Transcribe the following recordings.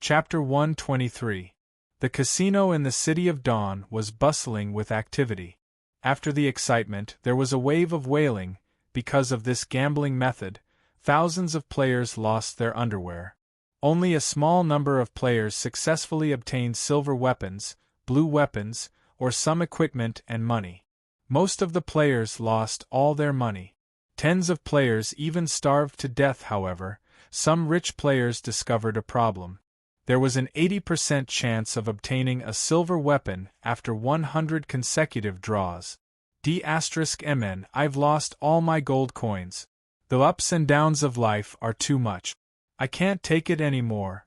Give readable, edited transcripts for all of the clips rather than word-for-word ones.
Chapter 123. The casino in the City of Dawn was bustling with activity. After the excitement, there was a wave of wailing. Because of this gambling method, thousands of players lost their underwear. Only a small number of players successfully obtained silver weapons, blue weapons, or some equipment and money. Most of the players lost all their money. Tens of players even starved to death. However, some rich players discovered a problem. There was an 80% chance of obtaining a silver weapon after 100 consecutive draws. D'Mn, I've lost all my gold coins. The ups and downs of life are too much. I can't take it anymore.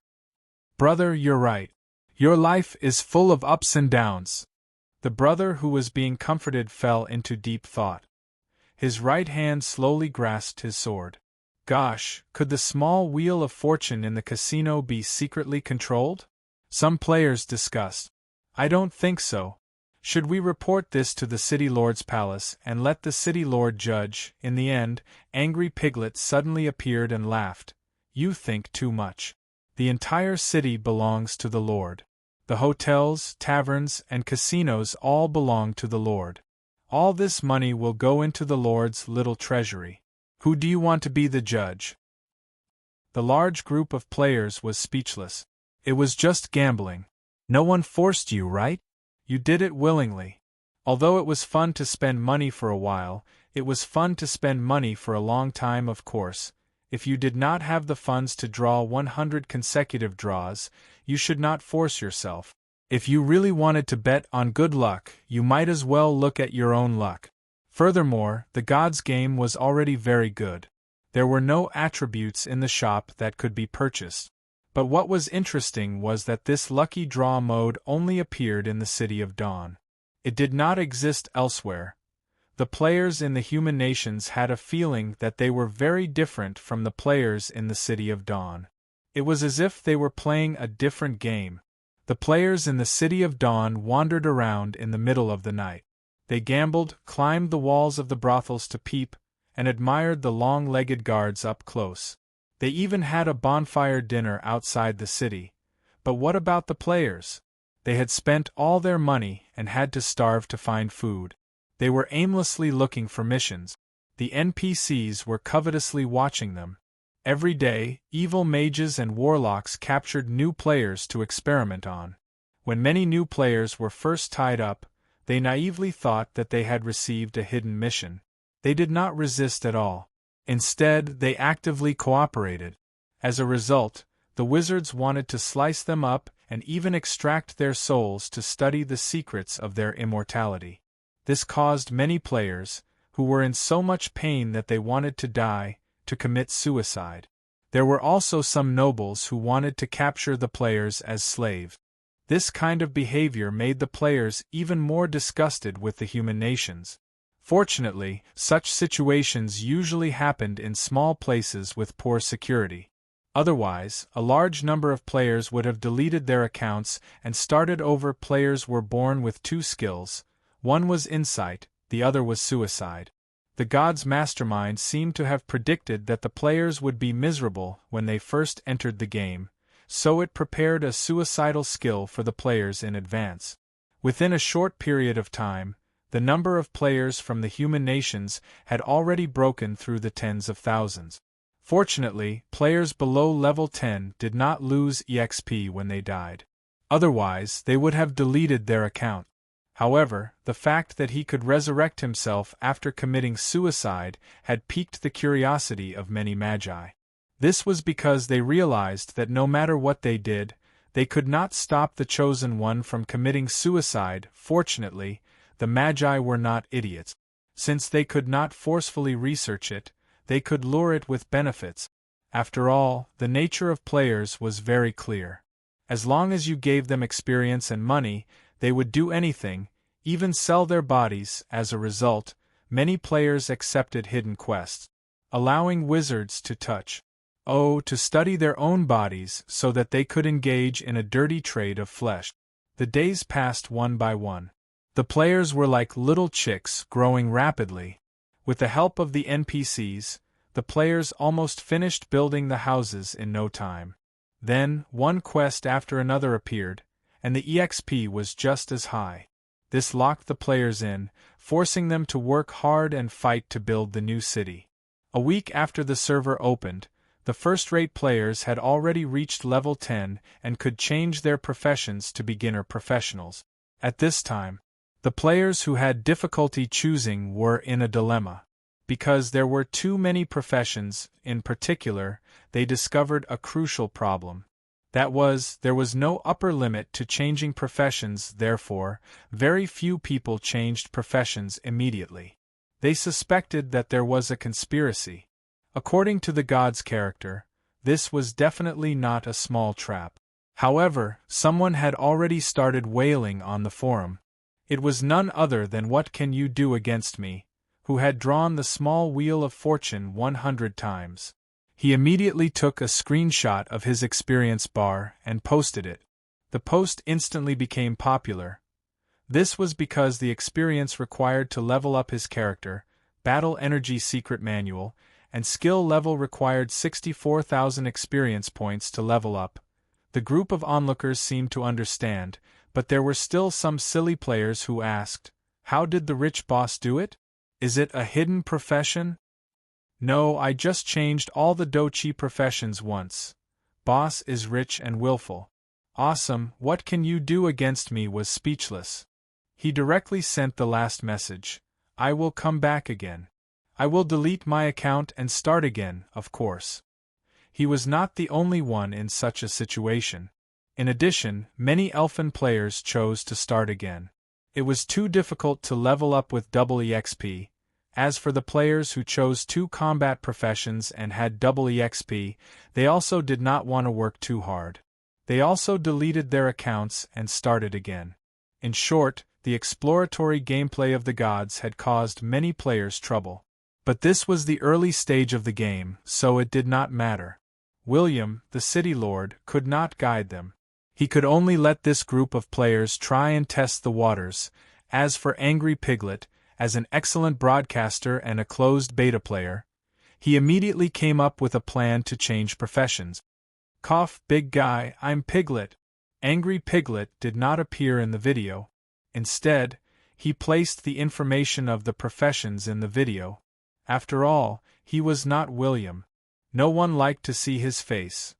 Brother, you're right. Your life is full of ups and downs. The brother who was being comforted fell into deep thought. His right hand slowly grasped his sword. Gosh, could the small wheel of fortune in the casino be secretly controlled? Some players discussed. I don't think so. Should we report this to the City Lord's palace and let the City Lord judge? In the end, Angry Piglet suddenly appeared and laughed. You think too much. The entire city belongs to the Lord. The hotels, taverns, and casinos all belong to the Lord. All this money will go into the Lord's little treasury. Who do you want to be the judge? The large group of players was speechless. It was just gambling. No one forced you, right? You did it willingly. Although it was fun to spend money for a while, it was fun to spend money for a long time. Of course, if you did not have the funds to draw 100 consecutive draws, you should not force yourself. If you really wanted to bet on good luck, you might as well look at your own luck. Furthermore, the god's game was already very good. There were no attributes in the shop that could be purchased. But what was interesting was that this lucky draw mode only appeared in the City of Dawn. It did not exist elsewhere. The players in the human nations had a feeling that they were very different from the players in the City of Dawn. It was as if they were playing a different game. The players in the City of Dawn wandered around in the middle of the night. They gambled, climbed the walls of the brothels to peep, and admired the long-legged guards up close. They even had a bonfire dinner outside the city. But what about the players? They had spent all their money and had to starve to find food. They were aimlessly looking for missions. The NPCs were covetously watching them. Every day, evil mages and warlocks captured new players to experiment on. When many new players were first tied up, they naively thought that they had received a hidden mission. They did not resist at all. Instead, they actively cooperated. As a result, the wizards wanted to slice them up and even extract their souls to study the secrets of their immortality. This caused many players, who were in so much pain that they wanted to die, to commit suicide. There were also some nobles who wanted to capture the players as slaves. This kind of behavior made the players even more disgusted with the human nations. Fortunately, such situations usually happened in small places with poor security. Otherwise, a large number of players would have deleted their accounts and started over. Players were born with two skills. One was insight, the other was suicide. The god's mastermind seemed to have predicted that the players would be miserable when they first entered the game, so it prepared a suicidal skill for the players in advance. Within a short period of time, the number of players from the human nations had already broken through the tens of thousands. Fortunately, players below level 10 did not lose EXP when they died. Otherwise, they would have deleted their account. However, the fact that he could resurrect himself after committing suicide had piqued the curiosity of many magi. This was because they realized that no matter what they did, they could not stop the Chosen One from committing suicide. Fortunately, the magi were not idiots. Since they could not forcefully research it, they could lure it with benefits. After all, the nature of players was very clear. As long as you gave them experience and money, they would do anything, even sell their bodies. As a result, many players accepted hidden quests, allowing wizards to to study their own bodies so that they could engage in a dirty trade of flesh. The days passed one by one. The players were like little chicks growing rapidly. With the help of the NPCs, the players almost finished building the houses in no time. Then, one quest after another appeared, and the EXP was just as high. This locked the players in, forcing them to work hard and fight to build the new city. A week after the server opened, the first-rate players had already reached level 10 and could change their professions to beginner professionals. At this time, the players who had difficulty choosing were in a dilemma. Because there were too many professions, in particular, they discovered a crucial problem. That was, there was no upper limit to changing professions, therefore, very few people changed professions immediately. They suspected that there was a conspiracy. According to the god's character, this was definitely not a small trap. However, someone had already started wailing on the forum. It was none other than "What can you do against me?" who had drawn the small wheel of fortune 100 times. He immediately took a screenshot of his experience bar and posted it. The post instantly became popular. This was because the experience required to level up his character, Battle Energy Secret Manual, and skill level required 64,000 experience points to level up. The group of onlookers seemed to understand, but there were still some silly players who asked, "How did the rich boss do it? Is it a hidden profession?" "No, I just changed all the dochi professions once. Boss is rich and willful." "Awesome, what can you do against me?" was speechless. He directly sent the last message. "I will come back again. I will delete my account and start again, of course." He was not the only one in such a situation. In addition, many elfin players chose to start again. It was too difficult to level up with double EXP. As for the players who chose 2 combat professions and had double EXP, they also did not want to work too hard. They also deleted their accounts and started again. In short, the exploratory gameplay of the gods had caused many players trouble. But this was the early stage of the game, so it did not matter. William, the city lord, could not guide them. He could only let this group of players try and test the waters. As for Angry Piglet, as an excellent broadcaster and a closed beta player, he immediately came up with a plan to change professions. "Cough, big guy, I'm Piglet." Angry Piglet did not appear in the video. Instead, he placed the information of the professions in the video. After all, he was not William. No one liked to see his face.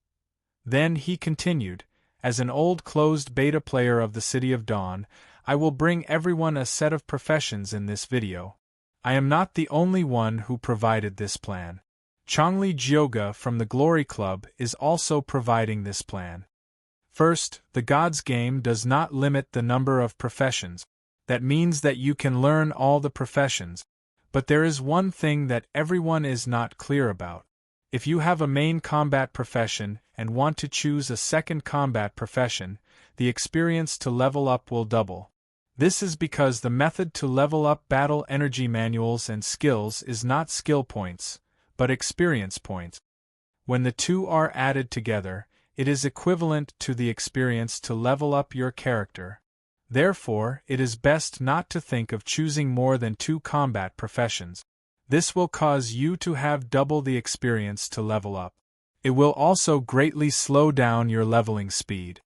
Then he continued, "As an old closed beta player of the City of Dawn, I will bring everyone a set of professions in this video. I am not the only one who provided this plan. Chongli Jyoga from the Glory Club is also providing this plan. First, the God's game does not limit the number of professions. That means that you can learn all the professions. But there is one thing that everyone is not clear about. If you have a main combat profession and want to choose a second combat profession, the experience to level up will double. This is because the method to level up battle energy manuals and skills is not skill points, but experience points. When the two are added together, it is equivalent to the experience to level up your character. Therefore, it is best not to think of choosing more than 2 combat professions. This will cause you to have double the experience to level up. It will also greatly slow down your leveling speed.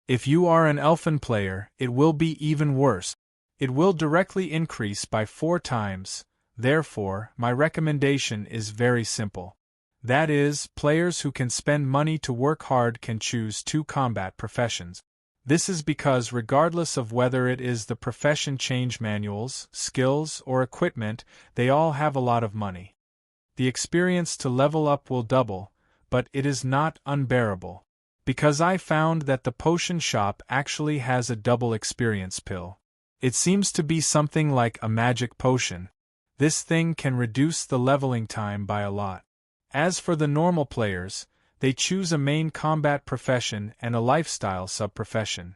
If you are an elfin player, it will be even worse. It will directly increase by 4 times. Therefore, my recommendation is very simple. That is, players who can spend money to work hard can choose 2 combat professions. This is because regardless of whether it is the profession change manuals, skills, or equipment, they all have a lot of money. The experience to level up will double, but it is not unbearable. Because I found that the potion shop actually has a double experience pill. It seems to be something like a magic potion. This thing can reduce the leveling time by a lot. As for the normal players, they choose a main combat profession and a lifestyle sub-profession.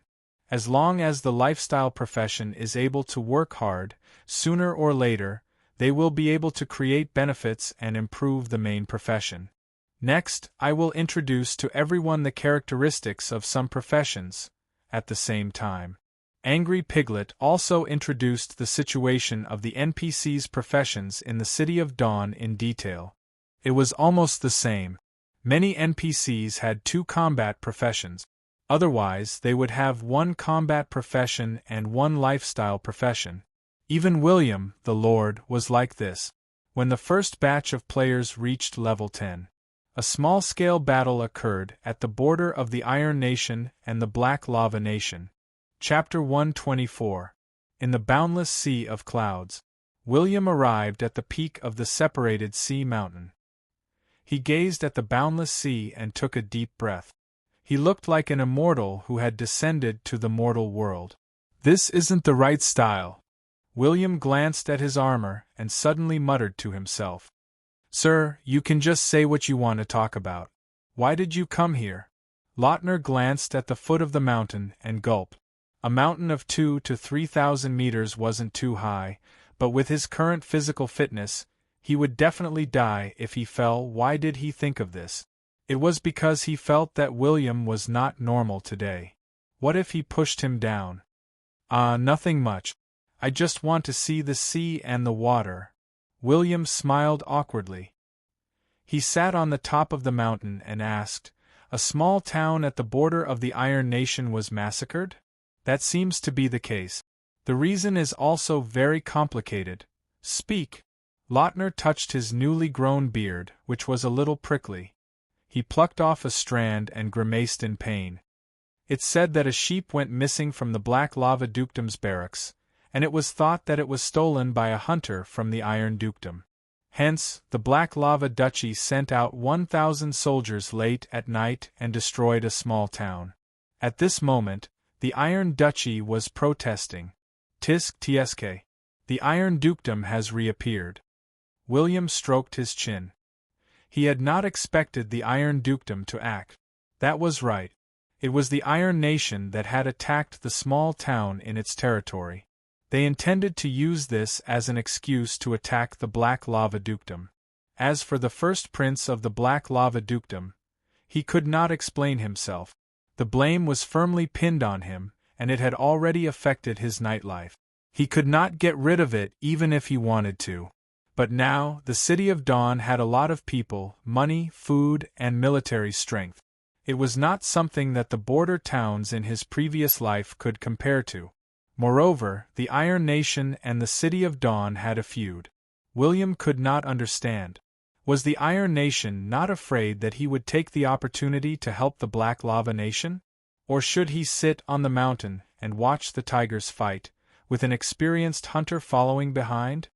As long as the lifestyle profession is able to work hard, sooner or later, they will be able to create benefits and improve the main profession. Next, I will introduce to everyone the characteristics of some professions. At the same time, Angry Piglet also introduced the situation of the NPC's professions in the City of Dawn in detail. It was almost the same. Many NPCs had 2 combat professions. Otherwise, they would have 1 combat profession and 1 lifestyle profession. Even William, the Lord, was like this. When the first batch of players reached level 10, a small-scale battle occurred at the border of the Iron Nation and the Black Lava Nation. Chapter 124. In the boundless sea of clouds, William arrived at the peak of the separated sea mountain. He gazed at the boundless sea and took a deep breath. He looked like an immortal who had descended to the mortal world. This isn't the right style. William glanced at his armor and suddenly muttered to himself. Sir, you can just say what you want to talk about. Why did you come here? Lautner glanced at the foot of the mountain and gulped. A mountain of 2,000 to 3,000 meters wasn't too high, but with his current physical fitness, he would definitely die if he fell. Why did he think of this? It was because he felt that William was not normal today. What if he pushed him down? Nothing much. I just want to see the sea and the water. William smiled awkwardly. He sat on the top of the mountain and asked, a small town at the border of the Iron Nation was massacred? That seems to be the case. The reason is also very complicated. Speak. Lautner touched his newly grown beard, which was a little prickly. He plucked off a strand and grimaced in pain. It's said that a sheep went missing from the Black Lava Dukedom's barracks, and it was thought that it was stolen by a hunter from the Iron Dukedom. Hence, the Black Lava Duchy sent out 1,000 soldiers late at night and destroyed a small town. At this moment, the Iron Duchy was protesting. Tisk tsk. The Iron Dukedom has reappeared. William stroked his chin. He had not expected the Iron Dukedom to act. That was right. It was the Iron Nation that had attacked the small town in its territory. They intended to use this as an excuse to attack the Black Lava Dukedom. As for the first prince of the Black Lava Dukedom, he could not explain himself. The blame was firmly pinned on him, and it had already affected his nightlife. He could not get rid of it even if he wanted to. But now, the City of Dawn had a lot of people, money, food, and military strength. It was not something that the border towns in his previous life could compare to. Moreover, the Iron Nation and the City of Dawn had a feud. William could not understand. Was the Iron Nation not afraid that he would take the opportunity to help the Black Lava Nation? Or should he sit on the mountain and watch the tigers fight, with an experienced hunter following behind?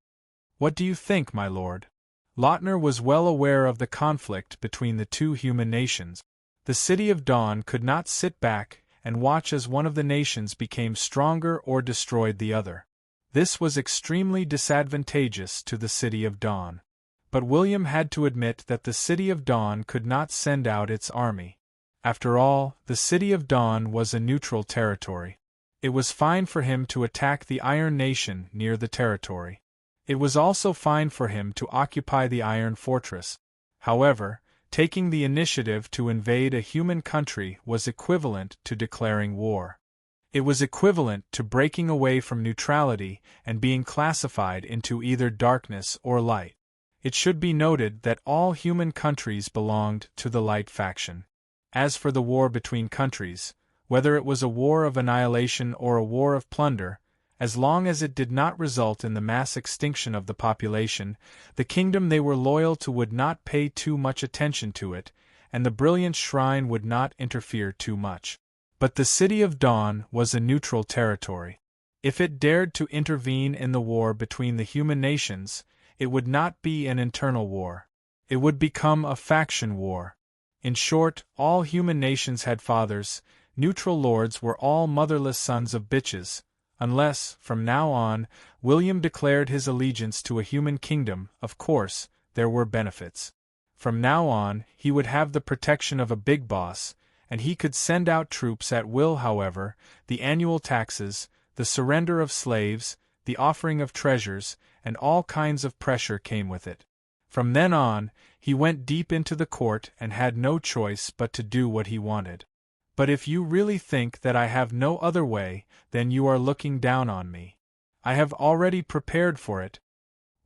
What do you think, my lord? Lautner was well aware of the conflict between the 2 human nations. The City of Dawn could not sit back and watch as one of the nations became stronger or destroyed the other. This was extremely disadvantageous to the City of Dawn. But William had to admit that the City of Dawn could not send out its army. After all, the City of Dawn was a neutral territory. It was fine for him to attack the Iron Nation near the territory. It was also fine for him to occupy the Iron Fortress. However, taking the initiative to invade a human country was equivalent to declaring war. It was equivalent to breaking away from neutrality and being classified into either darkness or light. It should be noted that all human countries belonged to the light faction. As for the war between countries, whether it was a war of annihilation or a war of plunder, as long as it did not result in the mass extinction of the population, the kingdom they were loyal to would not pay too much attention to it, and the brilliant shrine would not interfere too much. But the City of Dawn was a neutral territory. If it dared to intervene in the war between the human nations, it would not be an internal war. It would become a faction war. In short, all human nations had fathers. Neutral lords were all motherless sons of bitches. Unless, from now on, William declared his allegiance to a human kingdom, of course, there were benefits. From now on, he would have the protection of a big boss, and he could send out troops at will. However, the annual taxes, the surrender of slaves, the offering of treasures, and all kinds of pressure came with it. From then on, he went deep into the court and had no choice but to do what he wanted. But if you really think that I have no other way, then you are looking down on me. I have already prepared for it.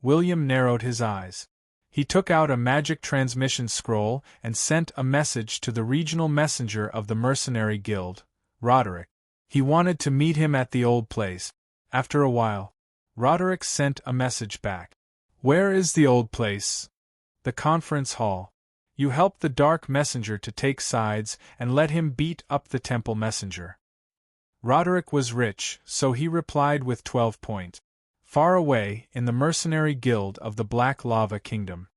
William narrowed his eyes. He took out a magic transmission scroll and sent a message to the regional messenger of the Mercenary Guild, Roderick. He wanted to meet him at the old place. After a while, Roderick sent a message back. "Where is the old place?" "The conference hall. You help the Dark Messenger to take sides and let him beat up the Temple Messenger." Roderick was rich, so he replied with 12 points. Far away, in the Mercenary Guild of the Black Lava Kingdom.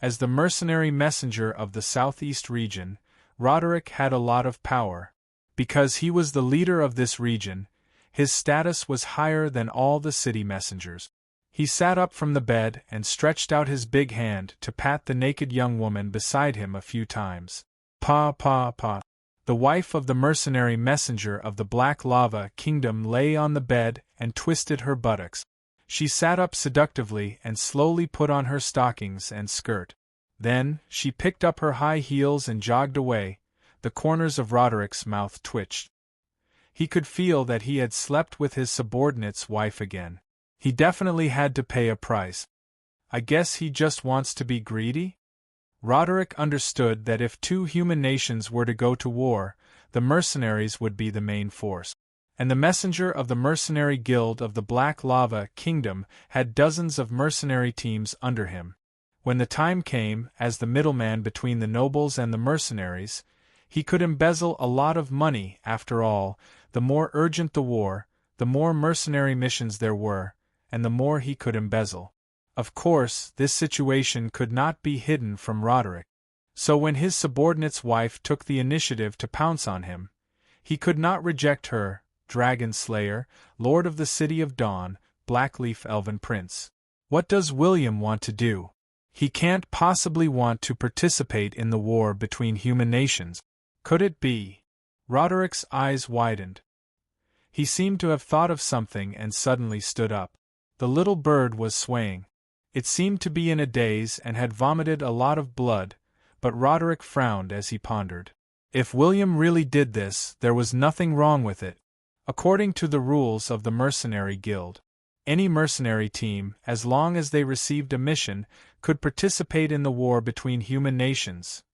As the mercenary messenger of the southeast region, Roderick had a lot of power. Because he was the leader of this region, his status was higher than all the city messengers. He sat up from the bed and stretched out his big hand to pat the naked young woman beside him a few times. Pa pa pa. The wife of the mercenary messenger of the Black Lava Kingdom lay on the bed and twisted her buttocks. She sat up seductively and slowly put on her stockings and skirt. Then, she picked up her high heels and jogged away. The corners of Roderick's mouth twitched. He could feel that he had slept with his subordinate's wife again. He definitely had to pay a price. I guess he just wants to be greedy? Roderick understood that if two human nations were to go to war, the mercenaries would be the main force. And the messenger of the Mercenary Guild of the Black Lava Kingdom had dozens of mercenary teams under him. When the time came, as the middleman between the nobles and the mercenaries, he could embezzle a lot of money. After all, the more urgent the war, the more mercenary missions there were, and the more he could embezzle. Of course, this situation could not be hidden from Roderick. So when his subordinate's wife took the initiative to pounce on him, he could not reject her. Dragon Slayer, Lord of the City of Dawn, Blackleaf Elven Prince. What does William want to do? He can't possibly want to participate in the war between human nations. Could it be? Roderick's eyes widened. He seemed to have thought of something and suddenly stood up. The little bird was swaying. It seemed to be in a daze and had vomited a lot of blood, but Roderick frowned as he pondered. If William really did this, there was nothing wrong with it. According to the rules of the Mercenary Guild, any mercenary team, as long as they received a mission, could participate in the war between human nations.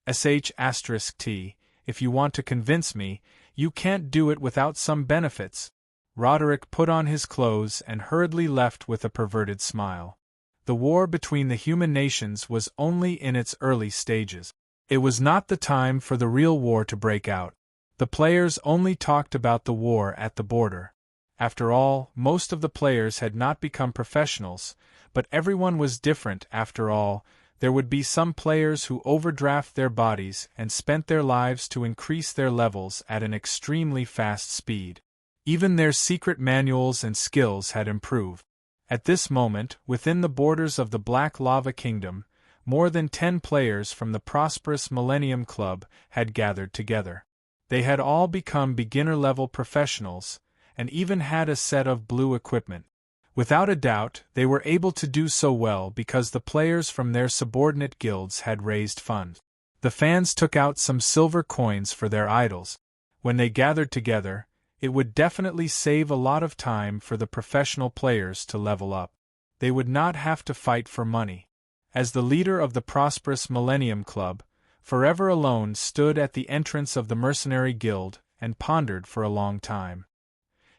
**T, if you want to convince me, you can't do it without some benefits." Roderick put on his clothes and hurriedly left with a perverted smile. The war between the human nations was only in its early stages. It was not the time for the real war to break out. The players only talked about the war at the border. After all, most of the players had not become professionals, but everyone was different after all. There would be some players who overdraft their bodies and spent their lives to increase their levels at an extremely fast speed. Even their secret manuals and skills had improved. At this moment, within the borders of the Black Lava Kingdom, more than 10 players from the prosperous Millennium Club had gathered together. They had all become beginner-level professionals, and even had a set of blue equipment. Without a doubt, they were able to do so well because the players from their subordinate guilds had raised funds. The fans took out some silver coins for their idols. When they gathered together, it would definitely save a lot of time for the professional players to level up. They would not have to fight for money. As the leader of the prosperous Millennium Club, Forever Alone stood at the entrance of the Mercenary Guild and pondered for a long time.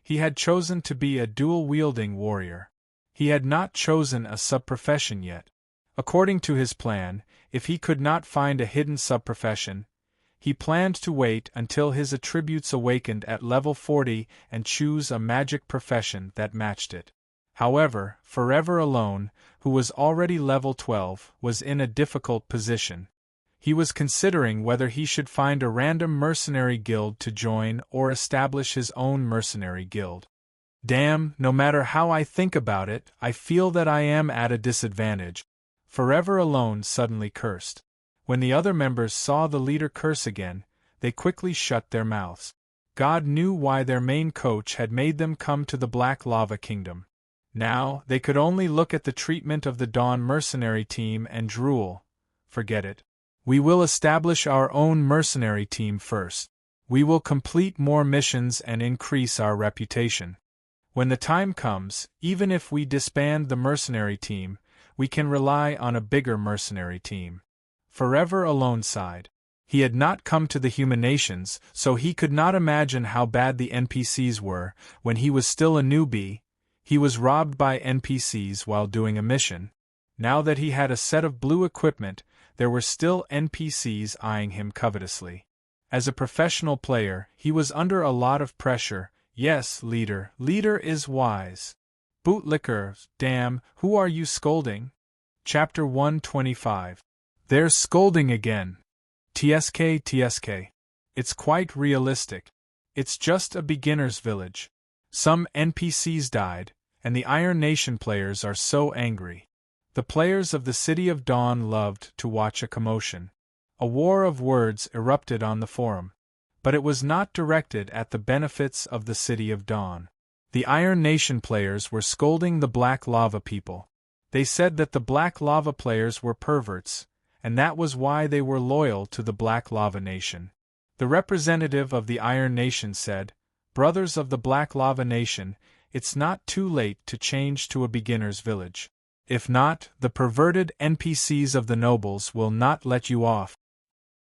He had chosen to be a dual-wielding warrior. He had not chosen a sub-profession yet. According to his plan, if he could not find a hidden sub-profession, he planned to wait until his attributes awakened at level 40 and choose a magic profession that matched it. However, Forever Alone, who was already level 12, was in a difficult position. He was considering whether he should find a random mercenary guild to join or establish his own mercenary guild. Damn, no matter how I think about it, I feel that I am at a disadvantage. Forever Alone suddenly cursed. When the other members saw the leader curse again, they quickly shut their mouths. God knew why their main coach had made them come to the Black Lava Kingdom. Now, they could only look at the treatment of the Dawn mercenary team and drool. Forget it. We will establish our own mercenary team first. We will complete more missions and increase our reputation. When the time comes, even if we disband the mercenary team, We can rely on a bigger mercenary team. Forever Alone sighed. He had not come to the human nations, so he could not imagine how bad the NPCs were. When he was still a newbie, he was robbed by NPCs while doing a mission. Now that he had a set of blue equipment, there were still NPCs eyeing him covetously. As a professional player, he was under a lot of pressure. Yes, leader is wise. Bootlicker, damn, who are you scolding? Chapter 125. There's scolding again. TSK. It's quite realistic. It's just a beginner's village. Some NPCs died, and the Iron Nation players are so angry. The players of the City of Dawn loved to watch a commotion. A war of words erupted on the forum. But it was not directed at the benefits of the City of Dawn. The Iron Nation players were scolding the Black Lava people. They said that the Black Lava players were perverts, and that was why they were loyal to the Black Lava Nation. The representative of the Iron Nation said, "Brothers of the Black Lava Nation, it's not too late to change to a beginner's village. If not, the perverted NPCs of the nobles will not let you off."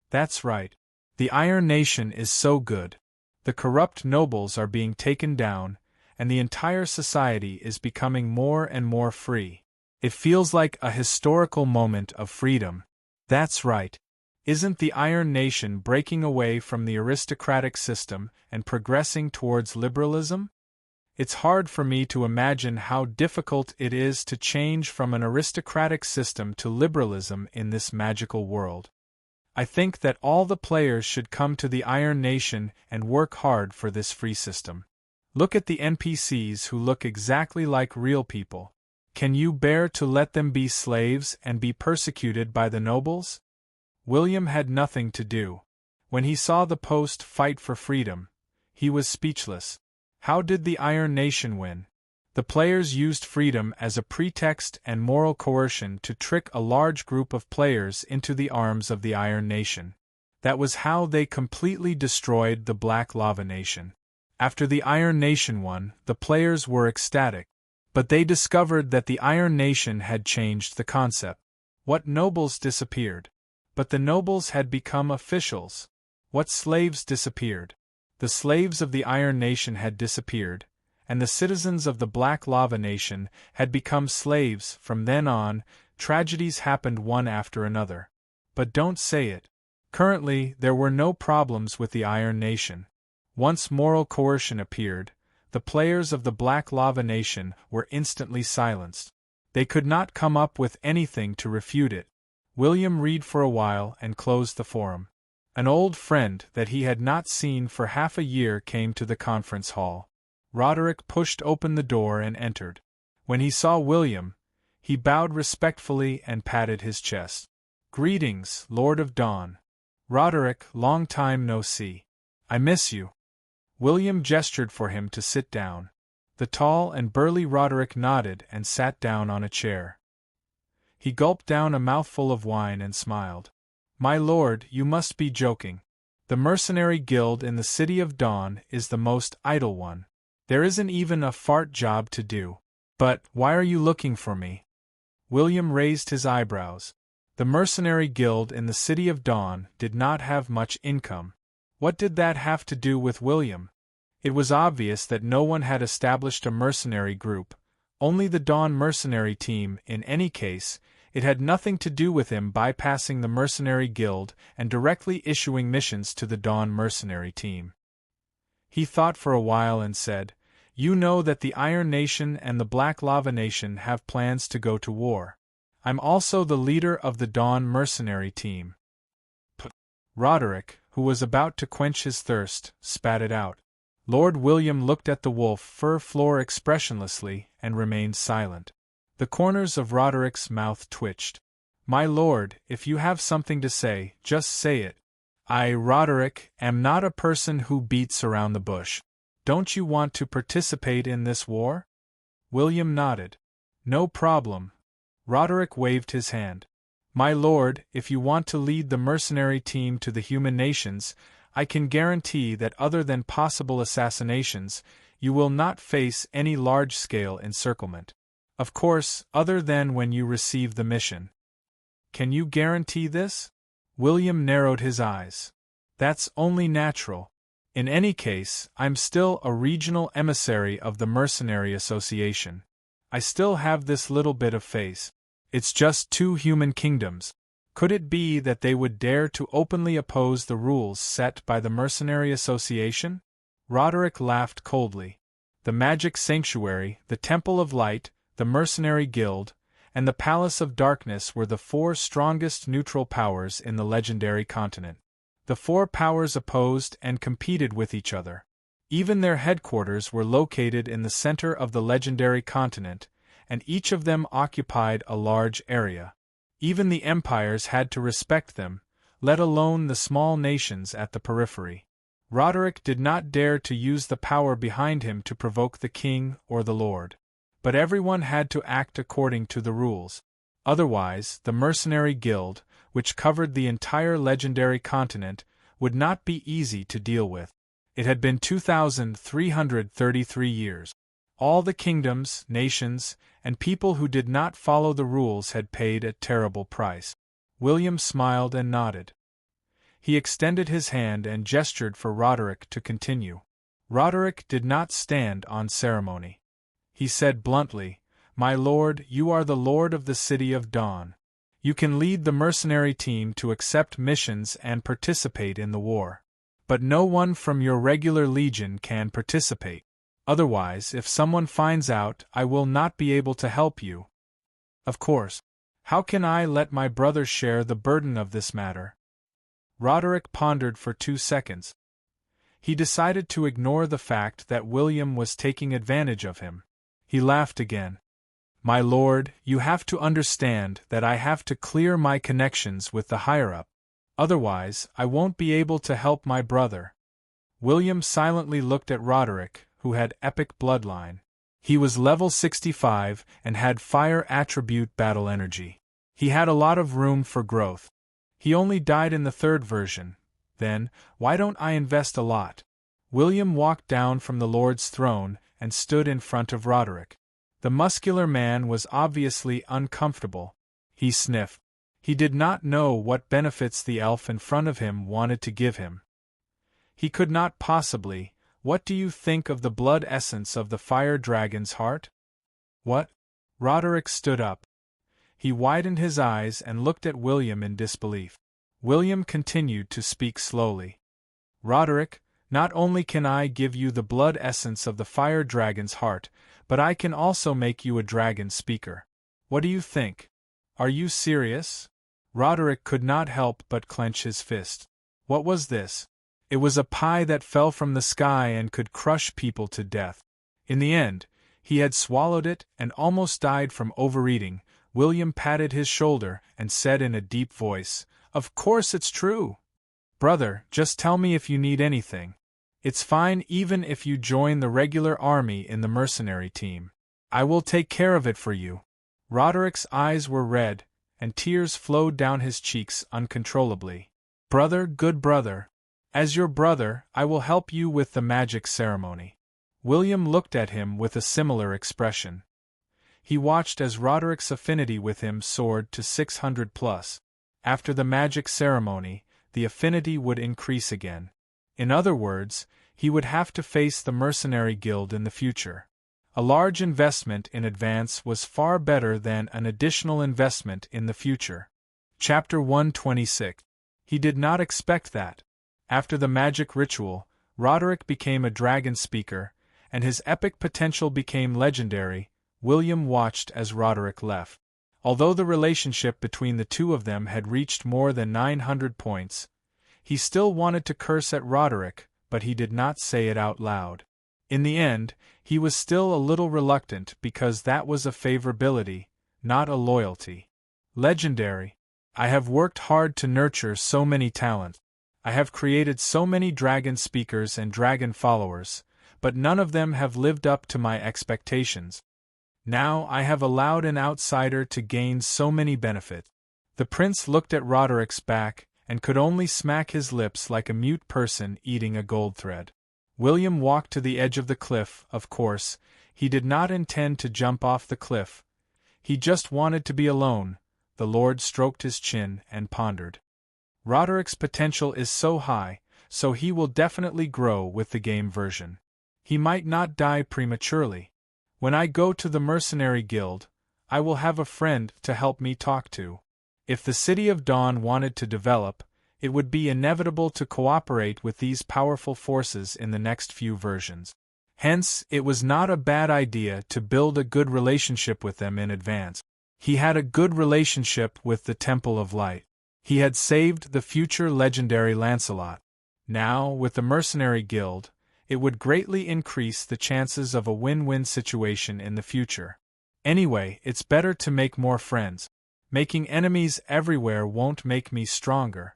That's right. The Iron Nation is so good. The corrupt nobles are being taken down, and the entire society is becoming more and more free. It feels like a historical moment of freedom. That's right. Isn't the Iron Nation breaking away from the aristocratic system and progressing towards liberalism? It's hard for me to imagine how difficult it is to change from an aristocratic system to liberalism in this magical world. I think that all the players should come to the Iron Nation and work hard for this free system. Look at the NPCs who look exactly like real people. Can you bear to let them be slaves and be persecuted by the nobles? William had nothing to do. When he saw the post fight for freedom, he was speechless. How did the Iron Nation win? The players used freedom as a pretext and moral coercion to trick a large group of players into the arms of the Iron Nation. That was how they completely destroyed the Black Lava Nation. After the Iron Nation won, the players were ecstatic. But they discovered that the Iron Nation had changed the concept. What nobles disappeared? But the nobles had become officials. What slaves disappeared? The slaves of the Iron Nation had disappeared, and the citizens of the Black Lava Nation had become slaves. From then on, tragedies happened one after another. But don't say it. Currently, there were no problems with the Iron Nation. Once moral coercion appeared, the players of the Black Lava Nation were instantly silenced. They could not come up with anything to refute it. William read for a while and closed the forum. An old friend that he had not seen for half a year came to the conference hall. Roderick pushed open the door and entered. When he saw William, he bowed respectfully and patted his chest. "Greetings, Lord of Dawn. Roderick, long time no see. I miss you." William gestured for him to sit down. The tall and burly Roderick nodded and sat down on a chair. He gulped down a mouthful of wine and smiled. "My lord, you must be joking. The mercenary guild in the City of Dawn is the most idle one. There isn't even a fart job to do. But, why are you looking for me?" William raised his eyebrows. The mercenary guild in the City of Dawn did not have much income. What did that have to do with William? It was obvious that no one had established a mercenary group, only the Dawn mercenary team. In any case, it had nothing to do with him bypassing the mercenary guild and directly issuing missions to the Dawn mercenary team. He thought for a while and said, "You know that the Iron Nation and the Black Lava Nation have plans to go to war. I'm also the leader of the Dawn mercenary team." Roderick, who was about to quench his thirst, spat it out. Lord William looked at the wolf fur floor expressionlessly and remained silent. The corners of Roderick's mouth twitched. "My lord, if you have something to say, just say it. I, Roderick, am not a person who beats around the bush. Don't you want to participate in this war?" William nodded. "No problem." Roderick waved his hand. "My lord, if you want to lead the mercenary team to the human nations, I can guarantee that other than possible assassinations, you will not face any large-scale encirclement. Of course, other than when you receive the mission. Can you guarantee this? William narrowed his eyes. That's only natural. In any case, I'm still a regional emissary of the Mercenary Association. I still have this little bit of faith. It's just 2 human kingdoms. Could it be that they would dare to openly oppose the rules set by the Mercenary Association? Roderick laughed coldly. The Magic Sanctuary, the Temple of Light, the Mercenary Guild, and the Palace of Darkness were the 4 strongest neutral powers in the legendary continent. The 4 powers opposed and competed with each other. Even their headquarters were located in the center of the legendary continent, and each of them occupied a large area. Even the empires had to respect them, let alone the small nations at the periphery. Roderick did not dare to use the power behind him to provoke the king or the lord. But everyone had to act according to the rules. Otherwise, the Mercenary Guild, which covered the entire legendary continent, would not be easy to deal with. It had been 2,333 years. All the kingdoms, nations, and people who did not follow the rules had paid a terrible price. William smiled and nodded. He extended his hand and gestured for Roderick to continue. Roderick did not stand on ceremony. He said bluntly, "My lord, you are the lord of the City of Dawn. You can lead the mercenary team to accept missions and participate in the war. But no one from your regular legion can participate. Otherwise, if someone finds out, I will not be able to help you. Of course. How can I let my brother share the burden of this matter?" Roderick pondered for 2 seconds. He decided to ignore the fact that William was taking advantage of him. He laughed again. "My lord, you have to understand that I have to clear my connections with the higher-up. Otherwise, I won't be able to help my brother." William silently looked at Roderick, who had epic bloodline. He was level 65 and had fire attribute battle energy. He had a lot of room for growth. He only died in the 3rd version. Then, why don't I invest a lot? William walked down from the Lord's throne and stood in front of Roderick. The muscular man was obviously uncomfortable. He sniffed. He did not know what benefits the elf in front of him wanted to give him. He could not possibly. "What do you think of the blood essence of the fire dragon's heart?" "What?" Roderick stood up. He widened his eyes and looked at William in disbelief. William continued to speak slowly. "Roderick, not only can I give you the blood essence of the fire dragon's heart, but I can also make you a dragon speaker. What do you think? Are you serious?" Roderick could not help but clench his fist. What was this? It was a pie that fell from the sky and could crush people to death. In the end, he had swallowed it and almost died from overeating. William patted his shoulder and said in a deep voice, "Of course it's true. Brother, just tell me if you need anything. It's fine even if you join the regular army in the mercenary team. I will take care of it for you." Roderick's eyes were red, and tears flowed down his cheeks uncontrollably. "Brother, good brother. As your brother, I will help you with the magic ceremony." William looked at him with a similar expression. He watched as Roderick's affinity with him soared to 600+. After the magic ceremony, the affinity would increase again. In other words, he would have to face the Mercenary Guild in the future. A large investment in advance was far better than an additional investment in the future. Chapter 126. He did not expect that. After the magic ritual, Roderick became a dragon speaker, and his epic potential became legendary. William watched as Roderick left. Although the relationship between the two of them had reached more than 900 points, he still wanted to curse at Roderick, but he did not say it out loud. In the end, he was still a little reluctant because that was a favorability, not a loyalty. Legendary. I have worked hard to nurture so many talents. I have created so many dragon speakers and dragon followers, but none of them have lived up to my expectations. Now I have allowed an outsider to gain so many benefits. The prince looked at Roderick's back and could only smack his lips like a mute person eating a gold thread. William walked to the edge of the cliff. Of course, he did not intend to jump off the cliff, He just wanted to be alone. The Lord stroked his chin and pondered. Roderick's potential is so high, so he will definitely grow with the game version. He might not die prematurely. When I go to the Mercenary Guild, I will have a friend to help me talk to. If the City of Dawn wanted to develop, it would be inevitable to cooperate with these powerful forces in the next few versions. Hence, it was not a bad idea to build a good relationship with them in advance. He had a good relationship with the Temple of Light. He had saved the future legendary Lancelot. Now, with the Mercenary Guild, it would greatly increase the chances of a win-win situation in the future. Anyway, it's better to make more friends. Making enemies everywhere won't make me stronger.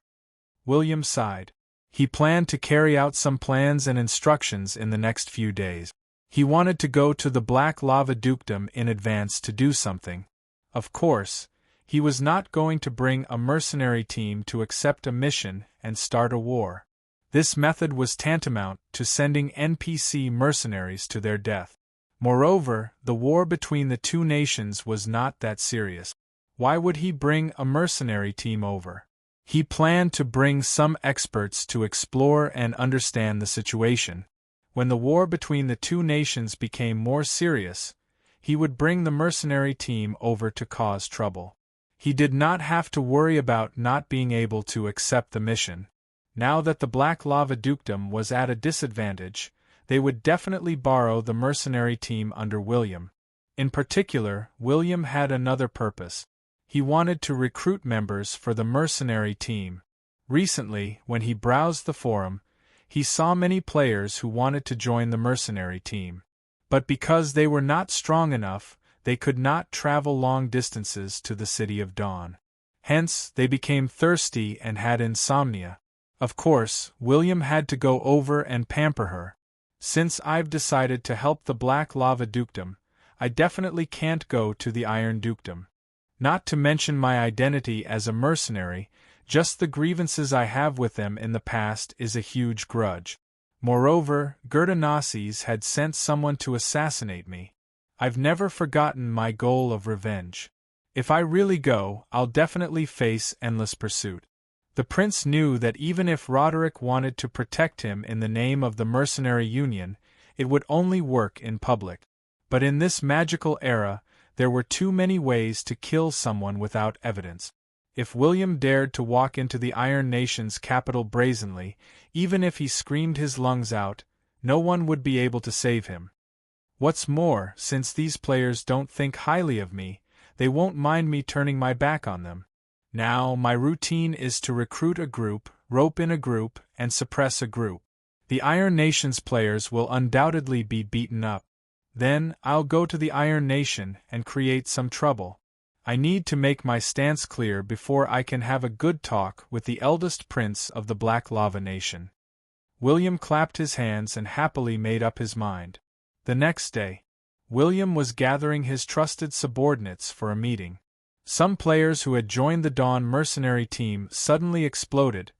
William sighed. He planned to carry out some plans and instructions in the next few days. He wanted to go to the Black Lava Dukedom in advance to do something. Of course, he was not going to bring a mercenary team to accept a mission and start a war. This method was tantamount to sending NPC mercenaries to their death. Moreover, the war between the two nations was not that serious. Why would he bring a mercenary team over? He planned to bring some experts to explore and understand the situation. When the war between the two nations became more serious, he would bring the mercenary team over to cause trouble. He did not have to worry about not being able to accept the mission. Now that the Black Lava Dukedom was at a disadvantage, they would definitely borrow the mercenary team under William. In particular, William had another purpose. He wanted to recruit members for the mercenary team. Recently, when he browsed the forum, he saw many players who wanted to join the mercenary team. But because they were not strong enough, they could not travel long distances to the City of Dawn. Hence, they became thirsty and had insomnia. Of course, William had to go over and pamper her. Since I've decided to help the Black Lava Dukedom, I definitely can't go to the Iron Dukedom. Not to mention my identity as a mercenary, just the grievances I have with them in the past is a huge grudge. Moreover, Gerda had sent someone to assassinate me. I've never forgotten my goal of revenge. If I really go, I'll definitely face endless pursuit. The prince knew that even if Roderick wanted to protect him in the name of the Mercenary Union, it would only work in public. But in this magical era, there were too many ways to kill someone without evidence. If William dared to walk into the Iron Nation's capital brazenly, even if he screamed his lungs out, no one would be able to save him. What's more, since these players don't think highly of me, they won't mind me turning my back on them. Now, my routine is to recruit a group, rope in a group, and suppress a group. The Iron Nation's players will undoubtedly be beaten up. Then, I'll go to the Iron Nation and create some trouble. I need to make my stance clear before I can have a good talk with the eldest prince of the Black Lava Nation. William clapped his hands and happily made up his mind. The next day, William was gathering his trusted subordinates for a meeting. Some players who had joined the Dawn mercenary team suddenly exploded.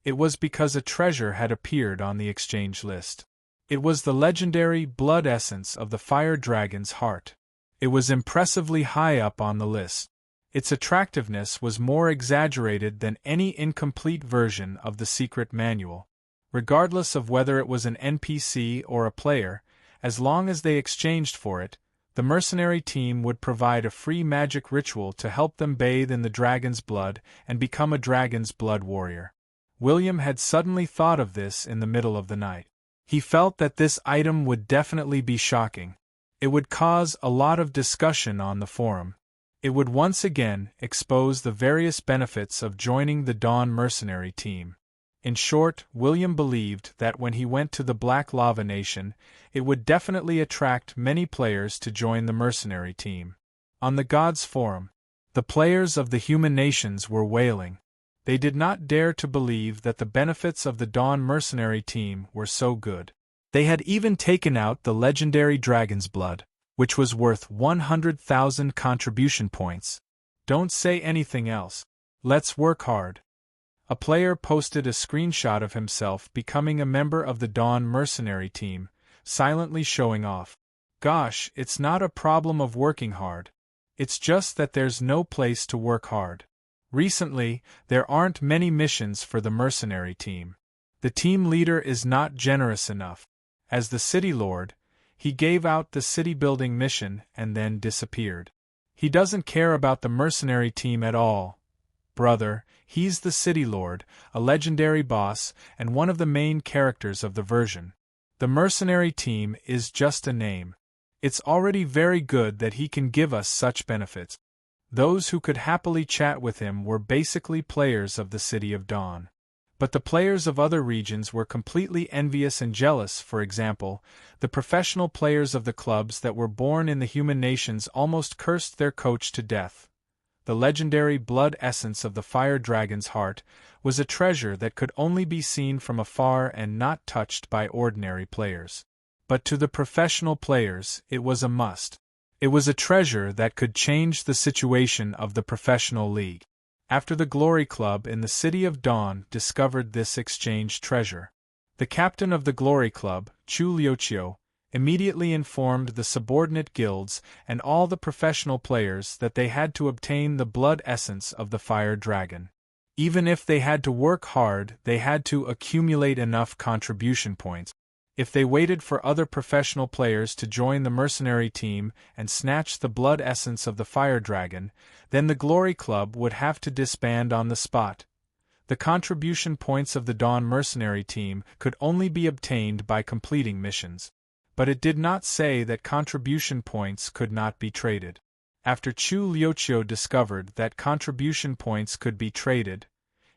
It was because a treasure had appeared on the exchange list. It was the legendary blood essence of the fire dragon's heart. It was impressively high up on the list. Its attractiveness was more exaggerated than any incomplete version of the secret manual. Regardless of whether it was an NPC or a player, as long as they exchanged for it, the mercenary team would provide a free magic ritual to help them bathe in the dragon's blood and become a dragon's blood warrior. William had suddenly thought of this in the middle of the night. He felt that this item would definitely be shocking. It would cause a lot of discussion on the forum. It would once again expose the various benefits of joining the Dawn mercenary team. In short, William believed that when he went to the Black Lava Nation, it would definitely attract many players to join the mercenary team. On the Gods Forum, the players of the human nations were wailing. They did not dare to believe that the benefits of the Dawn mercenary team were so good. They had even taken out the legendary dragon's blood, which was worth 100,000 contribution points. Don't say anything else. Let's work hard. A player posted a screenshot of himself becoming a member of the Dawn mercenary team, silently showing off. Gosh, it's not a problem of working hard. It's just that there's no place to work hard. Recently, there aren't many missions for the mercenary team. The team leader is not generous enough. As the city lord, he gave out the city-building mission and then disappeared. He doesn't care about the mercenary team at all. Brother, he's the city lord, a legendary boss, and one of the main characters of the version. The mercenary team is just a name. It's already very good that he can give us such benefits. Those who could happily chat with him were basically players of the City of Dawn. But the players of other regions were completely envious and jealous. For example, the professional players of the clubs that were born in the human nations almost cursed their coach to death. The legendary blood essence of the fire dragon's heart was a treasure that could only be seen from afar and not touched by ordinary players. But to the professional players, it was a must. It was a treasure that could change the situation of the professional league. After the Glory Club in the City of Dawn discovered this exchanged treasure, the captain of the Glory Club, Chu Liuqiu, immediately informed the subordinate guilds and all the professional players that they had to obtain the blood essence of the fire dragon. Even if they had to work hard, they had to accumulate enough contribution points. If they waited for other professional players to join the mercenary team and snatch the blood essence of the fire dragon, then the Glory Club would have to disband on the spot. The contribution points of the Dawn mercenary team could only be obtained by completing missions. But it did not say that contribution points could not be traded. After Chu Liuqiu discovered that contribution points could be traded,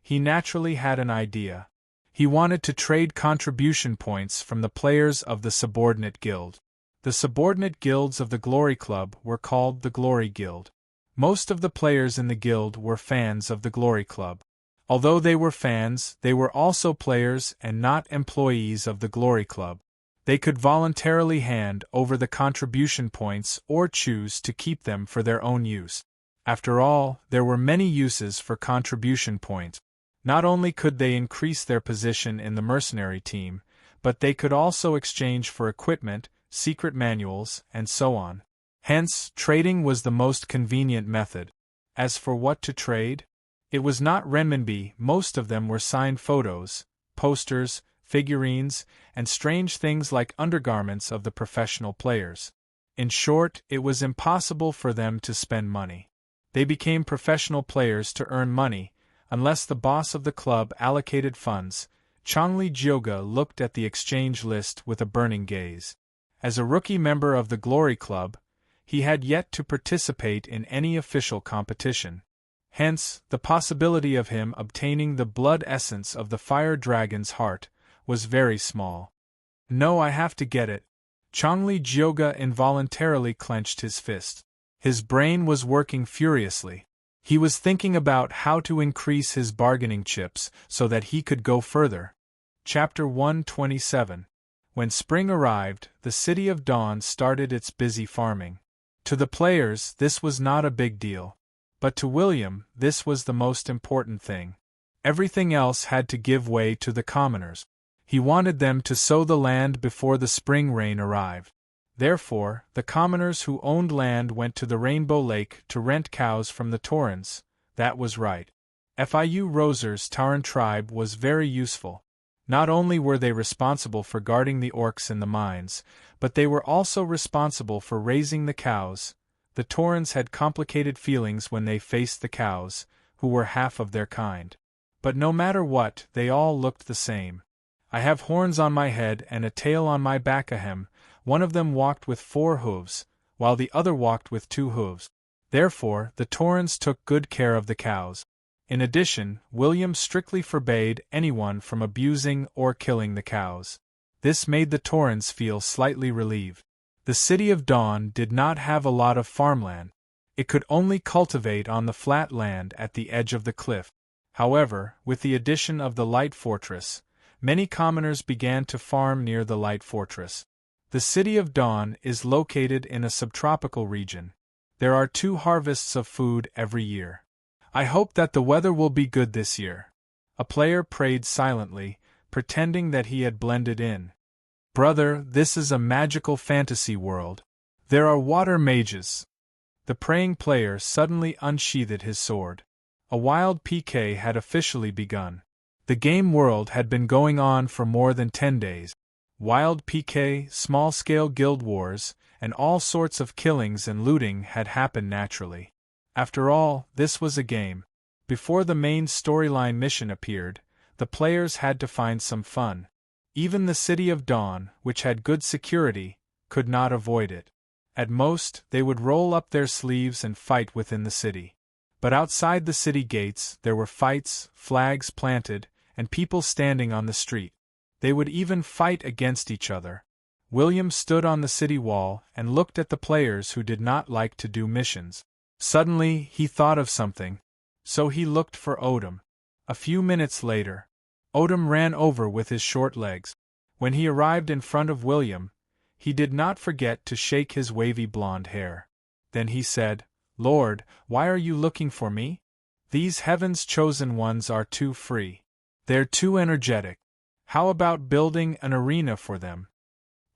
he naturally had an idea. He wanted to trade contribution points from the players of the subordinate guild. The subordinate guilds of the Glory Club were called the Glory Guild. Most of the players in the guild were fans of the Glory Club. Although they were fans, they were also players and not employees of the Glory Club. They could voluntarily hand over the contribution points or choose to keep them for their own use. After all, there were many uses for contribution points. Not only could they increase their position in the mercenary team, but they could also exchange for equipment, secret manuals, and so on. Hence, trading was the most convenient method. As for what to trade, it was not renminbi. Most of them were signed photos, posters, figurines, and strange things like undergarments of the professional players. In short, it was impossible for them to spend money. They became professional players to earn money, unless the boss of the club allocated funds. Changli Jioga looked at the exchange list with a burning gaze. As a rookie member of the Glory Club, he had yet to participate in any official competition. Hence, the possibility of him obtaining the blood essence of the fire dragon's heart was very small. No, I have to get it. Changli Jioga involuntarily clenched his fist. His brain was working furiously. He was thinking about how to increase his bargaining chips so that he could go further. Chapter 127. When spring arrived, the City of Dawn started its busy farming. To the players, this was not a big deal. But to William, this was the most important thing. Everything else had to give way to the commoners. He wanted them to sow the land before the spring rain arrived. Therefore, the commoners who owned land went to the Rainbow Lake to rent cows from the Taurens. That was right. Fiu Roser's Tauren tribe was very useful. Not only were they responsible for guarding the orcs in the mines, but they were also responsible for raising the cows. The Taurens had complicated feelings when they faced the cows, who were half of their kind. But no matter what, they all looked the same. I have horns on my head and a tail on my back. Ahem. One of them walked with 4 hooves, while the other walked with 2 hooves. Therefore, the Taurens took good care of the cows. In addition, William strictly forbade anyone from abusing or killing the cows. This made the Taurens feel slightly relieved. The City of Dawn did not have a lot of farmland. It could only cultivate on the flat land at the edge of the cliff. However, with the addition of the Light Fortress, many commoners began to farm near the Light Fortress. The City of Dawn is located in a subtropical region. There are 2 harvests of food every year. I hope that the weather will be good this year. A player prayed silently, pretending that he had blended in. Brother, this is a magical fantasy world. There are water mages. The praying player suddenly unsheathed his sword. A wild PK had officially begun. The game world had been going on for more than 10 days. Wild PK, small-scale guild wars, and all sorts of killings and looting had happened naturally. After all, this was a game. Before the main storyline mission appeared, the players had to find some fun. Even the City of Dawn, which had good security, could not avoid it. At most, they would roll up their sleeves and fight within the city. But outside the city gates, there were fights, flags planted, and people standing on the street. They would even fight against each other. William stood on the city wall and looked at the players who did not like to do missions. Suddenly, he thought of something. So he looked for Odom. A few minutes later, Odom ran over with his short legs. When he arrived in front of William, he did not forget to shake his wavy blonde hair. Then he said, "Lord, why are you looking for me? These heaven's chosen ones are too free. They're too energetic. How about building an arena for them?"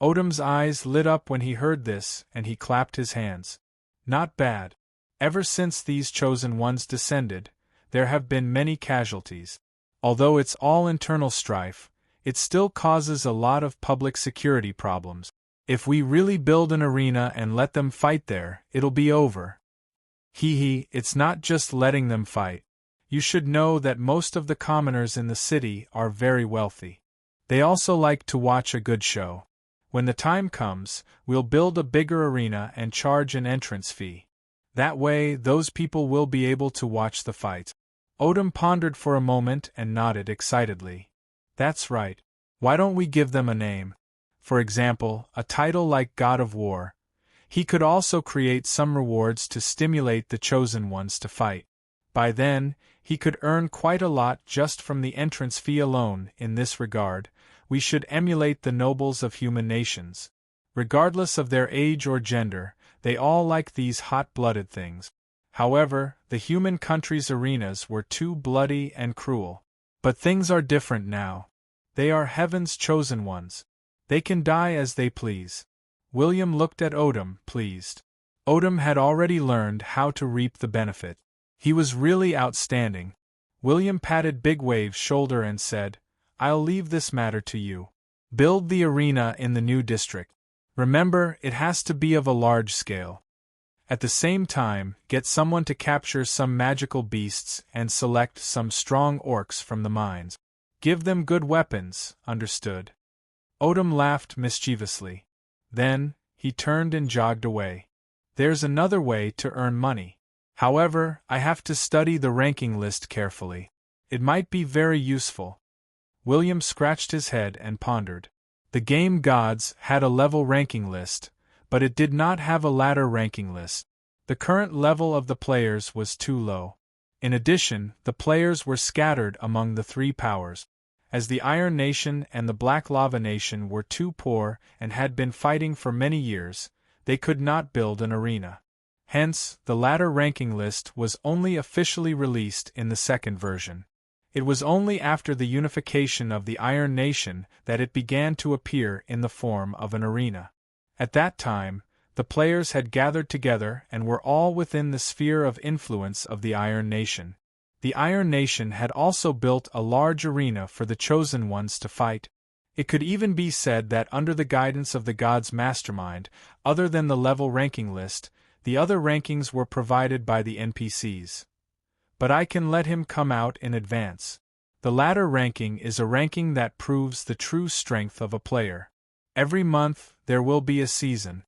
Odom's eyes lit up when he heard this, and he clapped his hands. "Not bad. Ever since these chosen ones descended, there have been many casualties. Although it's all internal strife, it still causes a lot of public security problems. If we really build an arena and let them fight there, it'll be over." It's not just letting them fight. You should know that most of the commoners in the city are very wealthy. They also like to watch a good show. When the time comes, we'll build a bigger arena and charge an entrance fee. That way, those people will be able to watch the fight. Odom pondered for a moment and nodded excitedly. "That's right. Why don't we give them a name? For example, a title like God of War. He could also create some rewards to stimulate the chosen ones to fight. By then, he could earn quite a lot just from the entrance fee alone. In this regard, we should emulate the nobles of human nations. Regardless of their age or gender, they all like these hot-blooded things. However, the human country's arenas were too bloody and cruel. But things are different now. They are heaven's chosen ones. They can die as they please." William looked at Odom, pleased. Odom had already learned how to reap the benefit. He was really outstanding. William patted Big Wave's shoulder and said, "I'll leave this matter to you. Build the arena in the new district. Remember, it has to be of a large scale. At the same time, get someone to capture some magical beasts and select some strong orcs from the mines. Give them good weapons, understood?" Odom laughed mischievously. Then, he turned and jogged away. "There's another way to earn money. However, I have to study the ranking list carefully. It might be very useful." William scratched his head and pondered. The game gods had a level ranking list, but it did not have a ladder ranking list. The current level of the players was too low. In addition, the players were scattered among the three powers. As the Iron Nation and the Black Lava Nation were too poor and had been fighting for many years, they could not build an arena. Hence, the ladder ranking list was only officially released in the second version. It was only after the unification of the Iron Nation that it began to appear in the form of an arena. At that time, the players had gathered together and were all within the sphere of influence of the Iron Nation. The Iron Nation had also built a large arena for the chosen ones to fight. It could even be said that under the guidance of the god's mastermind, other than the level ranking list, the other rankings were provided by the NPCs. But I can let him come out in advance. The ladder ranking is a ranking that proves the true strength of a player. Every month, there will be a season.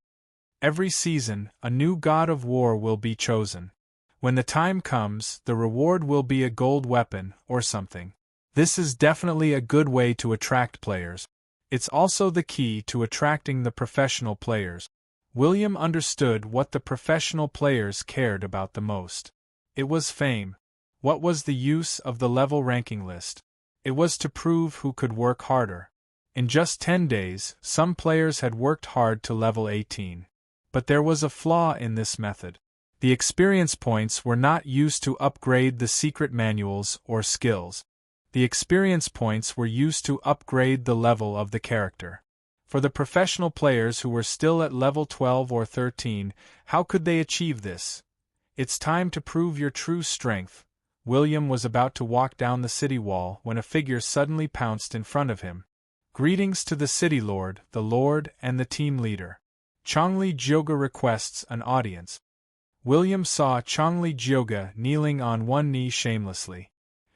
Every season, a new god of war will be chosen. When the time comes, the reward will be a gold weapon, or something. This is definitely a good way to attract players. It's also the key to attracting the professional players. William understood what the professional players cared about the most. It was fame. What was the use of the level ranking list? It was to prove who could work harder. In just 10 days, some players had worked hard to level 18. But there was a flaw in this method. The experience points were not used to upgrade the secret manuals or skills. The experience points were used to upgrade the level of the character. For the professional players who were still at level 12 or 13, how could they achieve this? It's time to prove your true strength. William was about to walk down the city wall when a figure suddenly pounced in front of him. Greetings to the city lord, and the team leader. Chongli Jyoga requests an audience. William saw Chongli Jyoga kneeling on one knee shamelessly.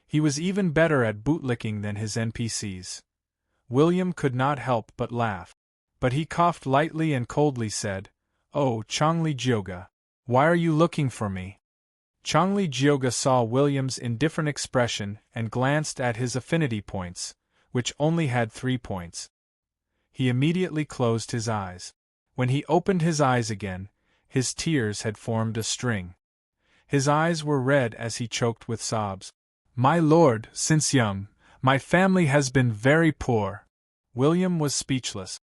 He was even better at bootlicking than his NPCs. William could not help but laugh. But he coughed lightly and coldly said, "Oh, Chongli Jyoga, why are you looking for me?" Chongli Jyoga saw William's indifferent expression and glanced at his affinity points, which only had 3 points. He immediately closed his eyes. When he opened his eyes again, his tears had formed a string. His eyes were red as he choked with sobs. "My lord, since young, my family has been very poor." William was speechless.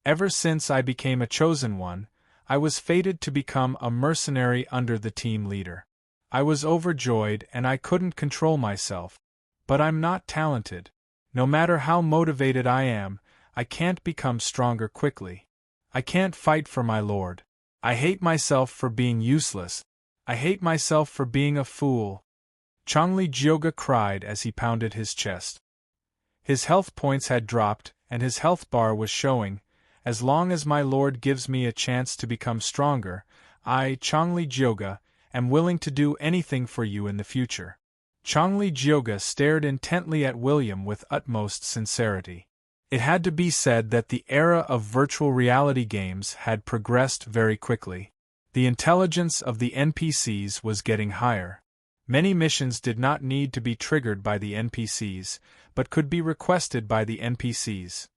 "Ever since I became a chosen one, I was fated to become a mercenary under the team leader. I was overjoyed and I couldn't control myself. But I'm not talented. No matter how motivated I am, I can't become stronger quickly. I can't fight for my lord. I hate myself for being useless. I hate myself for being a fool." Chongli Jyoga cried as he pounded his chest. His health points had dropped, and his health bar was showing. "As long as my lord gives me a chance to become stronger, I, Chongli Jyoga, am willing to do anything for you in the future." Chongli Jyoga stared intently at William with utmost sincerity. It had to be said that the era of virtual reality games had progressed very quickly. The intelligence of the NPCs was getting higher. Many missions did not need to be triggered by the NPCs, but could be requested by the NPCs.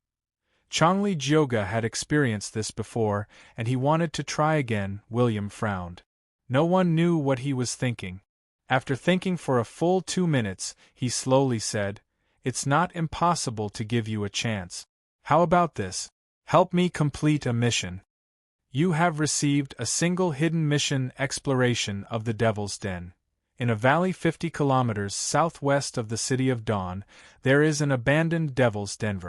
Chongli Jyoga had experienced this before, and he wanted to try again. William frowned. No one knew what he was thinking. After thinking for a full 2 minutes, he slowly said, "It's not impossible to give you a chance. How about this? Help me complete a mission. You have received a single hidden mission: exploration of the Devil's Den. In a valley 50 kilometers southwest of the City of Dawn, there is an abandoned Devil's Den.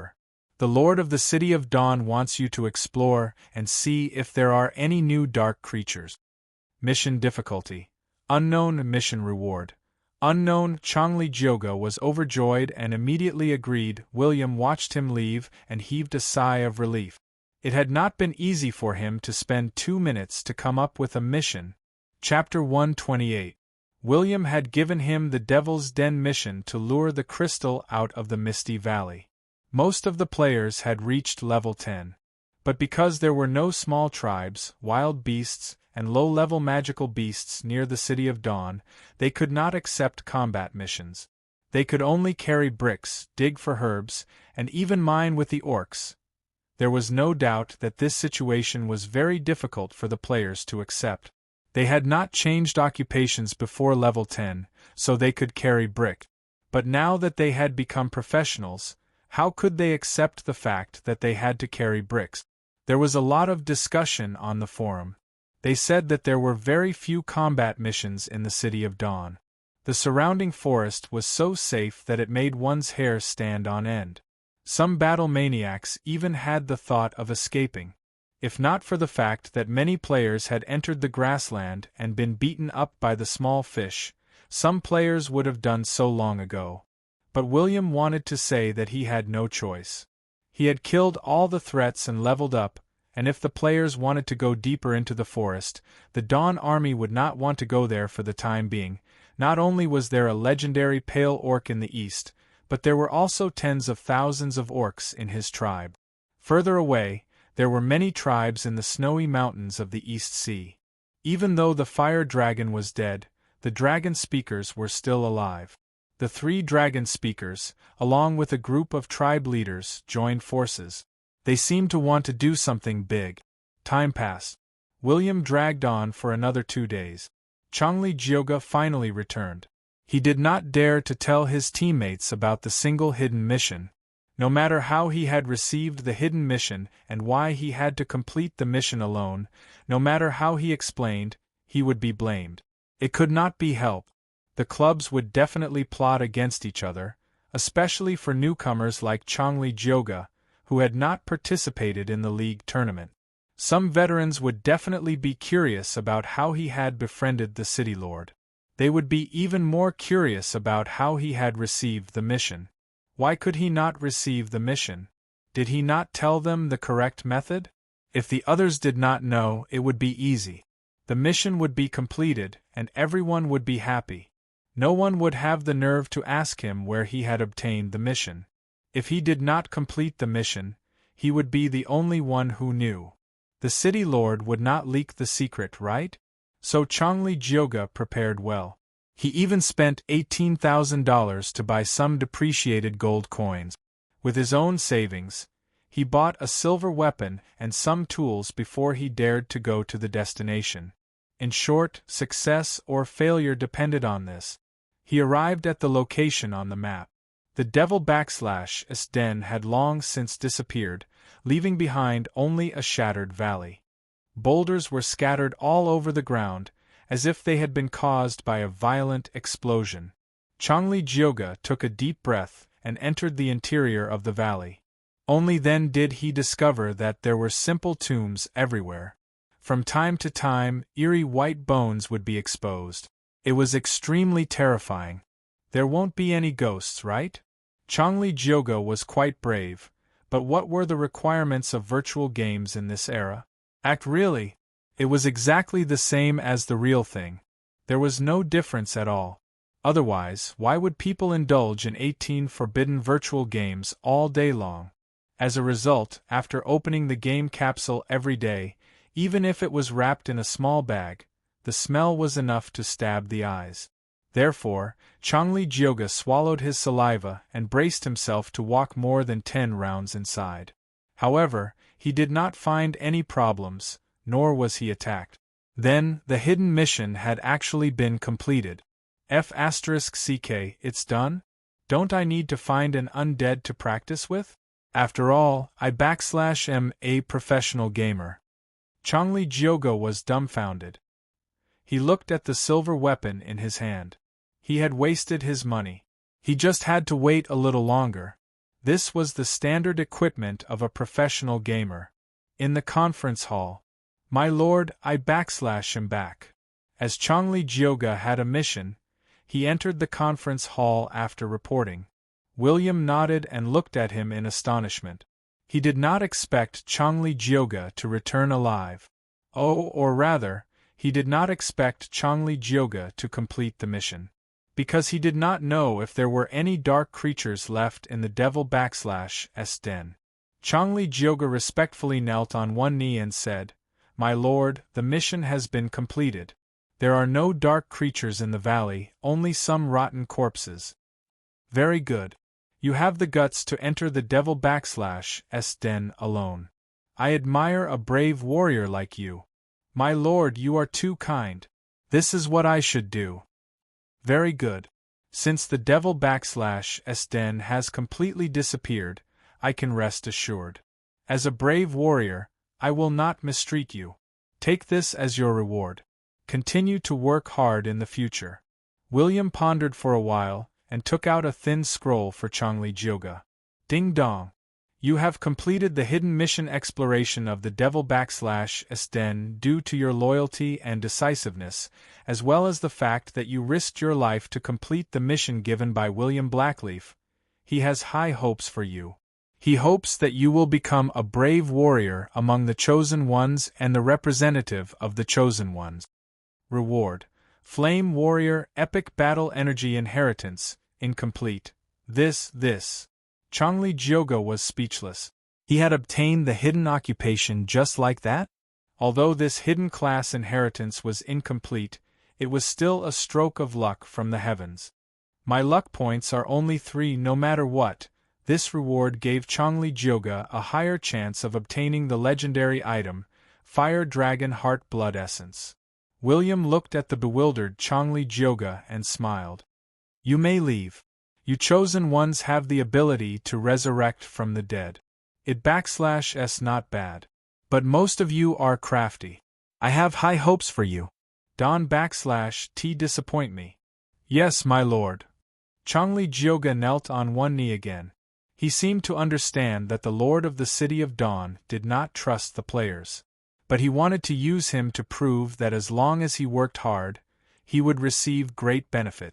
The Lord of the City of Dawn wants you to explore and see if there are any new dark creatures. Mission difficulty: unknown. Mission reward: unknown." Chongli Jyoga was overjoyed and immediately agreed. William watched him leave and heaved a sigh of relief. It had not been easy for him to spend 2 minutes to come up with a mission. Chapter 128. William had given him the Devil's Den mission to lure the crystal out of the Misty Valley. Most of the players had reached level 10. But because there were no small tribes, wild beasts, and low-level magical beasts near the City of Dawn, they could not accept combat missions. They could only carry bricks, dig for herbs, and even mine with the orcs. There was no doubt that this situation was very difficult for the players to accept. They had not changed occupations before level 10, so they could carry brick. But now that they had become professionals, how could they accept the fact that they had to carry bricks? There was a lot of discussion on the forum. They said that there were very few combat missions in the City of Dawn. The surrounding forest was so safe that it made one's hair stand on end. Some battle maniacs even had the thought of escaping. If not for the fact that many players had entered the grassland and been beaten up by the small fish, some players would have done so long ago. But William wanted to say that he had no choice. He had killed all the threats and leveled up, and if the players wanted to go deeper into the forest, the Dawn Army would not want to go there for the time being. Not only was there a legendary pale orc in the east, but there were also tens of thousands of orcs in his tribe. Further away, there were many tribes in the snowy mountains of the East Sea. Even though the fire dragon was dead, the dragon speakers were still alive. The 3 dragon speakers, along with a group of tribe leaders, joined forces. They seemed to want to do something big. Time passed. William dragged on for another 2 days. Chongli Jyoga finally returned. He did not dare to tell his teammates about the single hidden mission. No matter how he had received the hidden mission and why he had to complete the mission alone, no matter how he explained, he would be blamed. It could not be helped. The clubs would definitely plot against each other, especially for newcomers like Chongli Jyoga, who had not participated in the league tournament. Some veterans would definitely be curious about how he had befriended the city lord. They would be even more curious about how he had received the mission. Why could he not receive the mission? Did he not tell them the correct method? If the others did not know, it would be easy. The mission would be completed, and everyone would be happy. No one would have the nerve to ask him where he had obtained the mission. If he did not complete the mission, he would be the only one who knew. The city lord would not leak the secret, right? So Changli Jioge prepared well. He even spent $18,000 to buy some depreciated gold coins. With his own savings, he bought a silver weapon and some tools before he dared to go to the destination. In short, success or failure depended on this. He arrived at the location on the map. The devil / den had long since disappeared, leaving behind only a shattered valley. Boulders were scattered all over the ground, as if they had been caused by a violent explosion. Changli Jioge took a deep breath and entered the interior of the valley. Only then did he discover that there were simple tombs everywhere. From time to time, eerie white bones would be exposed. It was extremely terrifying. There won't be any ghosts, right? Changli Jioge was quite brave, but what were the requirements of virtual games in this era? Really? It was exactly the same as the real thing. There was no difference at all. Otherwise, why would people indulge in 18 forbidden virtual games all day long? As a result, after opening the game capsule every day, even if it was wrapped in a small bag, the smell was enough to stab the eyes. Therefore, Changli Jioge swallowed his saliva and braced himself to walk more than 10 rounds inside. However, he did not find any problems, nor was he attacked. Then, the hidden mission had actually been completed. F***ck, it's done? Don't I need to find an undead to practice with? After all, I am a professional gamer. Changli Jioge was dumbfounded. He looked at the silver weapon in his hand. He had wasted his money. He just had to wait a little longer. This was the standard equipment of a professional gamer. In the conference hall. My lord, I am back. As Changli Jioge had a mission, he entered the conference hall after reporting. William nodded and looked at him in astonishment. He did not expect Changli Jioge to return alive. Or rather, he did not expect Changli Jioge to complete the mission. Because he did not know if there were any dark creatures left in the devil / den. Changli Jioge respectfully knelt on one knee and said, My lord, the mission has been completed. There are no dark creatures in the valley, only some rotten corpses. Very good. You have the guts to enter the devil / den alone. I admire a brave warrior like you. My lord, you are too kind. This is what I should do. Very good. Since the devil / den has completely disappeared, I can rest assured. As a brave warrior, I will not mistreat you. Take this as your reward. Continue to work hard in the future. William pondered for a while, and took out a thin scroll for Changli Jioge. Ding dong! You have completed the hidden mission exploration of the devil / den due to your loyalty and decisiveness, as well as the fact that you risked your life to complete the mission given by William Blackleaf. He has high hopes for you. He hopes that you will become a brave warrior among the Chosen Ones and the representative of the Chosen Ones. Reward: Flame Warrior Epic Battle Energy Inheritance, incomplete. This. Changli Jioge was speechless. He had obtained the hidden occupation just like that? Although this hidden class inheritance was incomplete, it was still a stroke of luck from the heavens. My luck points are only 3 no matter what. This reward gave Changli Jioge a higher chance of obtaining the legendary item, Fire Dragon Heart Blood Essence. William looked at the bewildered Changli Jioge and smiled. You may leave. You Chosen Ones have the ability to resurrect from the dead. It / not bad. But most of you are crafty. I have high hopes for you. Don / t disappoint me. Yes, my lord. Changli Jioge knelt on one knee again. He seemed to understand that the Lord of the City of Dawn did not trust the players. But he wanted to use him to prove that as long as he worked hard, he would receive great benefit.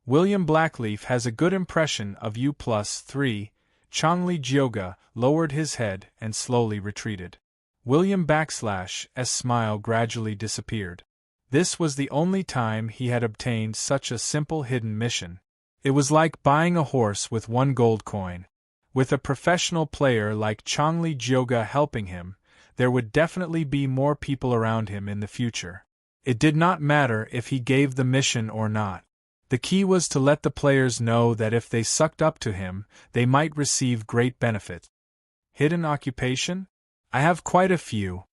William Blackleaf has a good impression of you +3. Changli Jioga lowered his head and slowly retreated. William _S smile gradually disappeared. This was the only time he had obtained such a simple hidden mission. It was like buying a horse with 1 gold coin. With a professional player like Changli Jioga helping him, there would definitely be more people around him in the future. It did not matter if he gave the mission or not. The key was to let the players know that if they sucked up to him, they might receive great benefit. Hidden occupation? I have quite a few.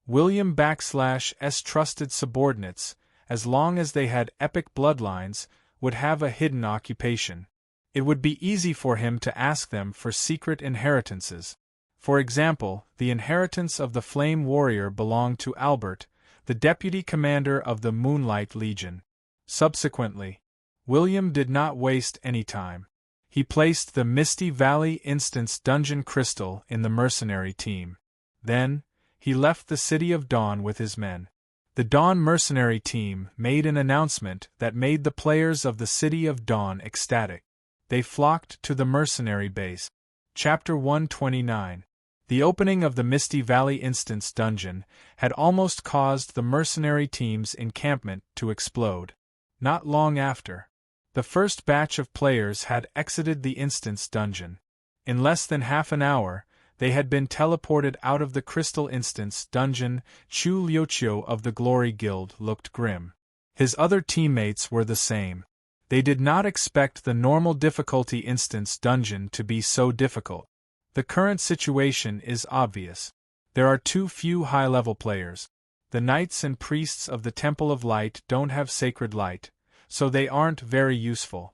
William _S trusted subordinates, as long as they had epic bloodlines, would have a hidden occupation. It would be easy for him to ask them for secret inheritances. For example, the inheritance of the Flame Warrior belonged to Albert, the deputy commander of the Moonlight Legion. Subsequently, William did not waste any time. He placed the Misty Valley Instance Dungeon crystal in the mercenary team. Then, he left the City of Dawn with his men. The Dawn mercenary team made an announcement that made the players of the City of Dawn ecstatic. They flocked to the mercenary base. Chapter 129. The opening of the Misty Valley Instance Dungeon had almost caused the mercenary team's encampment to explode. Not long after, the first batch of players had exited the Instance Dungeon. In less than half an hour, they had been teleported out of the Crystal Instance Dungeon. Chu Liuqiu of the Glory Guild looked grim. His other teammates were the same. They did not expect the normal difficulty Instance Dungeon to be so difficult. The current situation is obvious. There are too few high-level players. The knights and priests of the Temple of Light don't have sacred light, so they aren't very useful.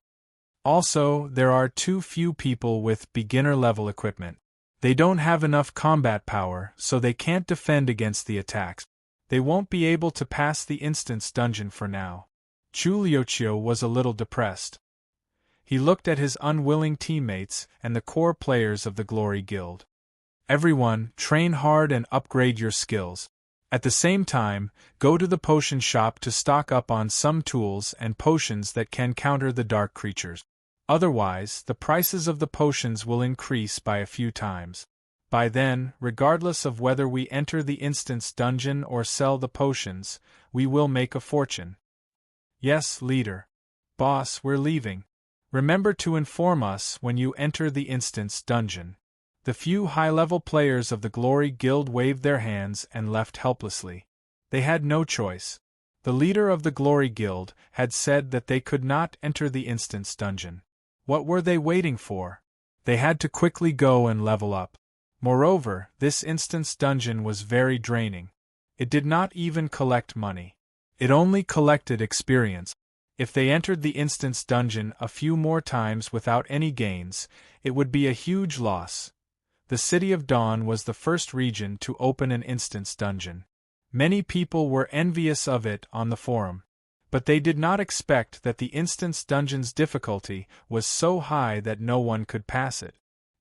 Also, there are too few people with beginner-level equipment. They don't have enough combat power, so they can't defend against the attacks. They won't be able to pass the Instance Dungeon for now. Chu Liuqiu was a little depressed. He looked at his unwilling teammates and the core players of the Glory Guild. Everyone, train hard and upgrade your skills. At the same time, go to the potion shop to stock up on some tools and potions that can counter the dark creatures. Otherwise, the prices of the potions will increase by a few times. By then, regardless of whether we enter the Instance Dungeon or sell the potions, we will make a fortune. Yes, leader. Boss, we're leaving. Remember to inform us when you enter the Instance Dungeon. The few high-level players of the Glory Guild waved their hands and left helplessly. They had no choice. The leader of the Glory Guild had said that they could not enter the Instance Dungeon. What were they waiting for? They had to quickly go and level up. Moreover, this Instance Dungeon was very draining. It did not even collect money. It only collected experience. If they entered the Instance Dungeon a few more times without any gains, it would be a huge loss. The City of Dawn was the first region to open an Instance Dungeon. Many people were envious of it on the forum. But they did not expect that the Instance Dungeon's difficulty was so high that no one could pass it.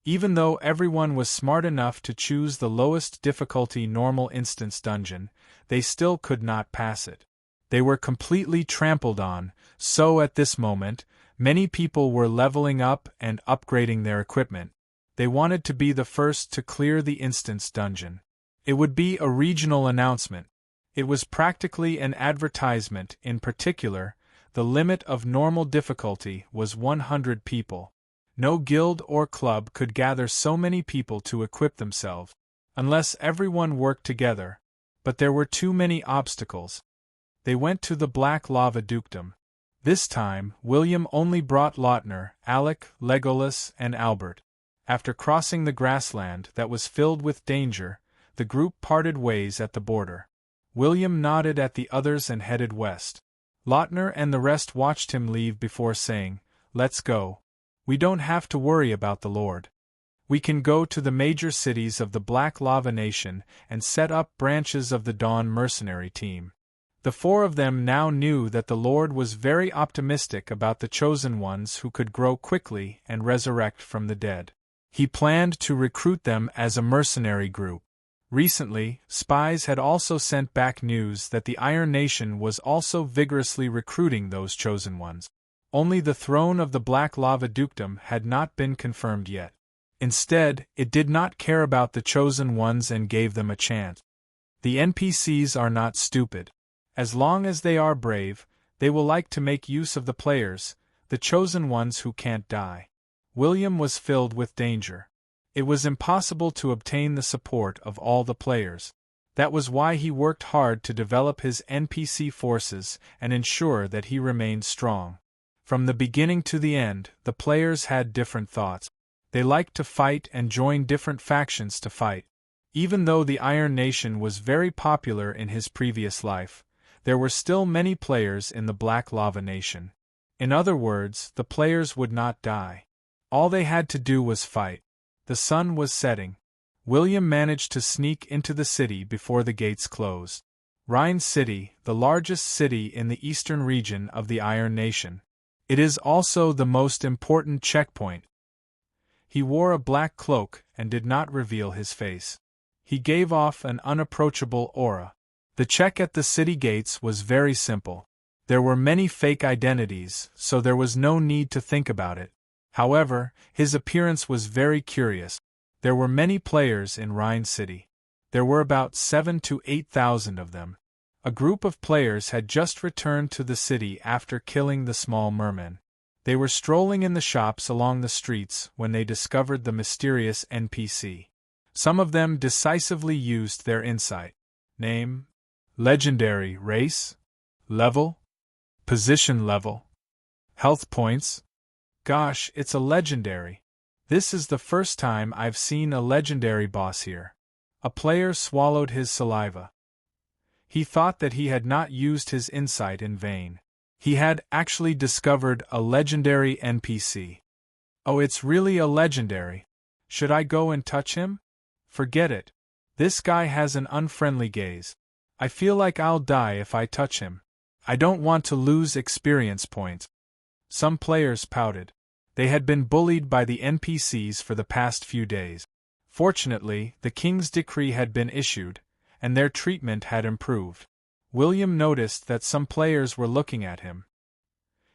Even though everyone was smart enough to choose the lowest difficulty normal Instance Dungeon, they still could not pass it. They were completely trampled on, so at this moment, many people were leveling up and upgrading their equipment. They wanted to be the first to clear the Instance Dungeon. It would be a regional announcement. It was practically an advertisement. In particular, the limit of normal difficulty was 100 people. No guild or club could gather so many people to equip themselves, unless everyone worked together, but there were too many obstacles. They went to the Black Lava Dukedom. This time, William only brought Lautner, Alec, Legolas, and Albert. After crossing the grassland that was filled with danger, the group parted ways at the border. William nodded at the others and headed west. Lautner and the rest watched him leave before saying, "Let's go. We don't have to worry about the Lord. We can go to the major cities of the Black Lava Nation and set up branches of the Dawn mercenary team." The four of them now knew that the Lord was very optimistic about the chosen ones who could grow quickly and resurrect from the dead. He planned to recruit them as a mercenary group. Recently, spies had also sent back news that the Iron Nation was also vigorously recruiting those chosen ones. Only the throne of the Black Lava Dukedom had not been confirmed yet. Instead, it did not care about the chosen ones and gave them a chance. The NPCs are not stupid. As long as they are brave, they will like to make use of the players, the chosen ones who can't die. William was filled with danger. It was impossible to obtain the support of all the players. That was why he worked hard to develop his NPC forces and ensure that he remained strong. From the beginning to the end, the players had different thoughts. They liked to fight and joined different factions to fight. Even though the Iron Nation was very popular in his previous life, there were still many players in the Black Lava Nation. In other words, the players would not die. All they had to do was fight. The sun was setting. William managed to sneak into the city before the gates closed. Rhine City, the largest city in the eastern region of the Iron Nation. It is also the most important checkpoint. He wore a black cloak and did not reveal his face. He gave off an unapproachable aura. The check at the city gates was very simple. There were many fake identities, so there was no need to think about it. However, his appearance was very curious. There were many players in Rhine City. There were about 7,000 to 8,000 of them. A group of players had just returned to the city after killing the small merman. They were strolling in the shops along the streets when they discovered the mysterious NPC. Some of them decisively used their insight. Name, legendary, race, level, position level, health points. Gosh, it's a legendary. This is the first time I've seen a legendary boss here. A player swallowed his saliva. He thought that he had not used his insight in vain. He had actually discovered a legendary NPC. Oh, it's really a legendary. Should I go and touch him? Forget it. This guy has an unfriendly gaze. I feel like I'll die if I touch him. I don't want to lose experience points. Some players pouted. They had been bullied by the NPCs for the past few days. Fortunately, the king's decree had been issued, and their treatment had improved. William noticed that some players were looking at him.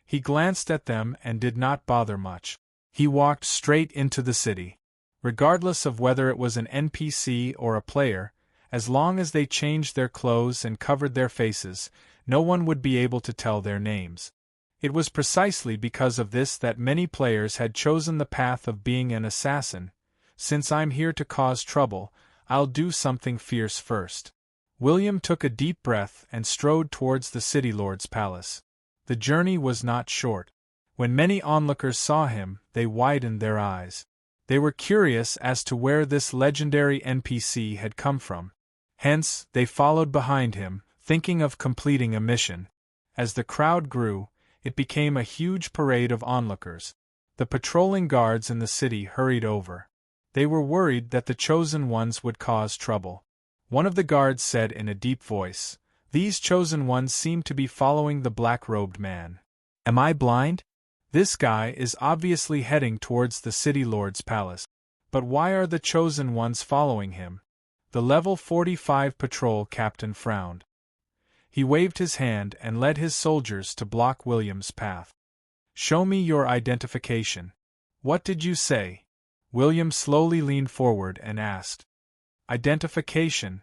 He glanced at them and did not bother much. He walked straight into the city. Regardless of whether it was an NPC or a player, as long as they changed their clothes and covered their faces, no one would be able to tell their names. It was precisely because of this that many players had chosen the path of being an assassin. Since I'm here to cause trouble, I'll do something fierce first. William took a deep breath and strode towards the city lord's palace. The journey was not short. When many onlookers saw him, they widened their eyes. They were curious as to where this legendary NPC had come from. Hence, they followed behind him, thinking of completing a mission. As the crowd grew, it became a huge parade of onlookers. The patrolling guards in the city hurried over. They were worried that the chosen ones would cause trouble. One of the guards said in a deep voice, "These chosen ones seem to be following the black-robed man. Am I blind? This guy is obviously heading towards the city lord's palace. But why are the chosen ones following him?" The level 45 patrol captain frowned. He waved his hand and led his soldiers to block William's path. "Show me your identification." "What did you say?" William slowly leaned forward and asked. "Identification."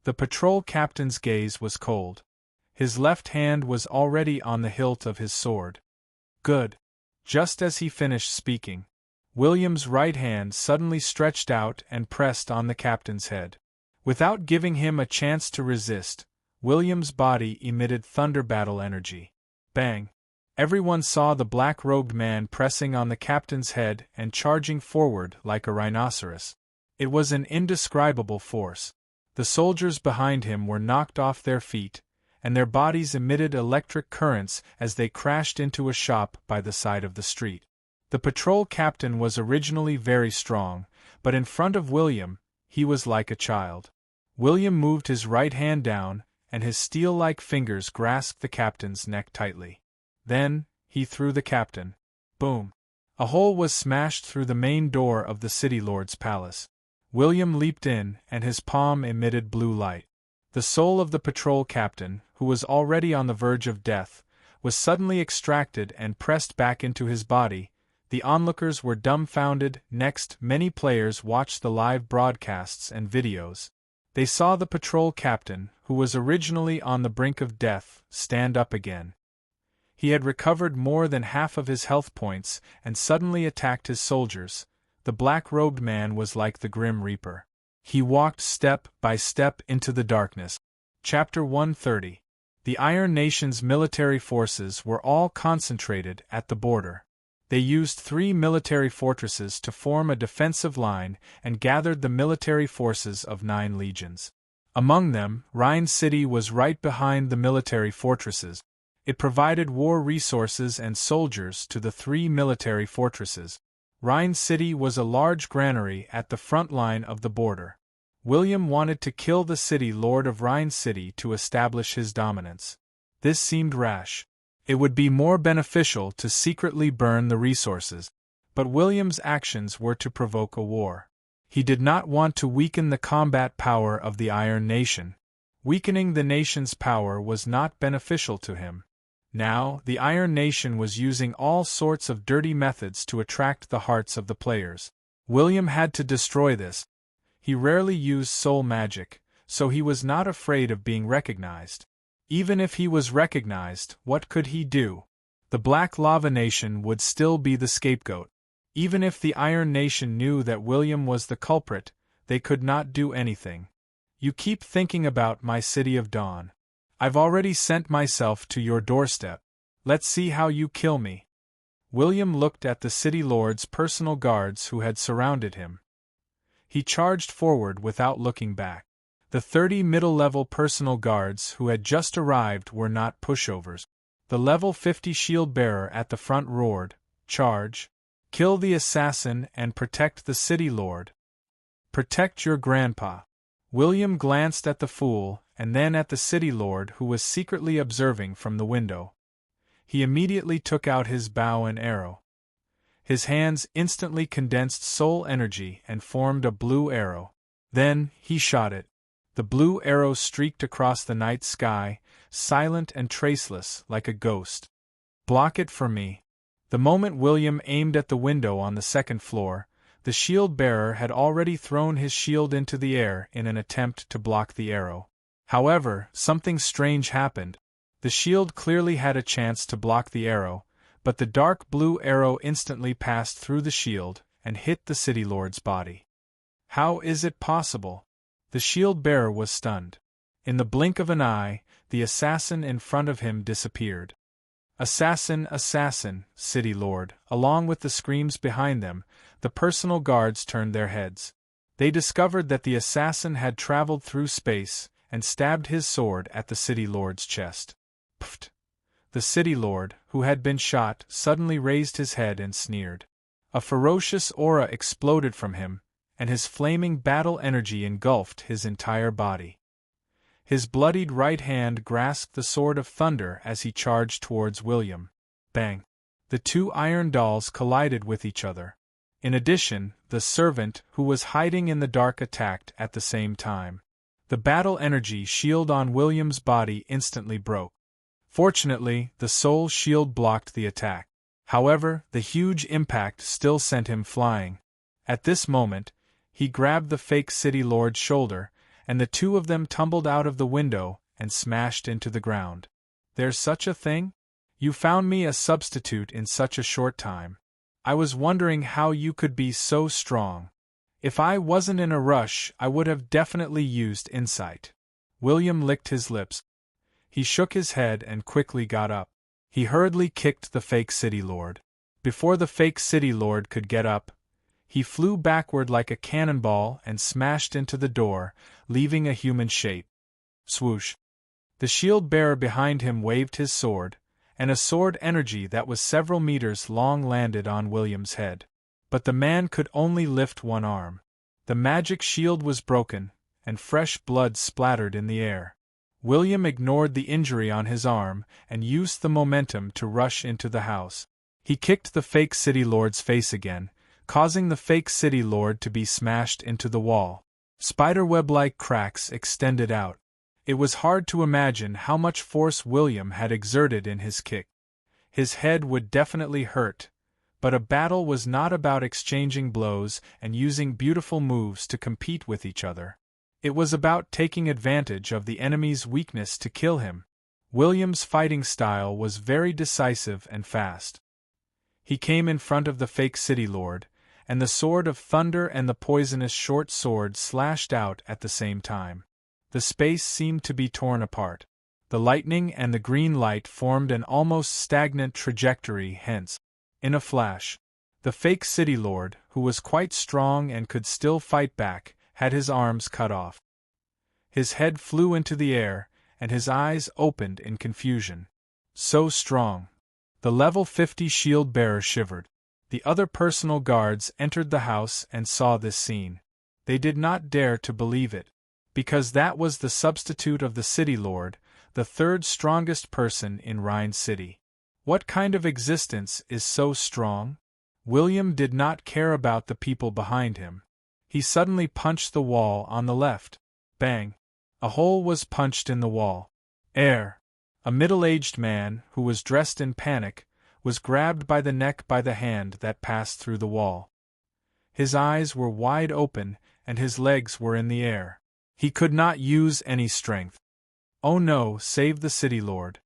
The patrol captain's gaze was cold. His left hand was already on the hilt of his sword. "Good." Just as he finished speaking, William's right hand suddenly stretched out and pressed on the captain's head. Without giving him a chance to resist, William's body emitted thunder battle energy. Bang! Everyone saw the black-robed man pressing on the captain's head and charging forward like a rhinoceros. It was an indescribable force. The soldiers behind him were knocked off their feet, and their bodies emitted electric currents as they crashed into a shop by the side of the street. The patrol captain was originally very strong, but in front of William, he was like a child. William moved his right hand down, and his steel-like fingers grasped the captain's neck tightly. Then, he threw the captain. Boom! A hole was smashed through the main door of the city lord's palace. William leaped in, and his palm emitted blue light. The soul of the patrol captain, who was already on the verge of death, was suddenly extracted and pressed back into his body. The onlookers were dumbfounded. Next, many players watched the live broadcasts and videos. They saw the patrol captain, who was originally on the brink of death, stand up again. He had recovered more than half of his health points and suddenly attacked his soldiers. The black-robed man was like the Grim Reaper. He walked step by step into the darkness. Chapter 130. The Iron Nation's military forces were all concentrated at the border. They used 3 military fortresses to form a defensive line and gathered the military forces of 9 legions. Among them, Rhine City was right behind the military fortresses. It provided war resources and soldiers to the 3 military fortresses. Rhine City was a large granary at the front line of the border. William wanted to kill the city lord of Rhine City to establish his dominance. This seemed rash. It would be more beneficial to secretly burn the resources. But William's actions were to provoke a war. He did not want to weaken the combat power of the Iron Nation. Weakening the nation's power was not beneficial to him. Now, the Iron Nation was using all sorts of dirty methods to attract the hearts of the players. William had to destroy this. He rarely used soul magic, so he was not afraid of being recognized. Even if he was recognized, what could he do? The Black Lava Nation would still be the scapegoat. Even if the Iron Nation knew that William was the culprit, they could not do anything. You keep thinking about my city of Dawn. I've already sent myself to your doorstep. Let's see how you kill me. William looked at the city lord's personal guards who had surrounded him. He charged forward without looking back. The 30 middle-level personal guards who had just arrived were not pushovers. The level 50 shield-bearer at the front roared, "Charge! Kill the assassin and protect the city lord. Protect your grandpa." William glanced at the fool, and then at the city lord who was secretly observing from the window. He immediately took out his bow and arrow. His hands instantly condensed soul energy and formed a blue arrow. Then, he shot it. The blue arrow streaked across the night sky, silent and traceless like a ghost. "Block it for me." The moment William aimed at the window on the second floor, the shield-bearer had already thrown his shield into the air in an attempt to block the arrow. However, something strange happened. The shield clearly had a chance to block the arrow, but the dark blue arrow instantly passed through the shield and hit the city lord's body. How is it possible? The shield-bearer was stunned. In the blink of an eye, the assassin in front of him disappeared. "Assassin, assassin, city lord!" Along with the screams behind them, the personal guards turned their heads. They discovered that the assassin had traveled through space and stabbed his sword at the city lord's chest. Pfft! The city lord, who had been shot, suddenly raised his head and sneered. A ferocious aura exploded from him, and his flaming battle energy engulfed his entire body. His bloodied right hand grasped the sword of thunder as he charged towards William. Bang! The 2 iron dolls collided with each other. In addition, the servant, who was hiding in the dark, attacked at the same time. The battle energy shield on William's body instantly broke. Fortunately, the soul shield blocked the attack. However, the huge impact still sent him flying. At this moment, he grabbed the fake city lord's shoulder, and the 2 of them tumbled out of the window and smashed into the ground. "There's such a thing? You found me a substitute in such a short time. I was wondering how you could be so strong. If I wasn't in a rush, I would have definitely used insight." William licked his lips. He shook his head and quickly got up. He hurriedly kicked the fake city lord. Before the fake city lord could get up, he flew backward like a cannonball and smashed into the door, leaving a human shape. Swoosh! The shield-bearer behind him waved his sword, and a sword energy that was several meters long landed on William's head. But the man could only lift one arm. The magic shield was broken, and fresh blood splattered in the air. William ignored the injury on his arm and used the momentum to rush into the house. He kicked the fake city lord's face again, causing the fake city lord to be smashed into the wall. Spiderweb-like cracks extended out. It was hard to imagine how much force William had exerted in his kick. His head would definitely hurt, but a battle was not about exchanging blows and using beautiful moves to compete with each other. It was about taking advantage of the enemy's weakness to kill him. William's fighting style was very decisive and fast. He came in front of the fake city lord, and the sword of thunder and the poisonous short sword slashed out at the same time. The space seemed to be torn apart. The lightning and the green light formed an almost stagnant trajectory hence. In a flash, the fake city lord, who was quite strong and could still fight back, had his arms cut off. His head flew into the air, and his eyes opened in confusion. So strong. The level 50 shield bearer shivered. The other personal guards entered the house and saw this scene. They did not dare to believe it, because that was the substitute of the city lord, the third strongest person in Rhine City. What kind of existence is so strong? William did not care about the people behind him. He suddenly punched the wall on the left. Bang! A hole was punched in the wall. Air! A middle-aged man, who was dressed in panic, was grabbed by the neck by the hand that passed through the wall. His eyes were wide open, and his legs were in the air. He could not use any strength. Oh no, save the city lord.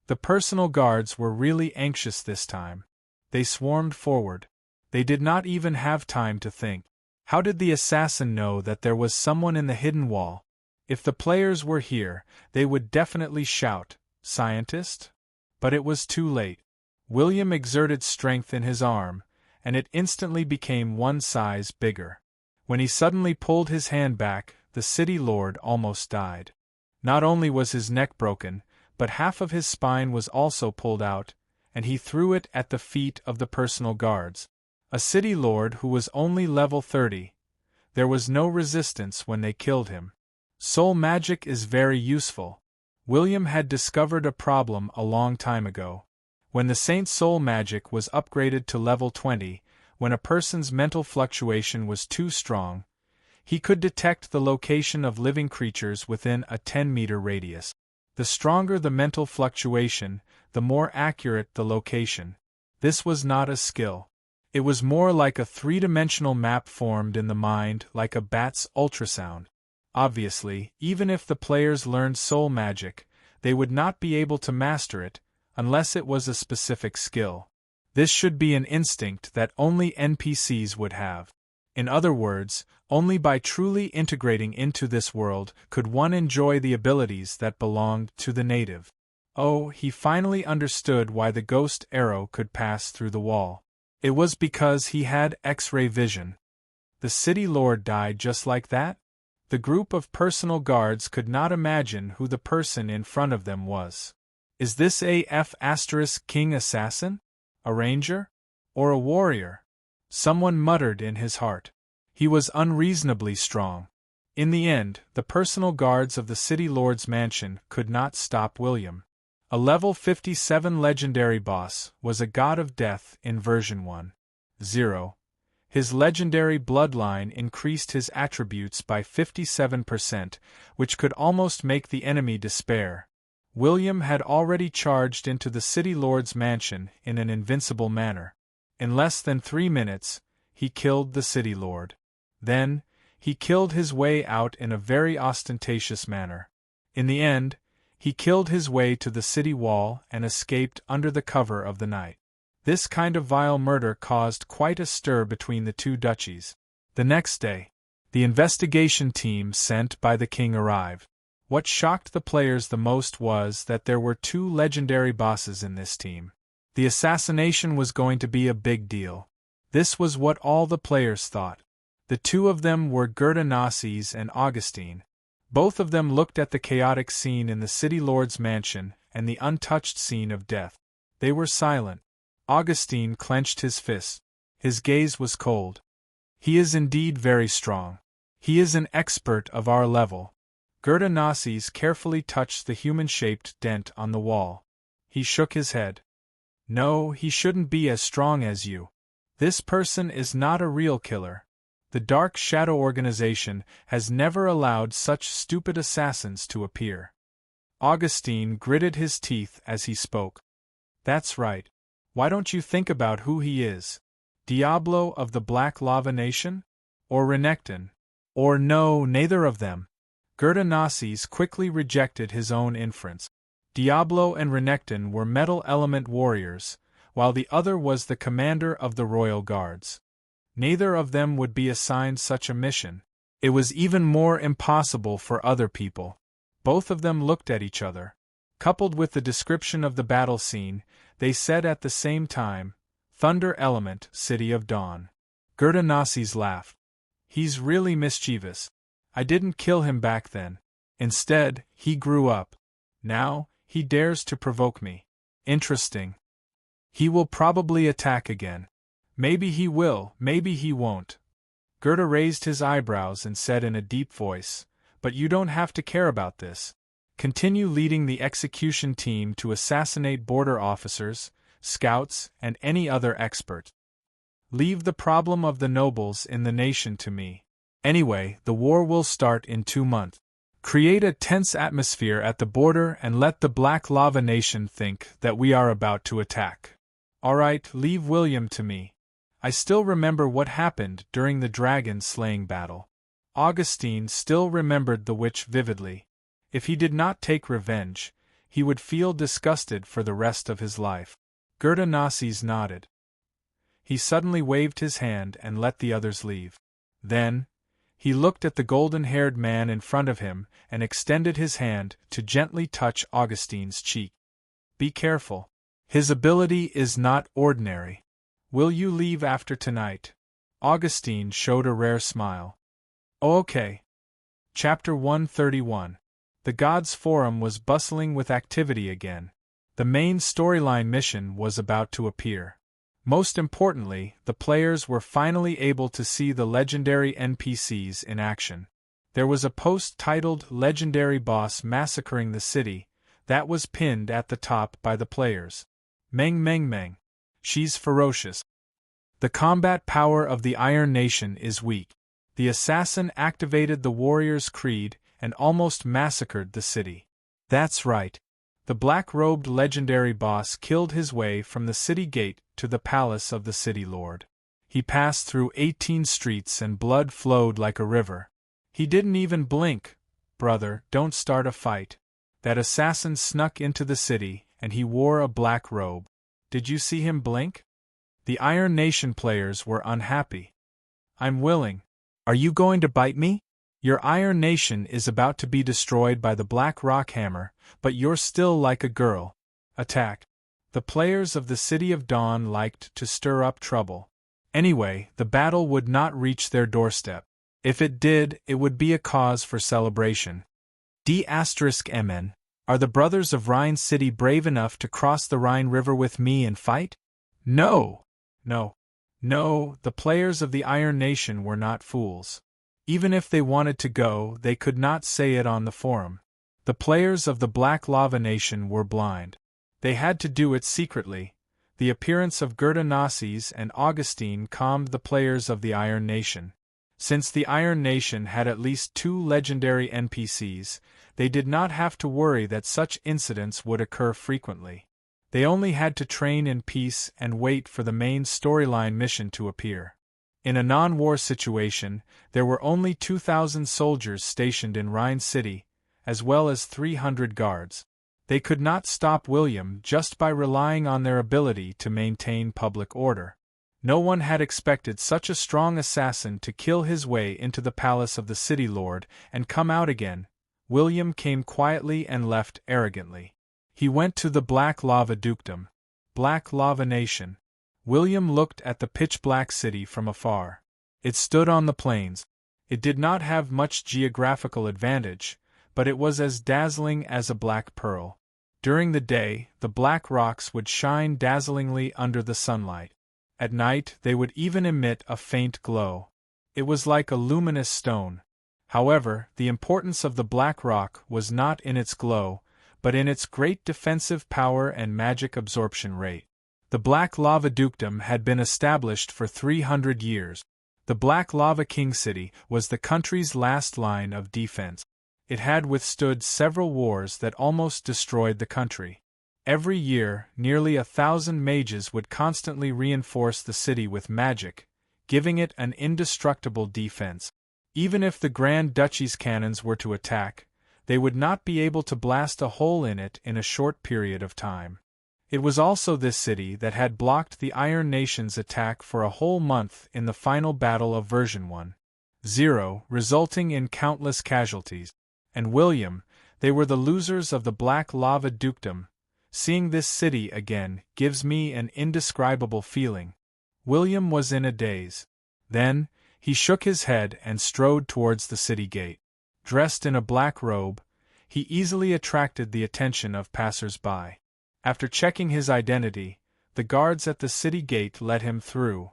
The personal guards were really anxious this time. They swarmed forward. They did not even have time to think. How did the assassin know that there was someone in the hidden wall? If the players were here, they would definitely shout, "Scientist?" But it was too late. William exerted strength in his arm, and it instantly became one size bigger. When he suddenly pulled his hand back, the city lord almost died. Not only was his neck broken, but half of his spine was also pulled out, and he threw it at the feet of the personal guards. A city lord who was only level 30. There was no resistance when they killed him. Soul magic is very useful. William had discovered a problem a long time ago. When the Saint's soul magic was upgraded to level 20, when a person's mental fluctuation was too strong, he could detect the location of living creatures within a 10-meter radius. The stronger the mental fluctuation, the more accurate the location. This was not a skill. It was more like a three-dimensional map formed in the mind, like a bat's ultrasound. Obviously, even if the players learned soul magic, they would not be able to master it, unless it was a specific skill. This should be an instinct that only NPCs would have. In other words, only by truly integrating into this world could one enjoy the abilities that belonged to the native. Oh, he finally understood why the ghost arrow could pass through the wall. It was because he had X-ray vision. The city lord died just like that? The group of personal guards could not imagine who the person in front of them was. Is this a F***king assassin? A ranger? Or a warrior? Someone muttered in his heart. He was unreasonably strong. In the end, the personal guards of the city lord's mansion could not stop William. A level 57 legendary boss was a god of death in version 1.0. His legendary bloodline increased his attributes by 57%, which could almost make the enemy despair. William had already charged into the city lord's mansion in an invincible manner. In less than 3 minutes, he killed the city lord. Then, he killed his way out in a very ostentatious manner. In the end, he killed his way to the city wall and escaped under the cover of the night. This kind of vile murder caused quite a stir between the two duchies. The next day, the investigation team sent by the king arrived. What shocked the players the most was that there were 2 legendary bosses in this team. The assassination was going to be a big deal. This was what all the players thought. The 2 of them were Gerda Nasses and Augustine. Both of them looked at the chaotic scene in the city lord's mansion and the untouched scene of death. They were silent. Augustine clenched his fists. His gaze was cold. He is indeed very strong. He is an expert of our level. Gerda Nasses carefully touched the human-shaped dent on the wall. He shook his head. No, he shouldn't be as strong as you. This person is not a real killer. The Dark Shadow Organization has never allowed such stupid assassins to appear. Augustine gritted his teeth as he spoke. That's right. Why don't you think about who he is? Diablo of the Black Lava Nation? Or Renekton? Or no, neither of them. Gerda quickly rejected his own inference. Diablo and Renekton were metal element warriors, while the other was the commander of the Royal Guards. Neither of them would be assigned such a mission. It was even more impossible for other people. Both of them looked at each other. Coupled with the description of the battle scene, they said at the same time, Thunder Element, City of Dawn. Gerda laughed. He's really mischievous. I didn't kill him back then. Instead, he grew up. Now, he dares to provoke me. Interesting. He will probably attack again. Maybe he will, maybe he won't. Gerda raised his eyebrows and said in a deep voice, but you don't have to care about this. Continue leading the execution team to assassinate border officers, scouts, and any other expert. Leave the problem of the nobles in the nation to me. Anyway, the war will start in 2 months. Create a tense atmosphere at the border and let the Black Lava Nation think that we are about to attack. Alright, leave William to me. I still remember what happened during the dragon slaying battle. Augustine still remembered the witch vividly. If he did not take revenge, he would feel disgusted for the rest of his life. Gerda nodded. He suddenly waved his hand and let the others leave. Then, he looked at the golden-haired man in front of him and extended his hand to gently touch Augustine's cheek. Be careful. His ability is not ordinary. Will you leave after tonight? Augustine showed a rare smile. Oh, okay. Chapter 131. The Gods Forum was bustling with activity again. The main storyline mission was about to appear. Most importantly, the players were finally able to see the legendary NPCs in action. There was a post titled Legendary Boss Massacring the City that was pinned at the top by the players. Meng Meng Meng. She's ferocious. The combat power of the Iron Nation is weak. The assassin activated the warrior's creed and almost massacred the city. That's right. The black-robed legendary boss killed his way from the city gate to the palace of the city lord. He passed through 18 streets and blood flowed like a river. He didn't even blink. Brother, don't start a fight. That assassin snuck into the city, and he wore a black robe. Did you see him blink? The Iron Nation players were unhappy. I'm willing. Are you going to bite me? Your Iron Nation is about to be destroyed by the Black Rock Hammer, but you're still like a girl. Attack. The players of the City of Dawn liked to stir up trouble. Anyway, the battle would not reach their doorstep. If it did, it would be a cause for celebration. D*MN. Are the brothers of Rhine City brave enough to cross the Rhine River with me and fight? No! No. No, the players of the Iron Nation were not fools. Even if they wanted to go, they could not say it on the forum. The players of the Black Lava Nation were blind. They had to do it secretly. The appearance of Gerda and Augustine calmed the players of the Iron Nation. Since the Iron Nation had at least 2 legendary NPCs, they did not have to worry that such incidents would occur frequently. They only had to train in peace and wait for the main storyline mission to appear. In a non-war situation, there were only 2,000 soldiers stationed in Rhine City, as well as 300 guards. They could not stop William just by relying on their ability to maintain public order. No one had expected such a strong assassin to kill his way into the palace of the city lord and come out again. William came quietly and left arrogantly. He went to the Black Lava Dukedom. Black Lava Nation. William looked at the pitch-black city from afar. It stood on the plains. It did not have much geographical advantage, but it was as dazzling as a black pearl. During the day, the black rocks would shine dazzlingly under the sunlight. At night, they would even emit a faint glow. It was like a luminous stone. However, the importance of the black rock was not in its glow, but in its great defensive power and magic absorption rate. The Black Lava Dukedom had been established for 300 years. The Black Lava King City was the country's last line of defense. It had withstood several wars that almost destroyed the country. Every year, nearly 1,000 mages would constantly reinforce the city with magic, giving it an indestructible defense. Even if the Grand Duchy's cannons were to attack, they would not be able to blast a hole in it in a short period of time. It was also this city that had blocked the Iron Nation's attack for a whole month in the final battle of version 1.0, resulting in countless casualties. And William, they were the losers of the Black Lava Dukedom. Seeing this city again gives me an indescribable feeling. William was in a daze. Then, he shook his head and strode towards the city gate. Dressed in a black robe, he easily attracted the attention of passers-by. After checking his identity, the guards at the city gate let him through.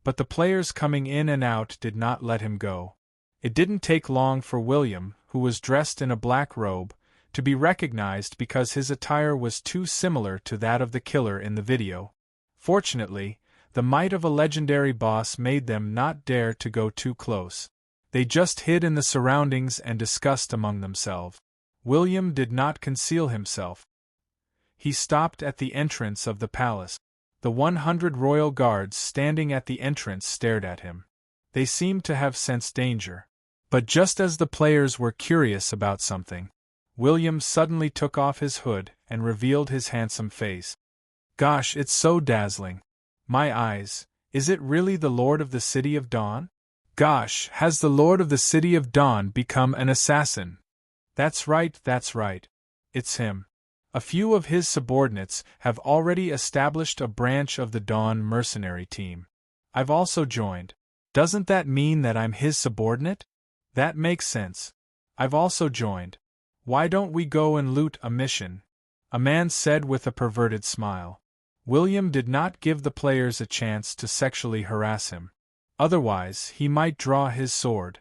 But the players coming in and out did not let him go. It didn't take long for William, who was dressed in a black robe, to be recognized because his attire was too similar to that of the killer in the video. Fortunately, the might of a legendary boss made them not dare to go too close. They just hid in the surroundings and discussed among themselves. William did not conceal himself. He stopped at the entrance of the palace. The 100 royal guards standing at the entrance stared at him. They seemed to have sensed danger. But just as the players were curious about something, William suddenly took off his hood and revealed his handsome face. Gosh, it's so dazzling. My eyes, is it really the Lord of the City of Dawn? Gosh, has the Lord of the City of Dawn become an assassin? That's right. It's him. A few of his subordinates have already established a branch of the Dawn mercenary team. I've also joined. Doesn't that mean that I'm his subordinate? That makes sense. I've also joined. Why don't we go and loot a mission? A man said with a perverted smile. William did not give the players a chance to sexually harass him. Otherwise, he might draw his sword.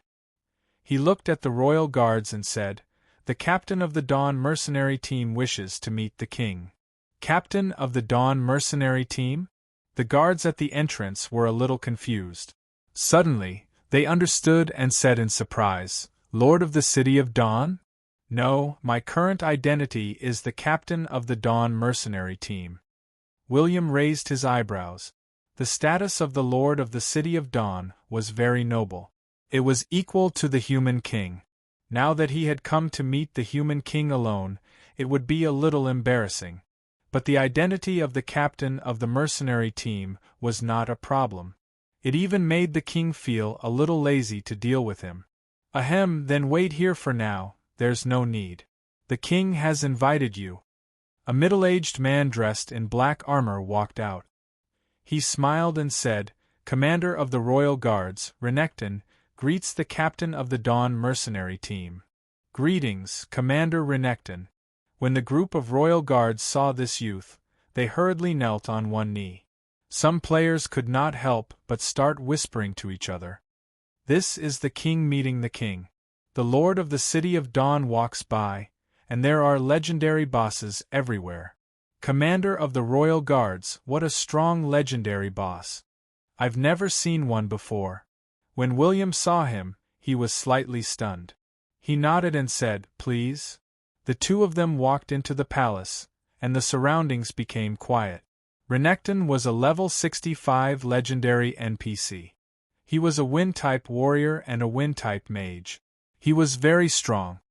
He looked at the royal guards and said, "The captain of the Dawn mercenary team wishes to meet the king." Captain of the Dawn mercenary team? The guards at the entrance were a little confused. Suddenly, they understood and said in surprise, "Lord of the City of Dawn? No, my current identity is the captain of the Dawn mercenary team." William raised his eyebrows. The status of the Lord of the City of Dawn was very noble. It was equal to the human king. Now that he had come to meet the human king alone, it would be a little embarrassing. But the identity of the captain of the mercenary team was not a problem. It even made the king feel a little lazy to deal with him. Ahem, then wait here for now, there's no need. The king has invited you. A middle-aged man dressed in black armor walked out. He smiled and said, "Commander of the Royal Guards, Renekton, greets the captain of the Dawn mercenary team." "Greetings, Commander Renekton." When the group of royal guards saw this youth, they hurriedly knelt on one knee. Some players could not help but start whispering to each other. This is the king meeting the king. The Lord of the City of Dawn walks by, and there are legendary bosses everywhere. Commander of the Royal Guards, what a strong legendary boss. I've never seen one before. When William saw him, he was slightly stunned. He nodded and said, "Please." The two of them walked into the palace, and the surroundings became quiet. Renekton was a level 65 legendary NPC. He was a wind-type warrior and a wind-type mage. He was very strong.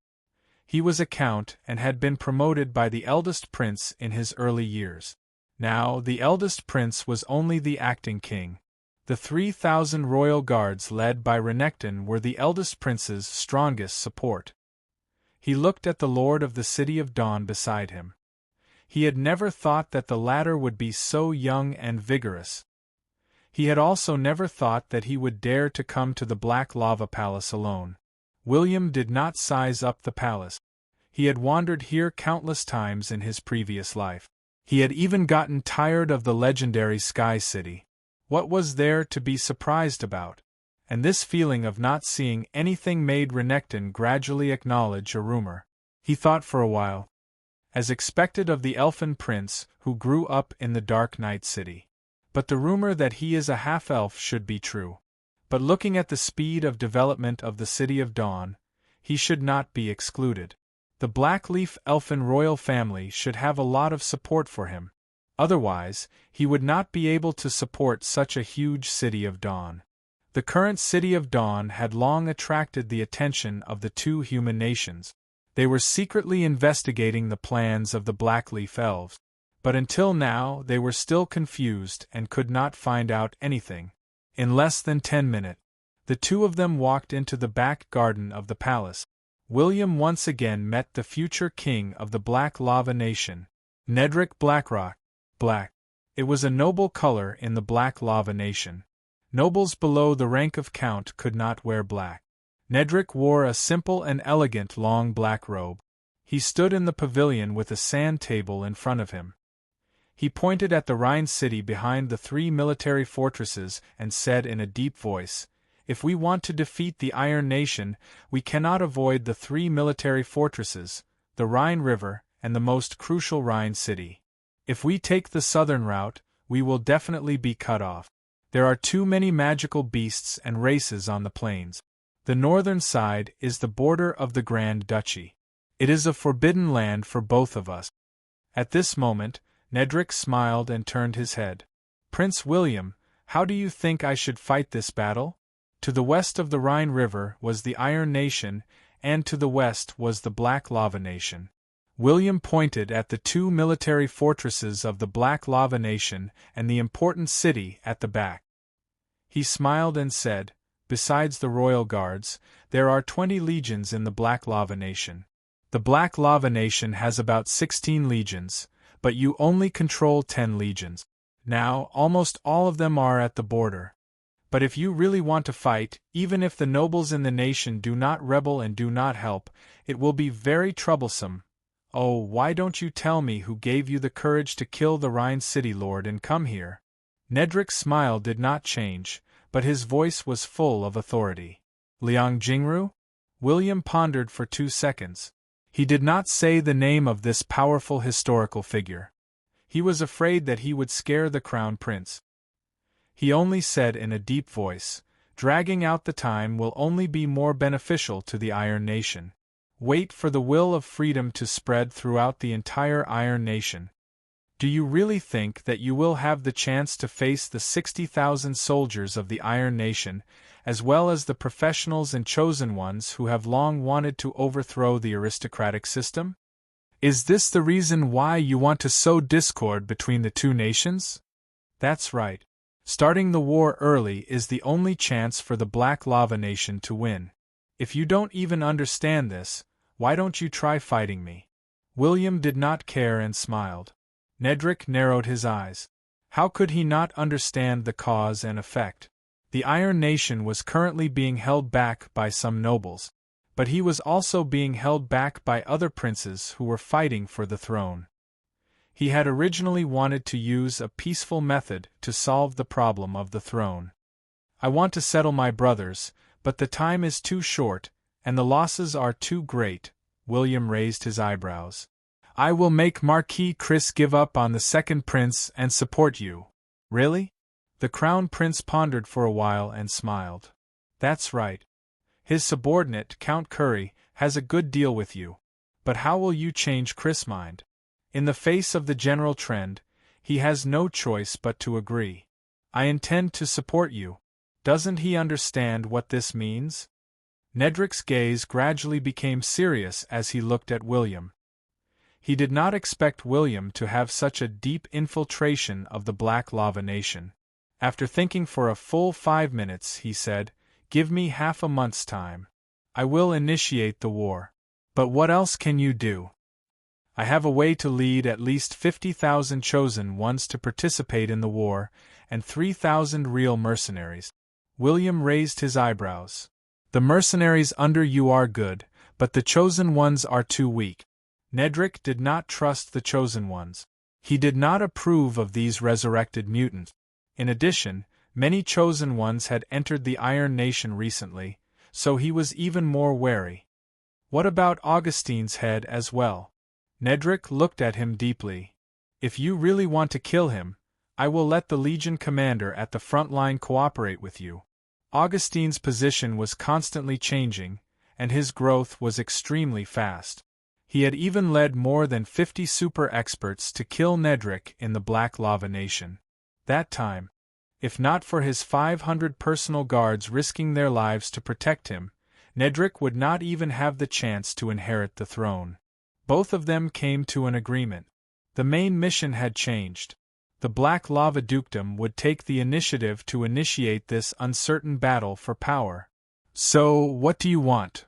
He was a count and had been promoted by the eldest prince in his early years. Now, the eldest prince was only the acting king. The 3,000 royal guards led by Renekton were the eldest prince's strongest support. He looked at the Lord of the City of Dawn beside him. He had never thought that the latter would be so young and vigorous. He had also never thought that he would dare to come to the Black Lava Palace alone. William did not size up the palace. He had wandered here countless times in his previous life. He had even gotten tired of the legendary Sky City. What was there to be surprised about? And this feeling of not seeing anything made Renekton gradually acknowledge a rumor. He thought for a while. as expected of the elfin prince who grew up in the Dark Night City. But the rumor that he is a half-elf should be true. But looking at the speed of development of the City of Dawn, he should not be excluded. The Blackleaf elfin royal family should have a lot of support for him. Otherwise, he would not be able to support such a huge City of Dawn. The current City of Dawn had long attracted the attention of the two human nations. They were secretly investigating the plans of the Blackleaf elves. But until now they were still confused and could not find out anything. In less than 10 minutes, the two of them walked into the back garden of the palace. William once again met the future king of the Black Lava Nation, Nedrick Blackrock. Black. It was a noble color in the Black Lava Nation. Nobles below the rank of count could not wear black. Nedrick wore a simple and elegant long black robe. He stood in the pavilion with a sand table in front of him. He pointed at the Rhine city behind the 3 military fortresses and said in a deep voice, "If we want to defeat the Iron Nation, we cannot avoid the 3 military fortresses, the Rhine River, and the most crucial Rhine city. If we take the southern route, we will definitely be cut off. There are too many magical beasts and races on the plains. The northern side is the border of the Grand Duchy. It is a forbidden land for both of us." At this moment, Nedrick smiled and turned his head. "Prince William, how do you think I should fight this battle? To the west of the Rhine River was the Iron Nation, and to the west was the Black Lava Nation." William pointed at the 2 military fortresses of the Black Lava Nation and the important city at the back. He smiled and said, "Besides the royal guards, there are 20 legions in the Black Lava Nation. The Black Lava Nation has about 16 legions, but you only control 10 legions. Now, almost all of them are at the border. But if you really want to fight, even if the nobles in the nation do not rebel and do not help, it will be very troublesome. Oh, why don't you tell me who gave you the courage to kill the Rhine City Lord and come here?" Nedrick's smile did not change, but his voice was full of authority. "Liang Jingru?" William pondered for 2 seconds. He did not say the name of this powerful historical figure. He was afraid that he would scare the crown prince. He only said in a deep voice, "Dragging out the time will only be more beneficial to the Iron Nation. Wait for the will of freedom to spread throughout the entire Iron Nation. Do you really think that you will have the chance to face the 60,000 soldiers of the Iron Nation, as well as the professionals and chosen ones who have long wanted to overthrow the aristocratic system? Is this the reason why you want to sow discord between the 2 nations? That's right. Starting the war early is the only chance for the Black Lava Nation to win. If you don't even understand this, why don't you try fighting me?" William did not care and smiled. Nedrick narrowed his eyes. How could he not understand the cause and effect? The Iron Nation was currently being held back by some nobles, but he was also being held back by other princes who were fighting for the throne. He had originally wanted to use a peaceful method to solve the problem of the throne. "I want to settle my brothers, but the time is too short, and the losses are too great." William raised his eyebrows. "I will make Marquis Chris give up on the second prince and support you." "Really?" The crown prince pondered for a while and smiled. "That's right. His subordinate, Count Curry, has a good deal with you. But how will you change Chris' mind? In the face of the general trend, he has no choice but to agree. I intend to support you. Doesn't he understand what this means?" Nedrick's gaze gradually became serious as he looked at William. He did not expect William to have such a deep infiltration of the Black Lava Nation. After thinking for a full 5 minutes, he said, "Give me half a month's time. I will initiate the war. But what else can you do?" "I have a way to lead at least 50,000 chosen ones to participate in the war, and 3,000 real mercenaries." William raised his eyebrows. "The mercenaries under you are good, but the chosen ones are too weak." Nedrick did not trust the chosen ones. He did not approve of these resurrected mutants. In addition, many chosen ones had entered the Iron Nation recently, so he was even more wary. What about Augustine's head as well? Nedrick looked at him deeply. If you really want to kill him, I will let the Legion commander at the front line cooperate with you. Augustine's position was constantly changing, and his growth was extremely fast. He had even led more than 50 super experts to kill Nedrick in the Black Lava Nation. That time, if not for his 500 personal guards risking their lives to protect him, Nedrick would not even have the chance to inherit the throne. Both of them came to an agreement. The main mission had changed. The Black Lava Dukedom would take the initiative to initiate this uncertain battle for power. So, what do you want?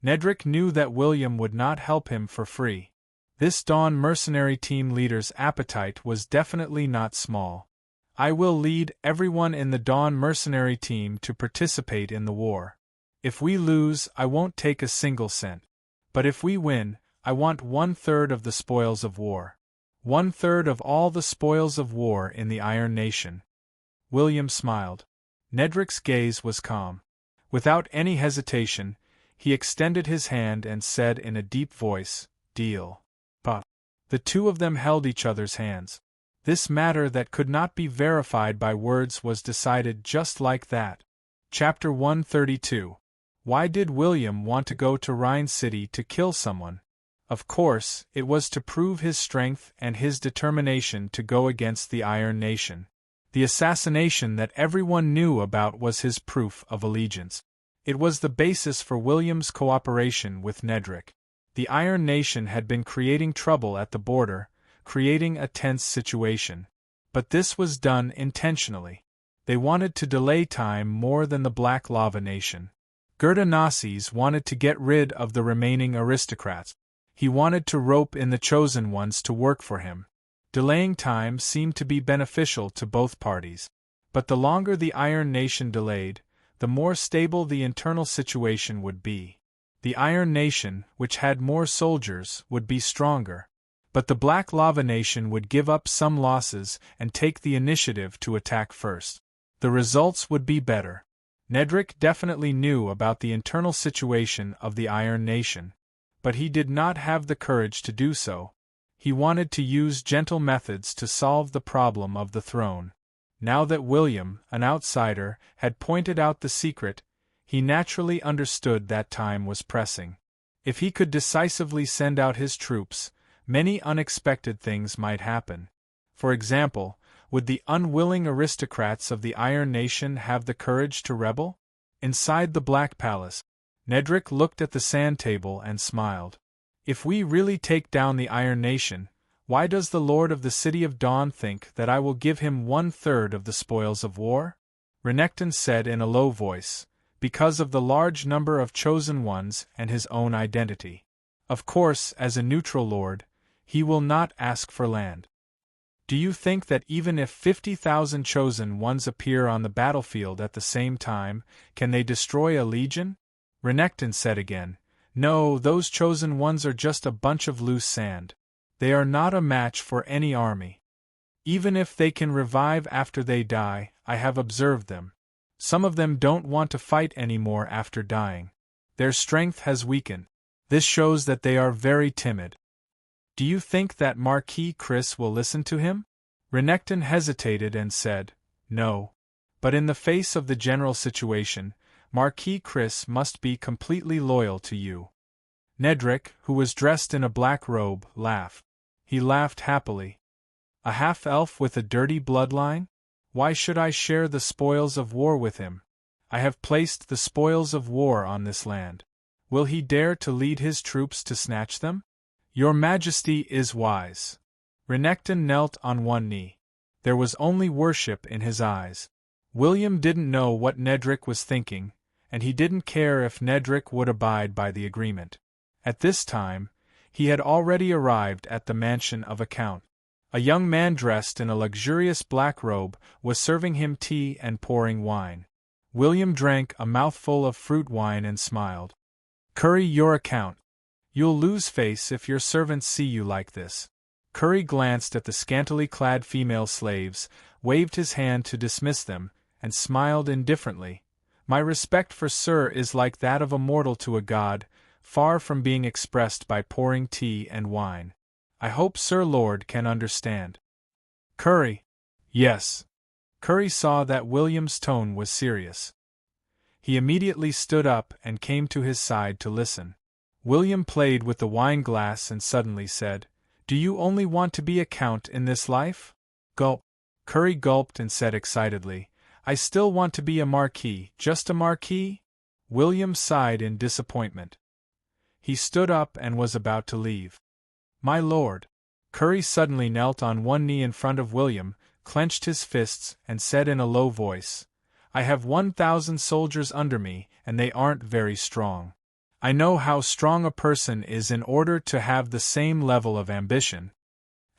Nedrick knew that William would not help him for free. This Dawn mercenary team leader's appetite was definitely not small. I will lead everyone in the Dawn mercenary team to participate in the war. If we lose, I won't take a single cent. But if we win, I want 1/3 of the spoils of war. 1/3 of all the spoils of war in the Iron Nation. William smiled. Nedrick's gaze was calm. Without any hesitation, he extended his hand and said in a deep voice, "Deal." But the two of them held each other's hands. This matter that could not be verified by words was decided just like that. Chapter 132. Why did William want to go to Rhine City to kill someone? Of course, it was to prove his strength and his determination to go against the Iron Nation. The assassination that everyone knew about was his proof of allegiance. It was the basis for William's cooperation with Nedrick. The Iron Nation had been creating trouble at the border, creating a tense situation. But this was done intentionally. They wanted to delay time more than the Black Lava Nation. Gerda wanted to get rid of the remaining aristocrats. He wanted to rope in the chosen ones to work for him. Delaying time seemed to be beneficial to both parties. But the longer the Iron Nation delayed, the more stable the internal situation would be. The Iron Nation, which had more soldiers, would be stronger. But the Black Lava Nation would give up some losses and take the initiative to attack first. The results would be better. Nedrick definitely knew about the internal situation of the Iron Nation. But he did not have the courage to do so. He wanted to use gentle methods to solve the problem of the throne. Now that William, an outsider, had pointed out the secret, he naturally understood that time was pressing. If he could decisively send out his troops, many unexpected things might happen. For example, would the unwilling aristocrats of the Iron Nation have the courage to rebel? Inside the Black Palace, Nedrick looked at the sand table and smiled. If we really take down the Iron Nation, why does the Lord of the City of Dawn think that I will give him 1/3 of the spoils of war? Renekton said in a low voice, because of the large number of chosen ones and his own identity. Of course, as a neutral lord, he will not ask for land. Do you think that even if 50,000 chosen ones appear on the battlefield at the same time, can they destroy a legion? Renekton said again, "No, those chosen ones are just a bunch of loose sand. They are not a match for any army. Even if they can revive after they die, I have observed them. Some of them don't want to fight anymore after dying. Their strength has weakened. This shows that they are very timid." Do you think that Marquis Chris will listen to him? Renekton hesitated and said, "No. But in the face of the general situation, Marquis Chris must be completely loyal to you." Nedrick, who was dressed in a black robe, laughed. He laughed happily. A half-elf with a dirty bloodline? Why should I share the spoils of war with him? I have placed the spoils of war on this land. Will he dare to lead his troops to snatch them? Your Majesty is wise. Renekton knelt on one knee. There was only worship in his eyes. William didn't know what Nedrick was thinking, and he didn't care if Nedrick would abide by the agreement. At this time, he had already arrived at the mansion of a count. A young man dressed in a luxurious black robe was serving him tea and pouring wine. William drank a mouthful of fruit wine and smiled. "Curry, your account. You'll lose face if your servants see you like this." Curry glanced at the scantily clad female slaves, waved his hand to dismiss them, and smiled indifferently. "My respect for Sir is like that of a mortal to a god, far from being expressed by pouring tea and wine." I hope Sir Lord can understand. Curry. Yes. Curry saw that William's tone was serious. He immediately stood up and came to his side to listen. William played with the wine glass and suddenly said, "Do you only want to be a count in this life?" Gulp. Curry gulped and said excitedly, "I still want to be a marquis, just a marquis?" William sighed in disappointment. He stood up and was about to leave. "My lord." Curry suddenly knelt on one knee in front of William, clenched his fists, and said in a low voice, "I have 1,000 soldiers under me, and they aren't very strong. I know how strong a person is in order to have the same level of ambition."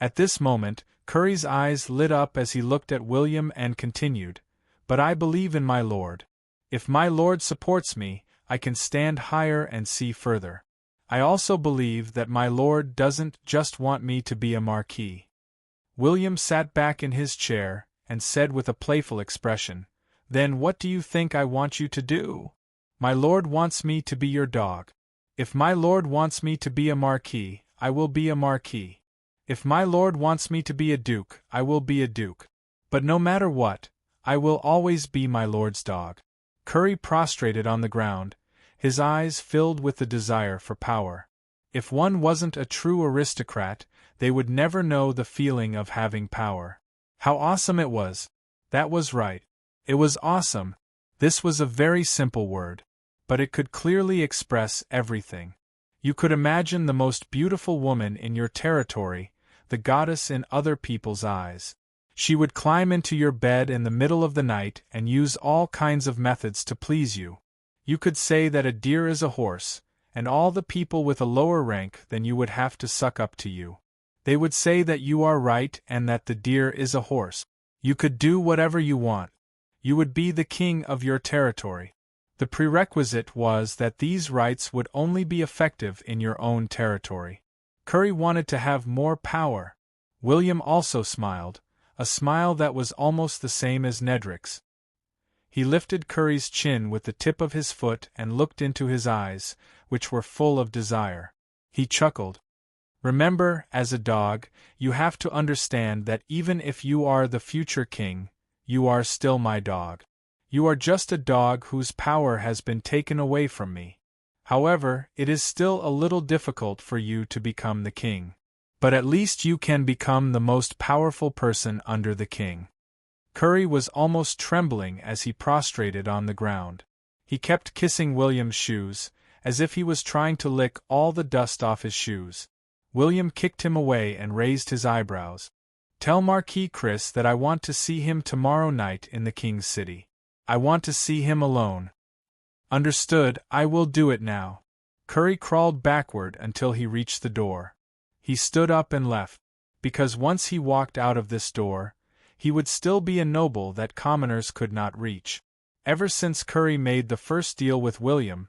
At this moment, Curry's eyes lit up as he looked at William and continued, "But I believe in my lord. If my lord supports me, I can stand higher and see further. I also believe that my lord doesn't just want me to be a marquis." William sat back in his chair, and said with a playful expression, "Then what do you think I want you to do? My lord wants me to be your dog. If my lord wants me to be a marquis, I will be a marquis. If my lord wants me to be a duke, I will be a duke. But no matter what, I will always be my lord's dog." Curry prostrated on the ground, his eyes filled with the desire for power. If one wasn't a true aristocrat, they would never know the feeling of having power. How awesome it was! That was right. It was awesome. This was a very simple word, but it could clearly express everything. You could imagine the most beautiful woman in your territory, the goddess in other people's eyes. She would climb into your bed in the middle of the night and use all kinds of methods to please you. You could say that a deer is a horse, and all the people with a lower rank than you would have to suck up to you. They would say that you are right and that the deer is a horse. You could do whatever you want. You would be the king of your territory. The prerequisite was that these rights would only be effective in your own territory. Curry wanted to have more power. William also smiled, a smile that was almost the same as Nedrick's. He lifted Curry's chin with the tip of his foot and looked into his eyes, which were full of desire. He chuckled. "Remember, as a dog, you have to understand that even if you are the future king, you are still my dog. You are just a dog whose power has been taken away from me. However, it is still a little difficult for you to become the king. But at least you can become the most powerful person under the king." Curry was almost trembling as he prostrated on the ground. He kept kissing William's shoes, as if he was trying to lick all the dust off his shoes. William kicked him away and raised his eyebrows. "Tell Marquis Chris that I want to see him tomorrow night in the King's City. I want to see him alone." "Understood, I will do it now." Curry crawled backward until he reached the door. He stood up and left, because once he walked out of this door, he would still be a noble that commoners could not reach. Ever since Curry made the first deal with William,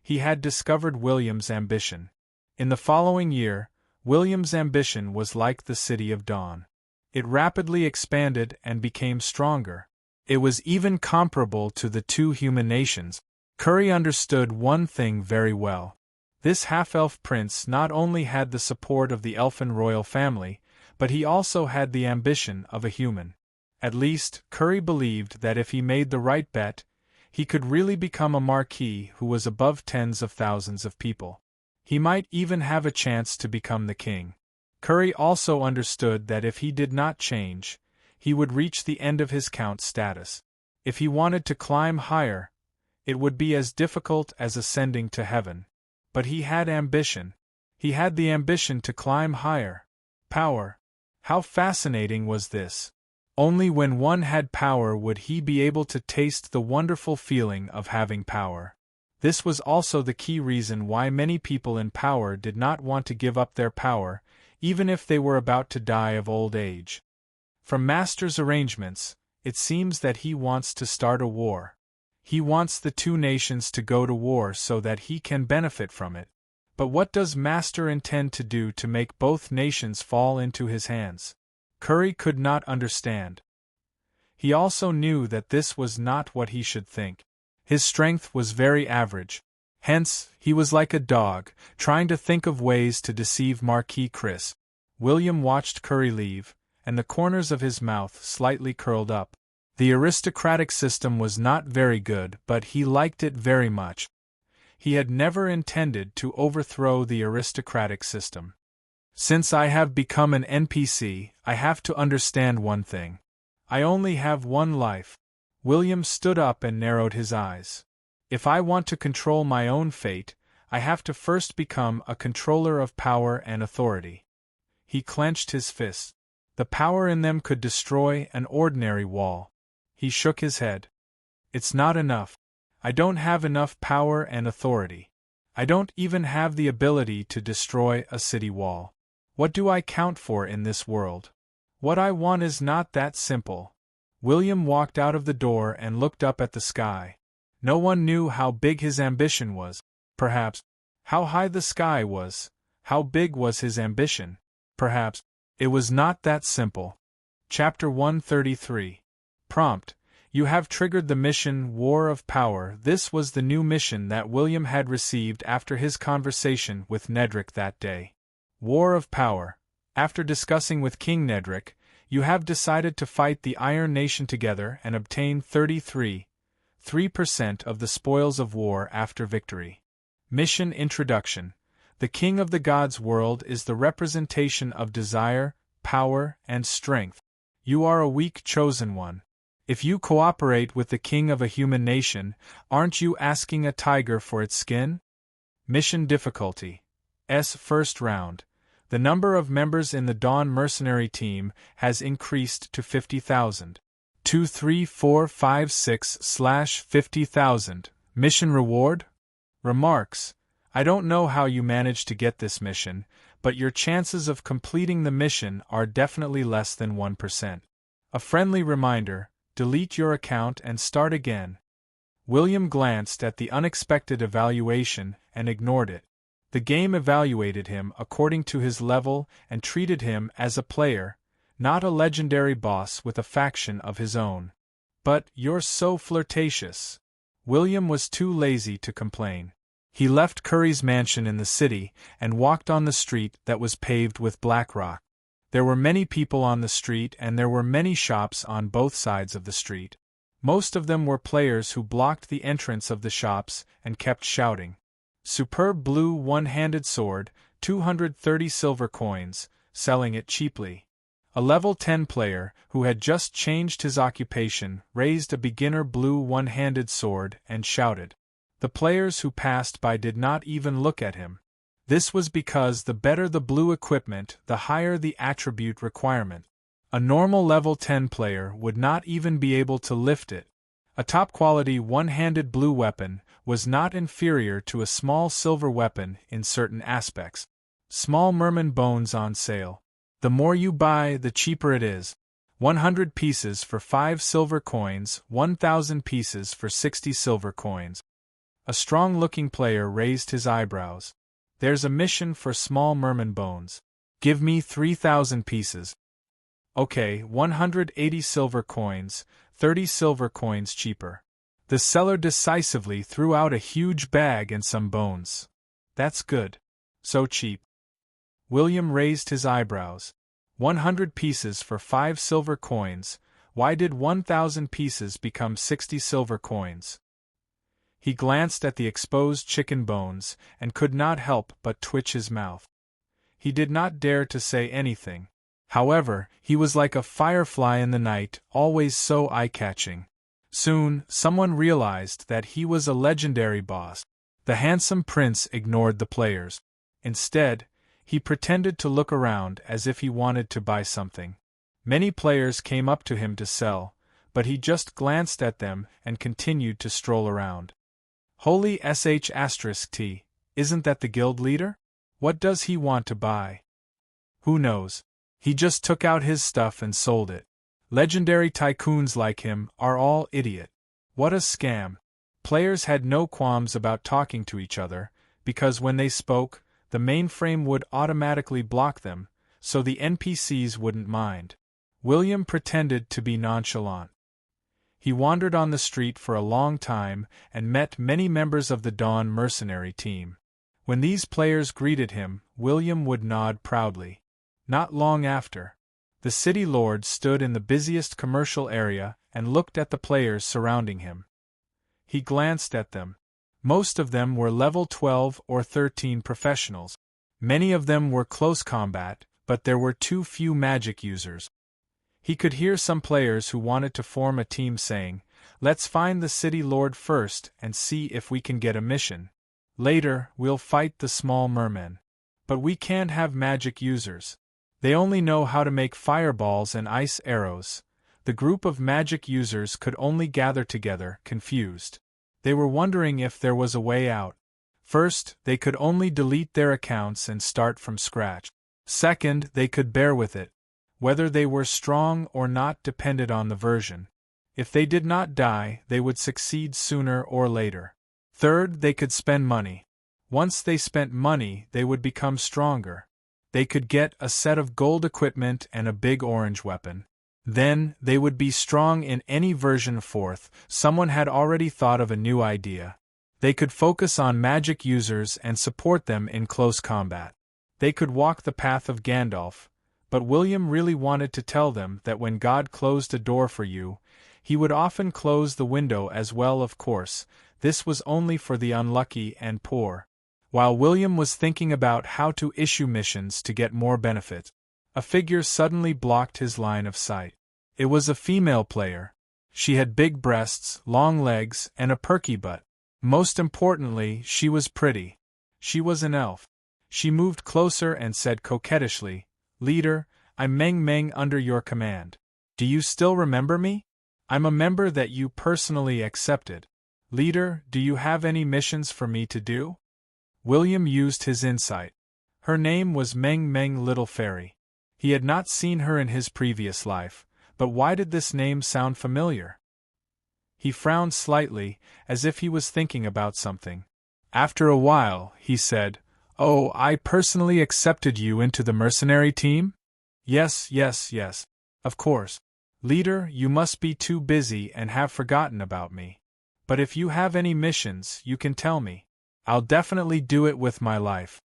he had discovered William's ambition. In the following year, William's ambition was like the city of dawn. It rapidly expanded and became stronger. It was even comparable to the two human nations. Curry understood one thing very well. This half-elf prince not only had the support of the elfin royal family, but he also had the ambition of a human. At least, Curry believed that if he made the right bet, he could really become a marquis who was above tens of thousands of people. He might even have a chance to become the king. Curry also understood that if he did not change, he would reach the end of his count status. If he wanted to climb higher, it would be as difficult as ascending to heaven. But he had ambition. He had the ambition to climb higher. Power. How fascinating was this! Only when one had power would he be able to taste the wonderful feeling of having power. This was also the key reason why many people in power did not want to give up their power, even if they were about to die of old age. From Master's arrangements, it seems that he wants to start a war. He wants the two nations to go to war so that he can benefit from it. But what does Master intend to do to make both nations fall into his hands? Curry could not understand. He also knew that this was not what he should think. His strength was very average. Hence, he was like a dog, trying to think of ways to deceive Marquis Chris. William watched Curry leave, and the corners of his mouth slightly curled up. The aristocratic system was not very good, but he liked it very much. He had never intended to overthrow the aristocratic system. Since I have become an NPC, I have to understand one thing. I only have one life. William stood up and narrowed his eyes. If I want to control my own fate, I have to first become a controller of power and authority. He clenched his fists. The power in them could destroy an ordinary wall. He shook his head. It's not enough. I don't have enough power and authority. I don't even have the ability to destroy a city wall. What do I count for in this world? What I want is not that simple. William walked out of the door and looked up at the sky. No one knew how big his ambition was. Perhaps. How high the sky was. How big was his ambition? Perhaps. It was not that simple. Chapter 133. Prompt. You have triggered the mission War of Power. This was the new mission that William had received after his conversation with Nedrick that day. War of Power. After discussing with King Nedrick, you have decided to fight the Iron Nation together and obtain 3% of the spoils of war after victory. Mission Introduction. The King of the Gods world is the representation of desire, power, and strength. You are a weak chosen one. If you cooperate with the king of a human nation, aren't you asking a tiger for its skin? Mission Difficulty. First round. The number of members in the Dawn mercenary team has increased to 50,000. 2, 3, 4, 5, 6/50,000. Mission Reward? Remarks. I don't know how you managed to get this mission, but your chances of completing the mission are definitely less than 1%. A friendly reminder. Delete your account and start again. William glanced at the unexpected evaluation and ignored it. The game evaluated him according to his level and treated him as a player, not a legendary boss with a faction of his own. But you're so flirtatious. William was too lazy to complain. He left Curry's mansion in the city and walked on the street that was paved with black rock. There were many people on the street and there were many shops on both sides of the street. Most of them were players who blocked the entrance of the shops and kept shouting. Superb blue one-handed sword, 230 silver coins, selling it cheaply. A level 10 player, who had just changed his occupation, raised a beginner blue one-handed sword and shouted. The players who passed by did not even look at him. This was because the better the blue equipment, the higher the attribute requirement. A normal level 10 player would not even be able to lift it. A top-quality one-handed blue weapon was not inferior to a small silver weapon in certain aspects. Small merman bones on sale. The more you buy, the cheaper it is. 100 pieces for 5 silver coins, 1,000 pieces for 60 silver coins. A strong-looking player raised his eyebrows. There's a mission for small merman bones. Give me 3,000 pieces. Okay, 180 silver coins, 30 silver coins cheaper. The seller decisively threw out a huge bag and some bones. That's good. So cheap. William raised his eyebrows. 100 pieces for 5 silver coins. Why did 1,000 pieces become 60 silver coins? He glanced at the exposed chicken bones and could not help but twitch his mouth. He did not dare to say anything. However, he was like a firefly in the night, always so eye-catching. Soon, someone realized that he was a legendary boss. The handsome prince ignored the players. Instead, he pretended to look around as if he wanted to buy something. Many players came up to him to sell, but he just glanced at them and continued to stroll around. Holy sh*T, isn't that the guild leader? What does he want to buy? Who knows? He just took out his stuff and sold it. Legendary tycoons like him are all idiot. What a scam. Players had no qualms about talking to each other, because when they spoke, the mainframe would automatically block them, so the NPCs wouldn't mind. William pretended to be nonchalant. He wandered on the street for a long time and met many members of the Dawn mercenary team. When these players greeted him, William would nod proudly. Not long after, the city lord stood in the busiest commercial area and looked at the players surrounding him. He glanced at them. Most of them were level 12 or 13 professionals. Many of them were close combat, but there were too few magic users. He could hear some players who wanted to form a team saying, "Let's find the city lord first and see if we can get a mission. Later, we'll fight the small mermen. But we can't have magic users. They only know how to make fireballs and ice arrows." The group of magic users could only gather together, confused. They were wondering if there was a way out. First, they could only delete their accounts and start from scratch. Second, they could bear with it. Whether they were strong or not depended on the version. If they did not die, they would succeed sooner or later. Third, they could spend money. Once they spent money, they would become stronger. They could get a set of gold equipment and a big orange weapon. Then, they would be strong in any version. Fourth, someone had already thought of a new idea. They could focus on magic users and support them in close combat. They could walk the path of Gandalf, but William really wanted to tell them that when God closed a door for you, He would often close the window as well. Of course, this was only for the unlucky and poor. While William was thinking about how to issue missions to get more benefit, a figure suddenly blocked his line of sight. It was a female player. She had big breasts, long legs, and a perky butt. Most importantly, she was pretty. She was an elf. She moved closer and said coquettishly, "Leader, I'm Meng Meng under your command. Do you still remember me? I'm a member that you personally accepted. Leader, do you have any missions for me to do?" William used his insight. Her name was Meng Meng Little Fairy. He had not seen her in his previous life, but why did this name sound familiar? He frowned slightly, as if he was thinking about something. After a while, he said, "Oh, I personally accepted you into the mercenary team?" Yes. Of course. Leader, you must be too busy and have forgotten about me. But if you have any missions, you can tell me. I'll definitely do it with my life."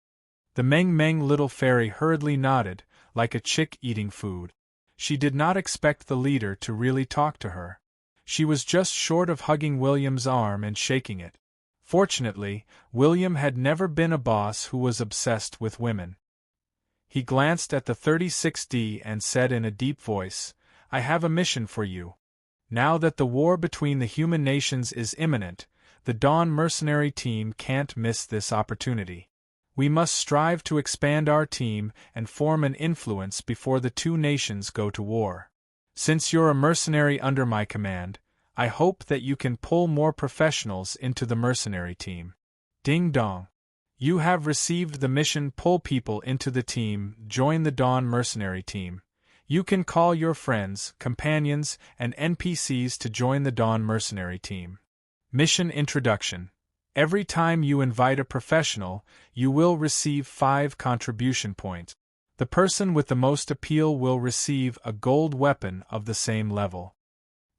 The Meng Meng Little Fairy hurriedly nodded, like a chick eating food. She did not expect the leader to really talk to her. She was just short of hugging William's arm and shaking it. Fortunately, William had never been a boss who was obsessed with women. He glanced at the 36D and said in a deep voice, "I have a mission for you. Now that the war between the human nations is imminent, the Dawn mercenary team can't miss this opportunity. We must strive to expand our team and form an influence before the two nations go to war. Since you're a mercenary under my command, I hope that you can pull more professionals into the mercenary team." Ding dong. You have received the mission: pull people into the team, join the Dawn mercenary team. You can call your friends, companions, and NPCs to join the Dawn mercenary team. Mission Introduction. Every time you invite a professional, you will receive 5 contribution points. The person with the most appeal will receive a gold weapon of the same level.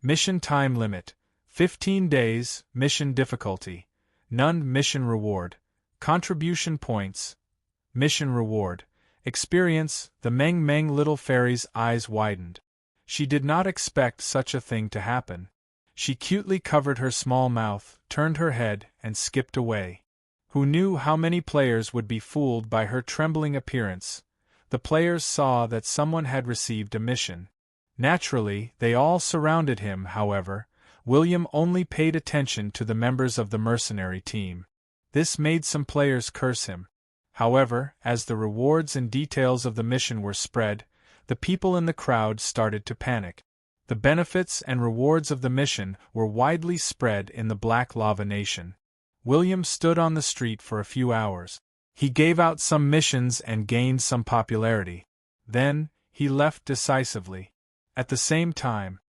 Mission time limit: 15 days. Mission difficulty: none. Mission reward: contribution points. Mission reward: experience. The Meng Meng Little Fairy's eyes widened. She did not expect such a thing to happen. She cutely covered her small mouth, turned her head, and skipped away. Who knew how many players would be fooled by her trembling appearance? The players saw that someone had received a mission. Naturally, they all surrounded him. However, William only paid attention to the members of the mercenary team. This made some players curse him. However, as the rewards and details of the mission were spread, the people in the crowd started to panic. The benefits and rewards of the mission were widely spread in the Black Lava Nation. William stood on the street for a few hours. He gave out some missions and gained some popularity. Then, he left decisively. At the same time,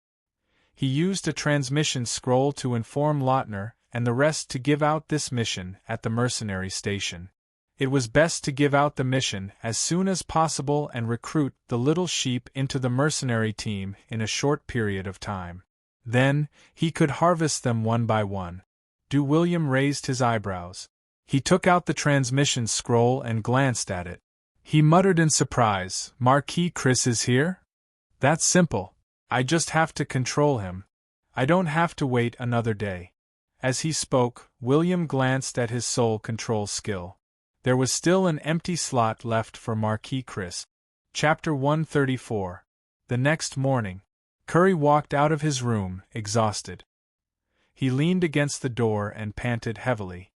he used a transmission scroll to inform Lautner and the rest to give out this mission at the mercenary station. It was best to give out the mission as soon as possible and recruit the little sheep into the mercenary team in a short period of time. Then, he could harvest them one by one. William raised his eyebrows. He took out the transmission scroll and glanced at it. He muttered in surprise. Marquis Chris is here? That's simple. I just have to control him. I don't have to wait another day. As he spoke, William glanced at his soul control skill. There was still an empty slot left for Marquis Chris. Chapter 134. The next morning, Curry walked out of his room, exhausted. He leaned against the door and panted heavily.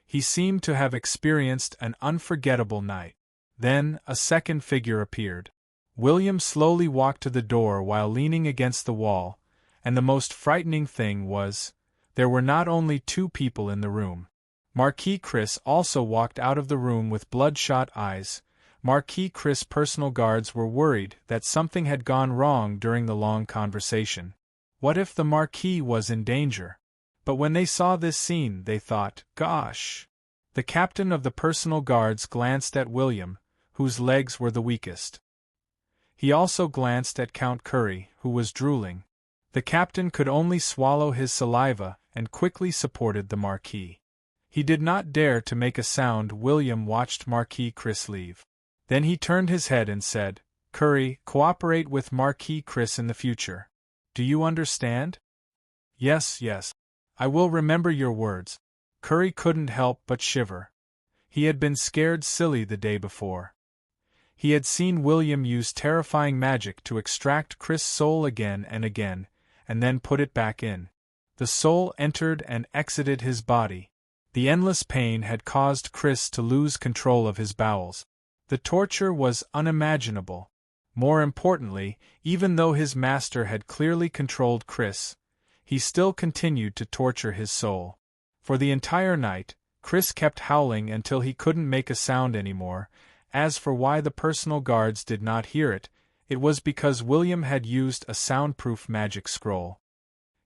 He seemed to have experienced an unforgettable night. Then, a second figure appeared. William slowly walked to the door while leaning against the wall, and the most frightening thing was, there were not only two people in the room. Marquis Chris also walked out of the room with bloodshot eyes. Marquis Chris' personal guards were worried that something had gone wrong during the long conversation. What if the Marquis was in danger? But when they saw this scene, they thought, gosh. The captain of the personal guards glanced at William, whose legs were the weakest. He also glanced at Count Curry, who was drooling. The captain could only swallow his saliva and quickly supported the Marquis. He did not dare to make a sound. William watched Marquis Chris leave. Then he turned his head and said, Curry, cooperate with Marquis Chris in the future. Do you understand? Yes, yes. I will remember your words. Curry couldn't help but shiver. He had been scared silly the day before. He had seen William use terrifying magic to extract Chris' soul again, and then put it back in. The soul entered and exited his body. The endless pain had caused Chris to lose control of his bowels. The torture was unimaginable. More importantly, even though his master had clearly controlled Chris, he still continued to torture his soul. For the entire night, Chris kept howling until he couldn't make a sound anymore. As for why the personal guards did not hear it, it was because William had used a soundproof magic scroll.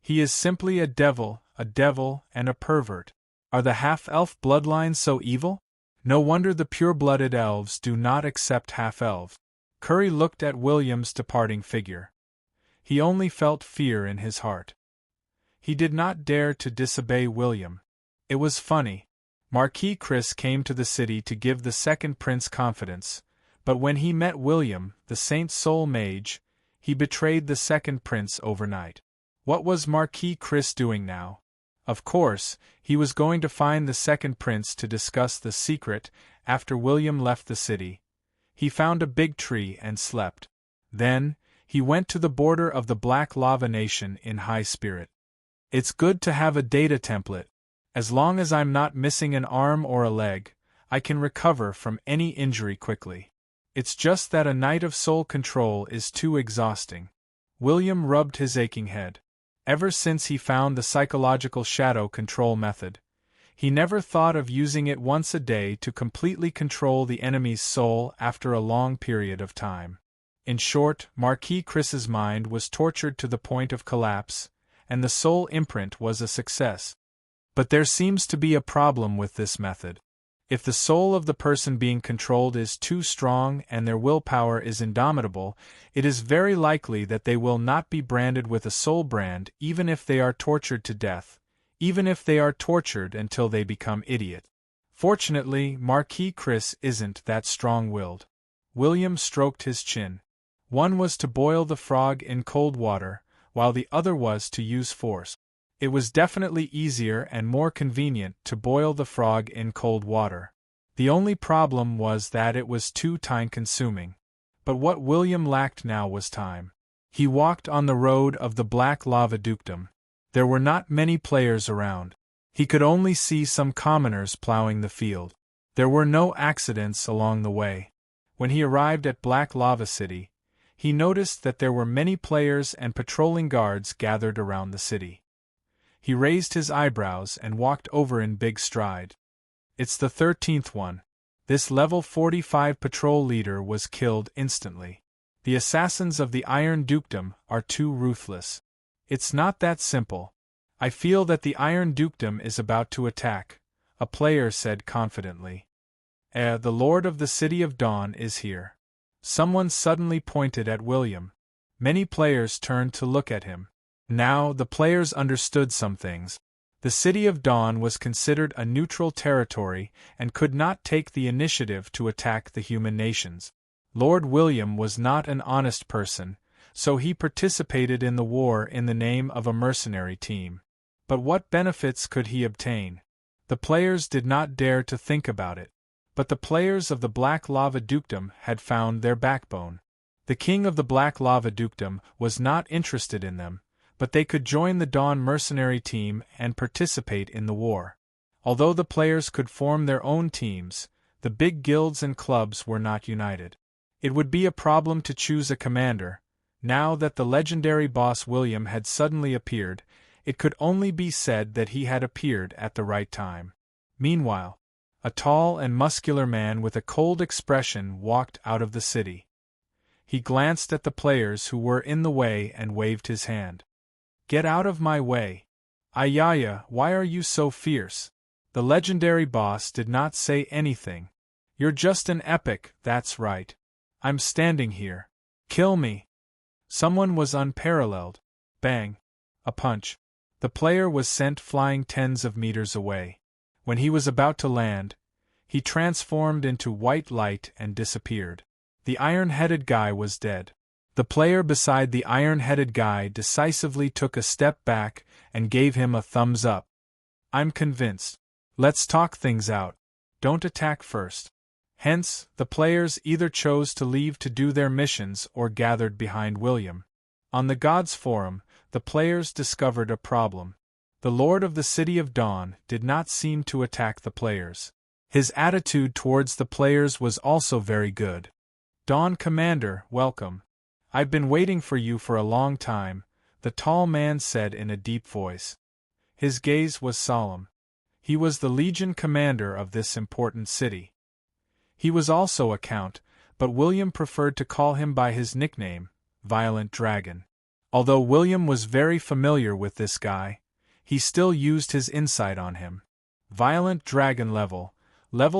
He is simply a devil, and a pervert. Are the half-elf bloodlines so evil? No wonder the pure-blooded elves do not accept half-elves. Curry looked at William's departing figure. He only felt fear in his heart. He did not dare to disobey William. It was funny. Marquis Chris came to the city to give the second prince confidence, but when he met William, the Saint Soul Mage, he betrayed the second prince overnight. What was Marquis Chris doing now? Of course, he was going to find the second prince to discuss the secret. After William left the city, he found a big tree and slept. Then, he went to the border of the Black Lava Nation in high spirit. It's good to have a data template. As long as I'm not missing an arm or a leg, I can recover from any injury quickly. It's just that a night of soul control is too exhausting. William rubbed his aching head. Ever since he found the psychological shadow control method, he never thought of using it once a day to completely control the enemy's soul after a long period of time. In short, Marquis Chris's mind was tortured to the point of collapse, and the soul imprint was a success. But there seems to be a problem with this method. If the soul of the person being controlled is too strong and their willpower is indomitable, it is very likely that they will not be branded with a soul brand even if they are tortured to death, even if they are tortured until they become idiot. Fortunately, Marquis Chris isn't that strong-willed. William stroked his chin. One was to boil the frog in cold water, while the other was to use force. It was definitely easier and more convenient to boil the frog in cold water. The only problem was that it was too time-consuming. But what William lacked now was time. He walked on the road of the Black Lava Dukedom. There were not many players around. He could only see some commoners plowing the field. There were no accidents along the way. When he arrived at Black Lava City, he noticed that there were many players and patrolling guards gathered around the city. He raised his eyebrows and walked over in big stride. It's the 13th one. This level 45 patrol leader was killed instantly. The assassins of the Iron Dukedom are too ruthless. It's not that simple. I feel that the Iron Dukedom is about to attack, a player said confidently. The Lord of the City of Dawn is here. Someone suddenly pointed at William. Many players turned to look at him. Now, the players understood some things. The City of Dawn was considered a neutral territory and could not take the initiative to attack the human nations. Lord William was not an honest person, so he participated in the war in the name of a mercenary team. But what benefits could he obtain? The players did not dare to think about it. But the players of the Black Lava Dukedom had found their backbone. The king of the Black Lava Dukedom was not interested in them, but they could join the Dawn mercenary team and participate in the war. Although the players could form their own teams, the big guilds and clubs were not united. It would be a problem to choose a commander. Now that the legendary boss William had suddenly appeared, it could only be said that he had appeared at the right time. Meanwhile, a tall and muscular man with a cold expression walked out of the city. He glanced at the players who were in the way and waved his hand. "Get out of my way. Ayaya, why are you so fierce?" The legendary boss did not say anything. "You're just an epic, that's right. I'm standing here. Kill me." Someone was unparalleled. Bang. A punch. The player was sent flying tens of meters away. When he was about to land, he transformed into white light and disappeared. The iron-headed guy was dead. The player beside the iron-headed guy decisively took a step back and gave him a thumbs up. "I'm convinced. Let's talk things out. Don't attack first." Hence, the players either chose to leave to do their missions or gathered behind William. On the Gods Forum, the players discovered a problem. The Lord of the City of Dawn did not seem to attack the players. His attitude towards the players was also very good. "Dawn Commander, welcome. I've been waiting for you for a long time," the tall man said in a deep voice. His gaze was solemn. He was the Legion commander of this important city. He was also a count, but William preferred to call him by his nickname, Violent Dragon. Although William was very familiar with this guy, he still used his insight on him. Violent Dragon level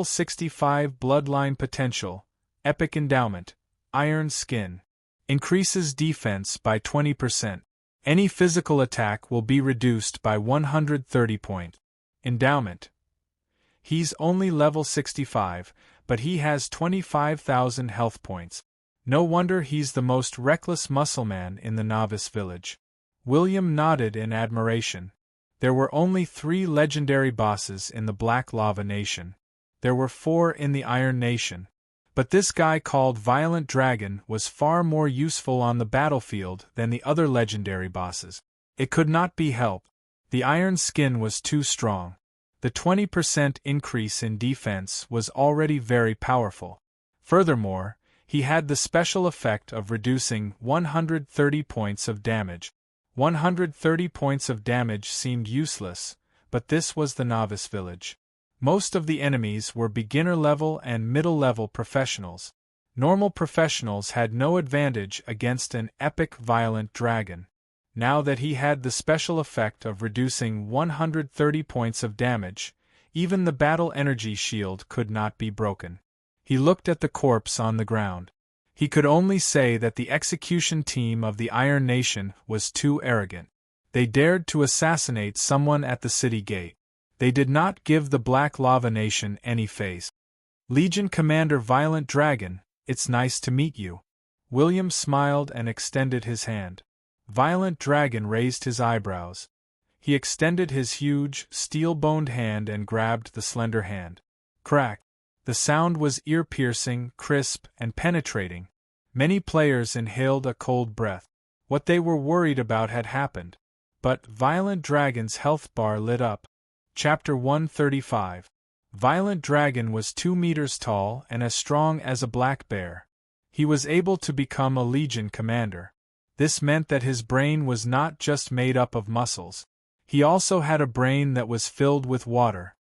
65 bloodline potential, epic endowment, iron skin. Increases defense by 20%. Any physical attack will be reduced by 130 point. Endowment. He's only level 65, but he has 25,000 health points. No wonder he's the most reckless muscleman in the novice village. William nodded in admiration. There were only 3 legendary bosses in the Black Lava Nation. There were 4 in the Iron Nation. But this guy called Violent Dragon was far more useful on the battlefield than the other legendary bosses. It could not be helped. The iron skin was too strong. The 20% increase in defense was already very powerful. Furthermore, he had the special effect of reducing 130 points of damage. 130 points of damage seemed useless, but this was the novice village. Most of the enemies were beginner-level and middle-level professionals. Normal professionals had no advantage against an epic Violent Dragon. Now that he had the special effect of reducing 130 points of damage, even the battle energy shield could not be broken. He looked at the corpse on the ground. He could only say that the execution team of the Iron Nation was too arrogant. They dared to assassinate someone at the city gate. They did not give the Black Lava Nation any face. "Legion Commander Violent Dragon, it's nice to meet you." William smiled and extended his hand. Violent Dragon raised his eyebrows. He extended his huge, steel-boned hand and grabbed the slender hand. Crack! The sound was ear-piercing, crisp, and penetrating. Many players inhaled a cold breath. What they were worried about had happened. But Violent Dragon's health bar lit up. Chapter 135. Violent Dragon was 2 meters tall and as strong as a black bear. He was able to become a Legion commander. This meant that his brain was not just made up of muscles. He also had a brain that was filled with water.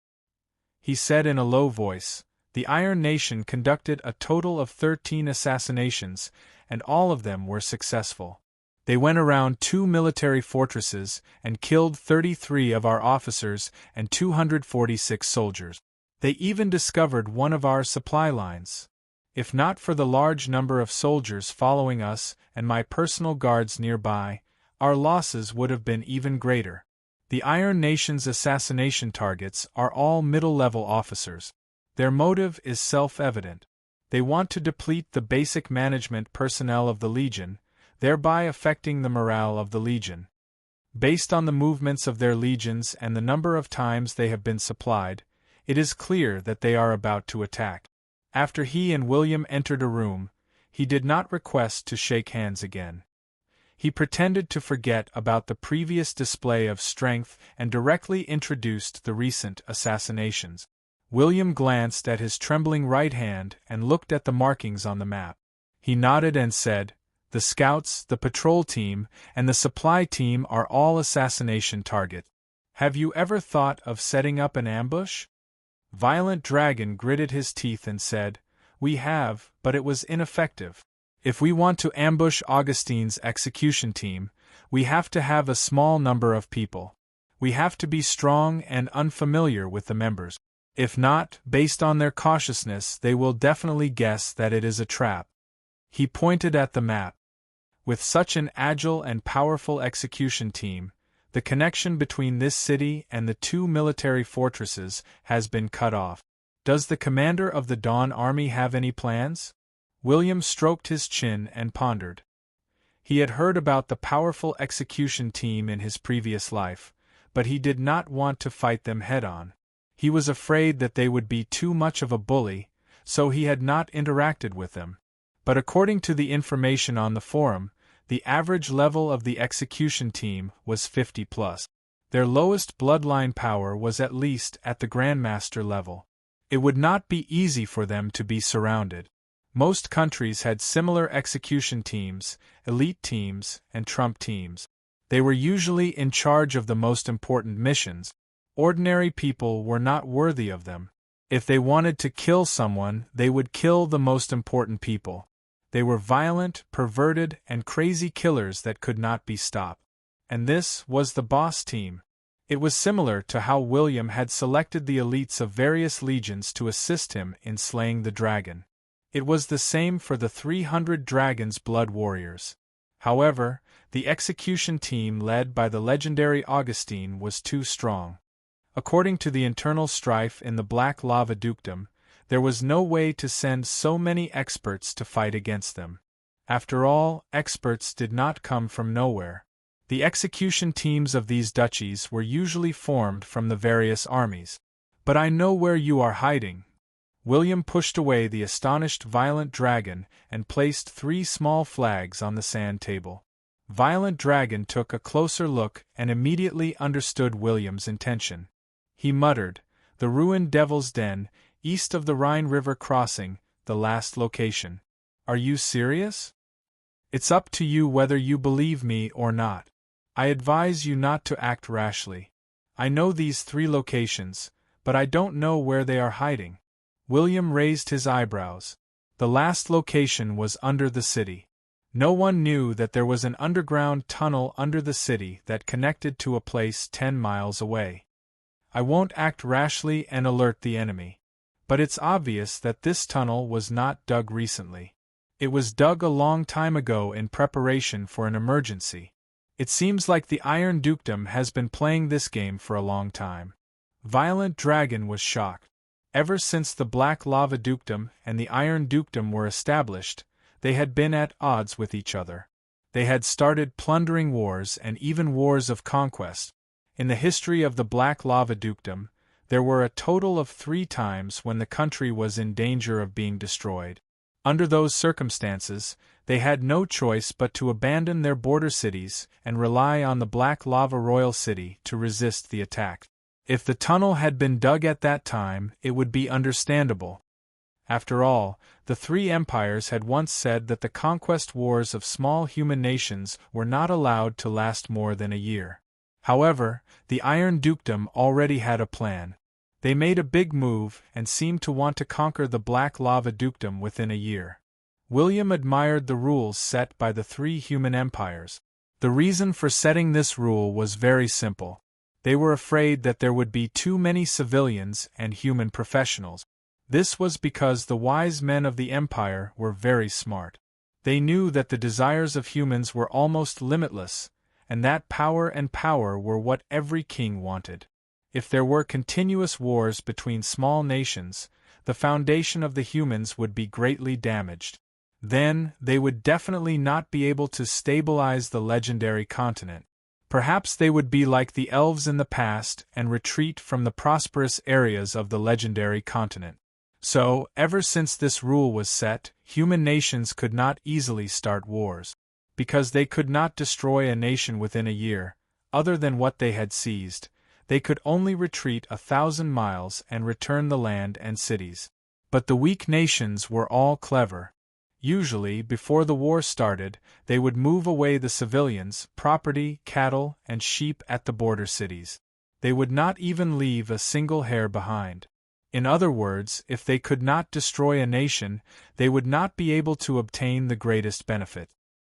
He said in a low voice, "The Iron Nation conducted a total of 13 assassinations, and all of them were successful. They went around 2 military fortresses and killed 33 of our officers and 246 soldiers. They even discovered one of our supply lines. If not for the large number of soldiers following us and my personal guards nearby, our losses would have been even greater." The Iron Nation's assassination targets are all middle-level officers. Their motive is self-evident. They want to deplete the basic management personnel of the Legion, thereby affecting the morale of the Legion. Based on the movements of their legions and the number of times they have been supplied, it is clear that they are about to attack. After he and William entered a room, he did not request to shake hands again. He pretended to forget about the previous display of strength and directly introduced the recent assassinations. William glanced at his trembling right hand and looked at the markings on the map. He nodded and said, "The scouts, the patrol team, and the supply team are all assassination targets. Have you ever thought of setting up an ambush?" Violent Dragon gritted his teeth and said, "We have, but it was ineffective. If we want to ambush Augustine's execution team, we have to have a small number of people. We have to be strong and unfamiliar with the members. If not, based on their cautiousness, they will definitely guess that it is a trap." He pointed at the map. With such an agile and powerful execution team, the connection between this city and the two military fortresses has been cut off. Does the commander of the Dawn Army have any plans? William stroked his chin and pondered. He had heard about the powerful execution team in his previous life, but he did not want to fight them head-on. He was afraid that they would be too much of a bully, so he had not interacted with them. But according to the information on the forum, the average level of the execution team was 50+. Their lowest bloodline power was at least at the Grandmaster level. It would not be easy for them to be surrounded. Most countries had similar execution teams, elite teams, and trump teams. They were usually in charge of the most important missions. Ordinary people were not worthy of them. If they wanted to kill someone, they would kill the most important people. They were violent, perverted, and crazy killers that could not be stopped. And this was the boss team. It was similar to how William had selected the elites of various legions to assist him in slaying the dragon. It was the same for the 300 Dragon's Blood Warriors. However, the execution team led by the legendary Augustine was too strong. According to the internal strife in the Black Lava Dukedom, there was no way to send so many experts to fight against them. After all, experts did not come from nowhere. The execution teams of these duchies were usually formed from the various armies. "But I know where you are hiding." William pushed away the astonished Violent Dragon and placed 3 small flags on the sand table. Violent Dragon took a closer look and immediately understood William's intention. He muttered, "The ruined Devil's Den, east of the Rhine River crossing, the last location. Are you serious? It's up to you whether you believe me or not. I advise you not to act rashly. I know these 3 locations, but I don't know where they are hiding." William raised his eyebrows. The last location was under the city. No one knew that there was an underground tunnel under the city that connected to a place 10 miles away. "I won't act rashly and alert the enemy. But it's obvious that this tunnel was not dug recently. It was dug a long time ago in preparation for an emergency. It seems like the Iron Dukedom has been playing this game for a long time." Violent Dragon was shocked. Ever since the Black Lava Dukedom and the Iron Dukedom were established, they had been at odds with each other. They had started plundering wars and even wars of conquest. In the history of the Black Lava Dukedom, there were a total of 3 times when the country was in danger of being destroyed. Under those circumstances, they had no choice but to abandon their border cities and rely on the Black Lava Royal City to resist the attack. If the tunnel had been dug at that time, it would be understandable. After all, the 3 empires had once said that the conquest wars of small human nations were not allowed to last more than a year. However, the Iron Dukedom already had a plan. They made a big move and seemed to want to conquer the Black Lava Dukedom within a year. William admired the rules set by the 3 human empires. The reason for setting this rule was very simple. They were afraid that there would be too many civilians and human professionals. This was because the wise men of the empire were very smart. They knew that the desires of humans were almost limitless, and that power and power were what every king wanted. If there were continuous wars between small nations, the foundation of the humans would be greatly damaged. Then, they would definitely not be able to stabilize the legendary continent. Perhaps they would be like the elves in the past and retreat from the prosperous areas of the legendary continent. So, ever since this rule was set, human nations could not easily start wars. Because they could not destroy a nation within a year, other than what they had seized, they could only retreat 1,000 miles and return the land and cities. But the weak nations were all clever. Usually, before the war started, they would move away the civilians, property, cattle, and sheep at the border cities. They would not even leave a single hair behind. In other words, if they could not destroy a nation, they would not be able to obtain the greatest benefit.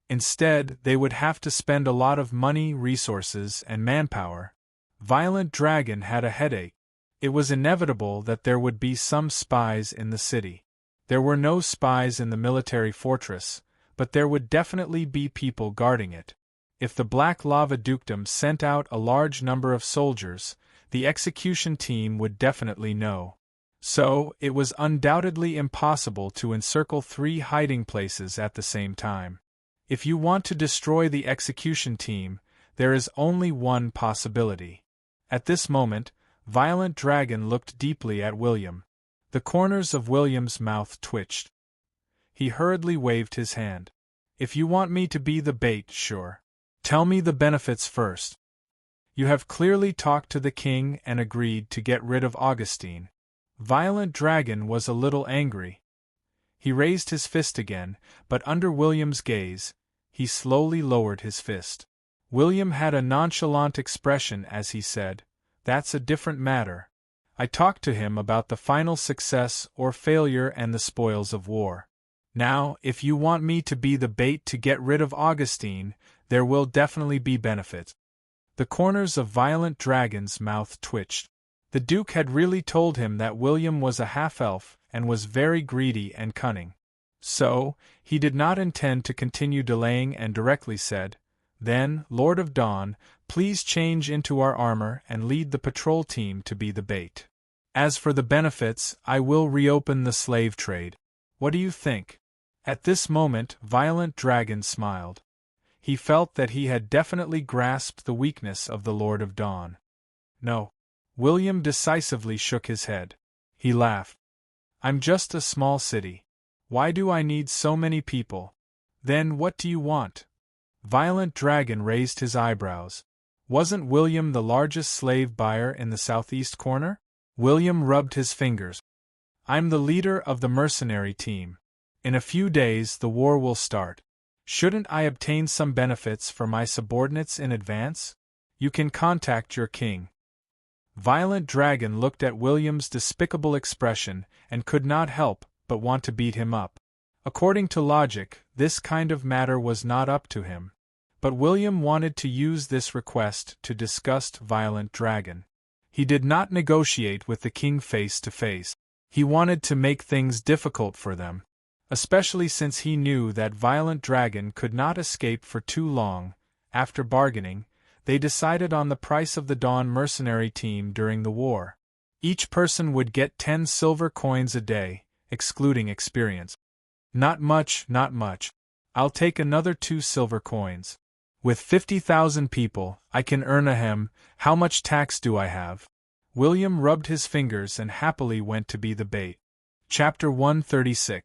Instead, they would have to spend a lot of money, resources, and manpower. Violent Dragon had a headache. It was inevitable that there would be some spies in the city. There were no spies in the military fortress, but there would definitely be people guarding it. If the Black Lava Dukedom sent out a large number of soldiers, the execution team would definitely know. So, it was undoubtedly impossible to encircle 3 hiding places at the same time. If you want to destroy the execution team, there is only one possibility. At this moment, Violent Dragon looked deeply at William. The corners of William's mouth twitched. He hurriedly waved his hand. If you want me to be the bait, sure. Tell me the benefits first. You have clearly talked to the king and agreed to get rid of Augustine. Violent Dragon was a little angry. He raised his fist again, but under William's gaze, he slowly lowered his fist. William had a nonchalant expression as he said, "That's a different matter. I talked to him about the final success or failure and the spoils of war. Now, if you want me to be the bait to get rid of Augustine, there will definitely be benefit." The corners of Violent Dragon's mouth twitched. The Duke had really told him that William was a half-elf and was very greedy and cunning. So, he did not intend to continue delaying and directly said, "Then, Lord of Dawn, please change into our armor and lead the patrol team to be the bait. As for the benefits, I will reopen the slave trade. What do you think?" At this moment, Violent Dragon smiled. He felt that he had definitely grasped the weakness of the Lord of Dawn. "No." William decisively shook his head. He laughed. "I'm just a small city. Why do I need so many people? Then what do you want?" Violent Dragon raised his eyebrows. Wasn't William the largest slave buyer in the southeast corner? William rubbed his fingers. "I'm the leader of the mercenary team. In a few days the war will start. Shouldn't I obtain some benefits for my subordinates in advance? You can contact your king." Violent Dragon looked at William's despicable expression and could not help but want to beat him up. According to logic, this kind of matter was not up to him. But William wanted to use this request to disgust Violent Dragon. He did not negotiate with the king face to face. He wanted to make things difficult for them. Especially since he knew that Violent Dragon could not escape for too long. After bargaining, they decided on the price of the Dawn mercenary team during the war. Each person would get 10 silver coins a day, excluding experience. Not much, not much. I'll take another 2 silver coins. With 50,000 people, I can earn a hem. How much tax do I have? William rubbed his fingers and happily went to be the bait. Chapter 136.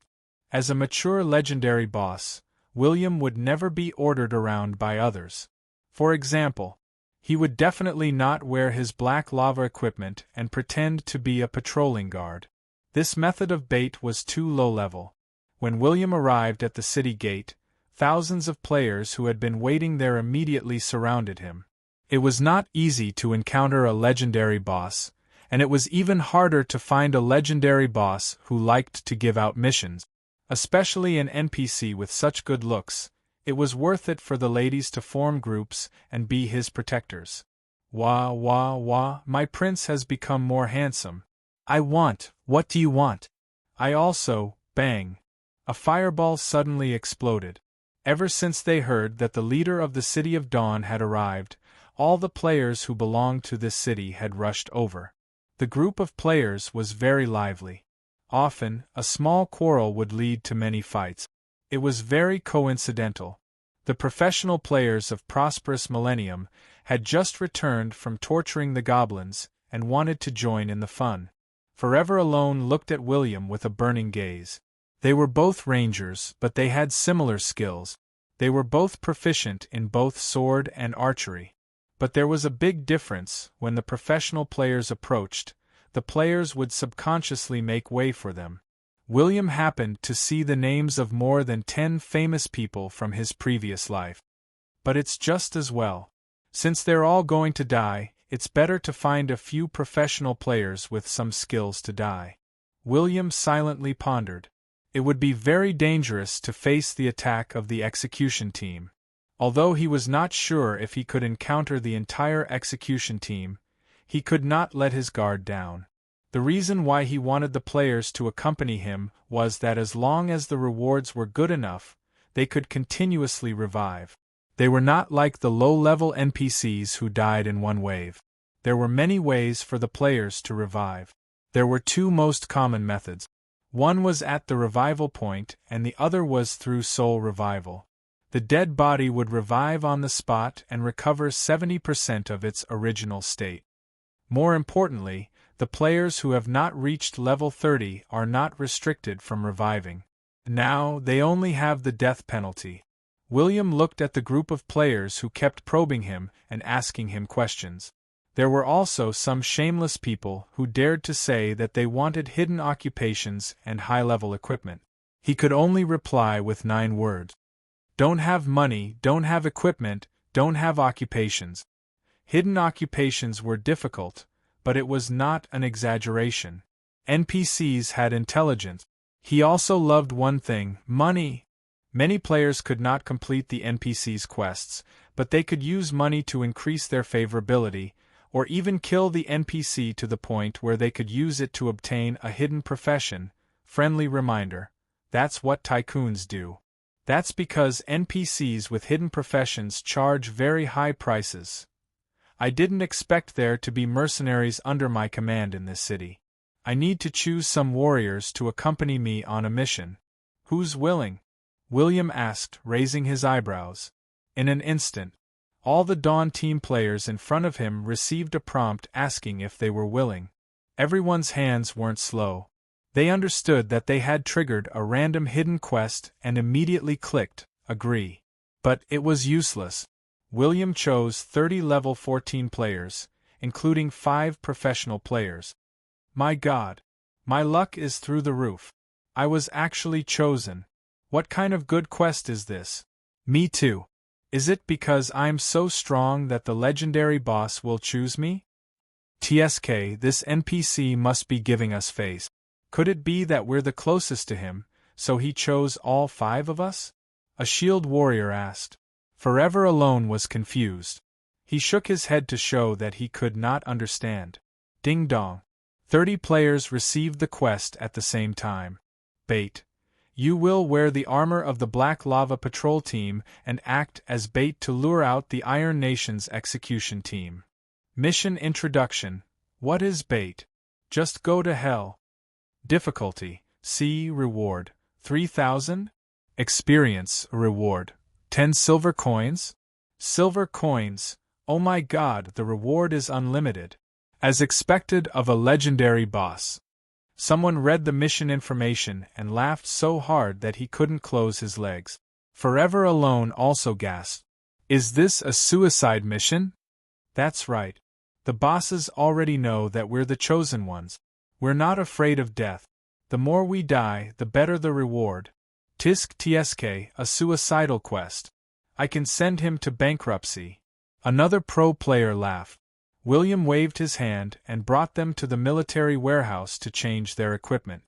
As a mature legendary boss, William would never be ordered around by others. For example, he would definitely not wear his black lava equipment and pretend to be a patrolling guard. This method of bait was too low-level. When William arrived at the city gate, thousands of players who had been waiting there immediately surrounded him. It was not easy to encounter a legendary boss, and it was even harder to find a legendary boss who liked to give out missions. Especially an NPC with such good looks, it was worth it for the ladies to form groups and be his protectors. "Wah, wah, wah, my prince has become more handsome. What do you want? I also," bang. A fireball suddenly exploded. Ever since they heard that the leader of the City of Dawn had arrived, all the players who belonged to this city had rushed over. The group of players was very lively. Often, a small quarrel would lead to many fights. It was very coincidental. The professional players of Prosperous Millennium had just returned from torturing the goblins and wanted to join in the fun. Forever Alone looked at William with a burning gaze. They were both rangers, but they had similar skills. They were both proficient in both sword and archery. But there was a big difference. When the professional players approached, the players would subconsciously make way for them. William happened to see the names of more than 10 famous people from his previous life. But it's just as well. Since they're all going to die, it's better to find a few professional players with some skills to die. William silently pondered. It would be very dangerous to face the attack of the execution team. Although he was not sure if he could encounter the entire execution team, he could not let his guard down. The reason why he wanted the players to accompany him was that as long as the rewards were good enough, they could continuously revive. They were not like the low-level NPCs who died in one wave. There were many ways for the players to revive. There were 2 most common methods. One was at the revival point and the other was through soul revival. The dead body would revive on the spot and recover 70% of its original state. More importantly, the players who have not reached level 30 are not restricted from reviving. Now they only have the death penalty. William looked at the group of players who kept probing him and asking him questions. There were also some shameless people who dared to say that they wanted hidden occupations and high-level equipment. He could only reply with 9 words. Don't have money, don't have equipment, don't have occupations. Hidden occupations were difficult, but it was not an exaggeration. NPCs had intelligence. He also loved one thing: money. Many players could not complete the NPCs' quests, but they could use money to increase their favorability, or even kill the NPC to the point where they could use it to obtain a hidden profession. Friendly reminder: that's what tycoons do. That's because NPCs with hidden professions charge very high prices. I didn't expect there to be mercenaries under my command in this city. I need to choose some warriors to accompany me on a mission. Who's willing? William asked, raising his eyebrows. In an instant, all the Dawn team players in front of him received a prompt asking if they were willing. Everyone's hands weren't slow. They understood that they had triggered a random hidden quest and immediately clicked, agree. But it was useless. William chose 30 level 14 players, including 5 professional players. My God! My luck is through the roof. I was actually chosen. What kind of good quest is this? Me too. Is it because I'm so strong that the legendary boss will choose me? TSK, this NPC must be giving us face. Could it be that we're the closest to him, so he chose all 5 of us? A shield warrior asked. Forever Alone was confused. He shook his head to show that he could not understand. Ding dong. 30 players received the quest at the same time. Bait. You will wear the armor of the Black Lava Patrol team and act as bait to lure out the Iron Nation's execution team. Mission Introduction. What is bait? Just go to hell. Difficulty: C. Reward: 3,000. Experience reward: 10 silver coins. Silver coins. Oh my God, the reward is unlimited. As expected of a legendary boss. Someone read the mission information and laughed so hard that he couldn't close his legs. Forever Alone also gasped. Is this a suicide mission? That's right. The bosses already know that we're the chosen ones. We're not afraid of death. The more we die, the better the reward. Tisk TSK, a suicidal quest. I can send him to bankruptcy. Another pro player laughed. William waved his hand and brought them to the military warehouse to change their equipment.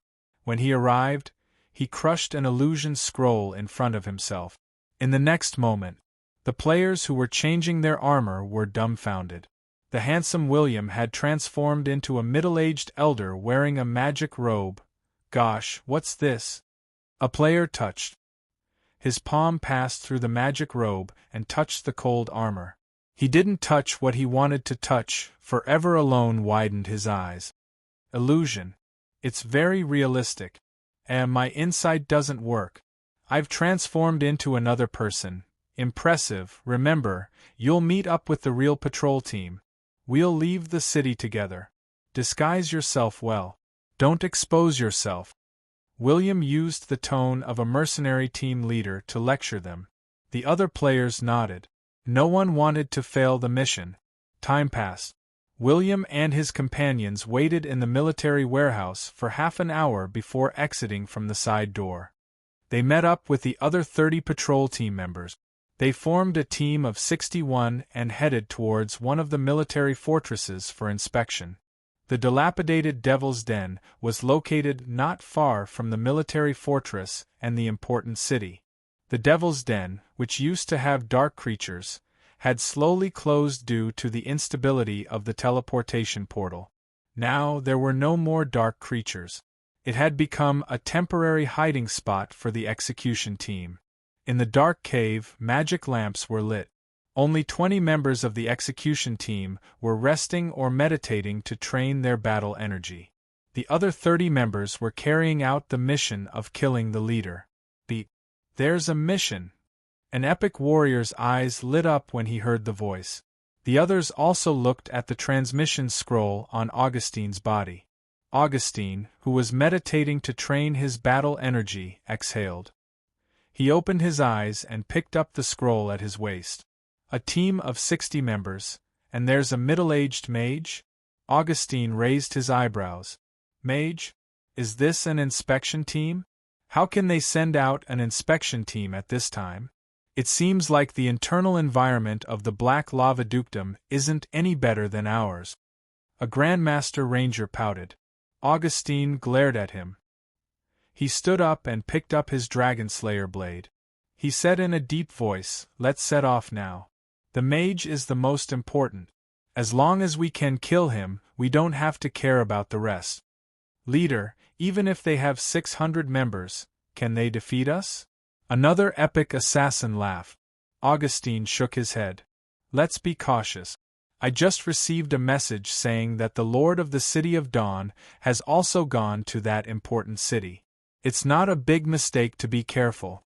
When he arrived, he crushed an illusion scroll in front of himself. In the next moment, the players who were changing their armor were dumbfounded. The handsome William had transformed into a middle-aged elder wearing a magic robe. Gosh, what's this? A player touched His palm passed through the magic robe and touched the cold armor. He didn't touch what he wanted to touch, Forever Alone widened his eyes. Illusion. It's very realistic. My insight doesn't work. I've transformed into another person. Impressive. Remember, you'll meet up with the real patrol team. We'll leave the city together. Disguise yourself well. Don't expose yourself. William used the tone of a mercenary team leader to lecture them. The other players nodded. No one wanted to fail the mission. Time passed. William and his companions waited in the military warehouse for half an hour before exiting from the side door. They met up with the other 30 patrol team members. They formed a team of 61 and headed towards one of the military fortresses for inspection. The dilapidated Devil's Den was located not far from the military fortress and the important city. The Devil's Den, which used to have dark creatures, had slowly closed due to the instability of the teleportation portal. Now there were no more dark creatures. It had become a temporary hiding spot for the execution team. In the dark cave, magic lamps were lit. Only 20 members of the execution team were resting or meditating to train their battle energy. The other 30 members were carrying out the mission of killing the leader. There's a mission. An epic warrior's eyes lit up when he heard the voice. The others also looked at the transmission scroll on Augustine's body. Augustine, who was meditating to train his battle energy, exhaled. He opened his eyes and picked up the scroll at his waist. A team of 60 members, and there's a middle-aged mage? Augustine raised his eyebrows. Mage? Is this an inspection team? How can they send out an inspection team at this time? It seems like the internal environment of the Black Lava Dukedom isn't any better than ours. A Grandmaster Ranger pouted. Augustine glared at him. He stood up and picked up his Dragon Slayer blade. He said in a deep voice, "Let's set off now. The mage is the most important. As long as we can kill him, we don't have to care about the rest. Leader, even if they have 600 members, can they defeat us?" Another epic assassin laughed. Augustine shook his head. "Let's be cautious. I just received a message saying that the Lord of the City of Dawn has also gone to that important city. It's not a big mistake to be careful.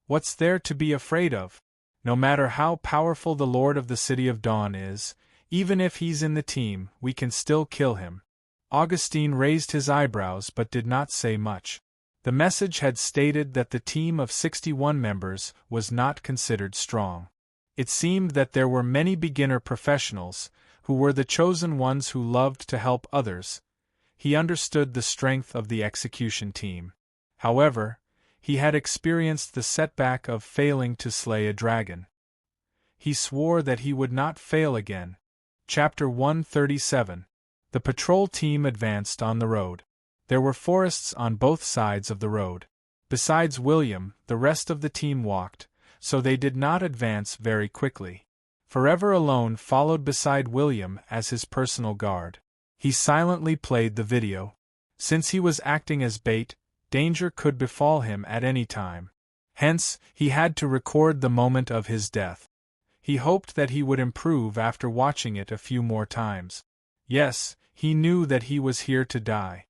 What's there to be afraid of? No matter how powerful the Lord of the City of Dawn is, even if he's in the team, we can still kill him." Augustine raised his eyebrows but did not say much. The message had stated that the team of 61 members was not considered strong. It seemed that there were many beginner professionals, who were the chosen ones who loved to help others. He understood the strength of the execution team. However, he had experienced the setback of failing to slay a dragon. He swore that he would not fail again. Chapter 137. The patrol team advanced on the road. There were forests on both sides of the road. Besides William, the rest of the team walked, so they did not advance very quickly. Forever Alone followed beside William as his personal guard. He silently played the video. Since he was acting as bait, danger could befall him at any time. Hence, he had to record the moment of his death. He hoped that he would improve after watching it a few more times. Yes, he knew that he was here to die.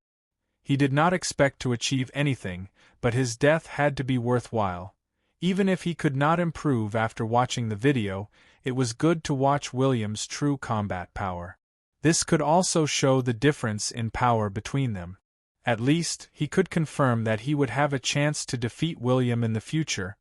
He did not expect to achieve anything, but his death had to be worthwhile. Even if he could not improve after watching the video, it was good to watch William's true combat power. This could also show the difference in power between them. At least, he could confirm that he would have a chance to defeat William in the future.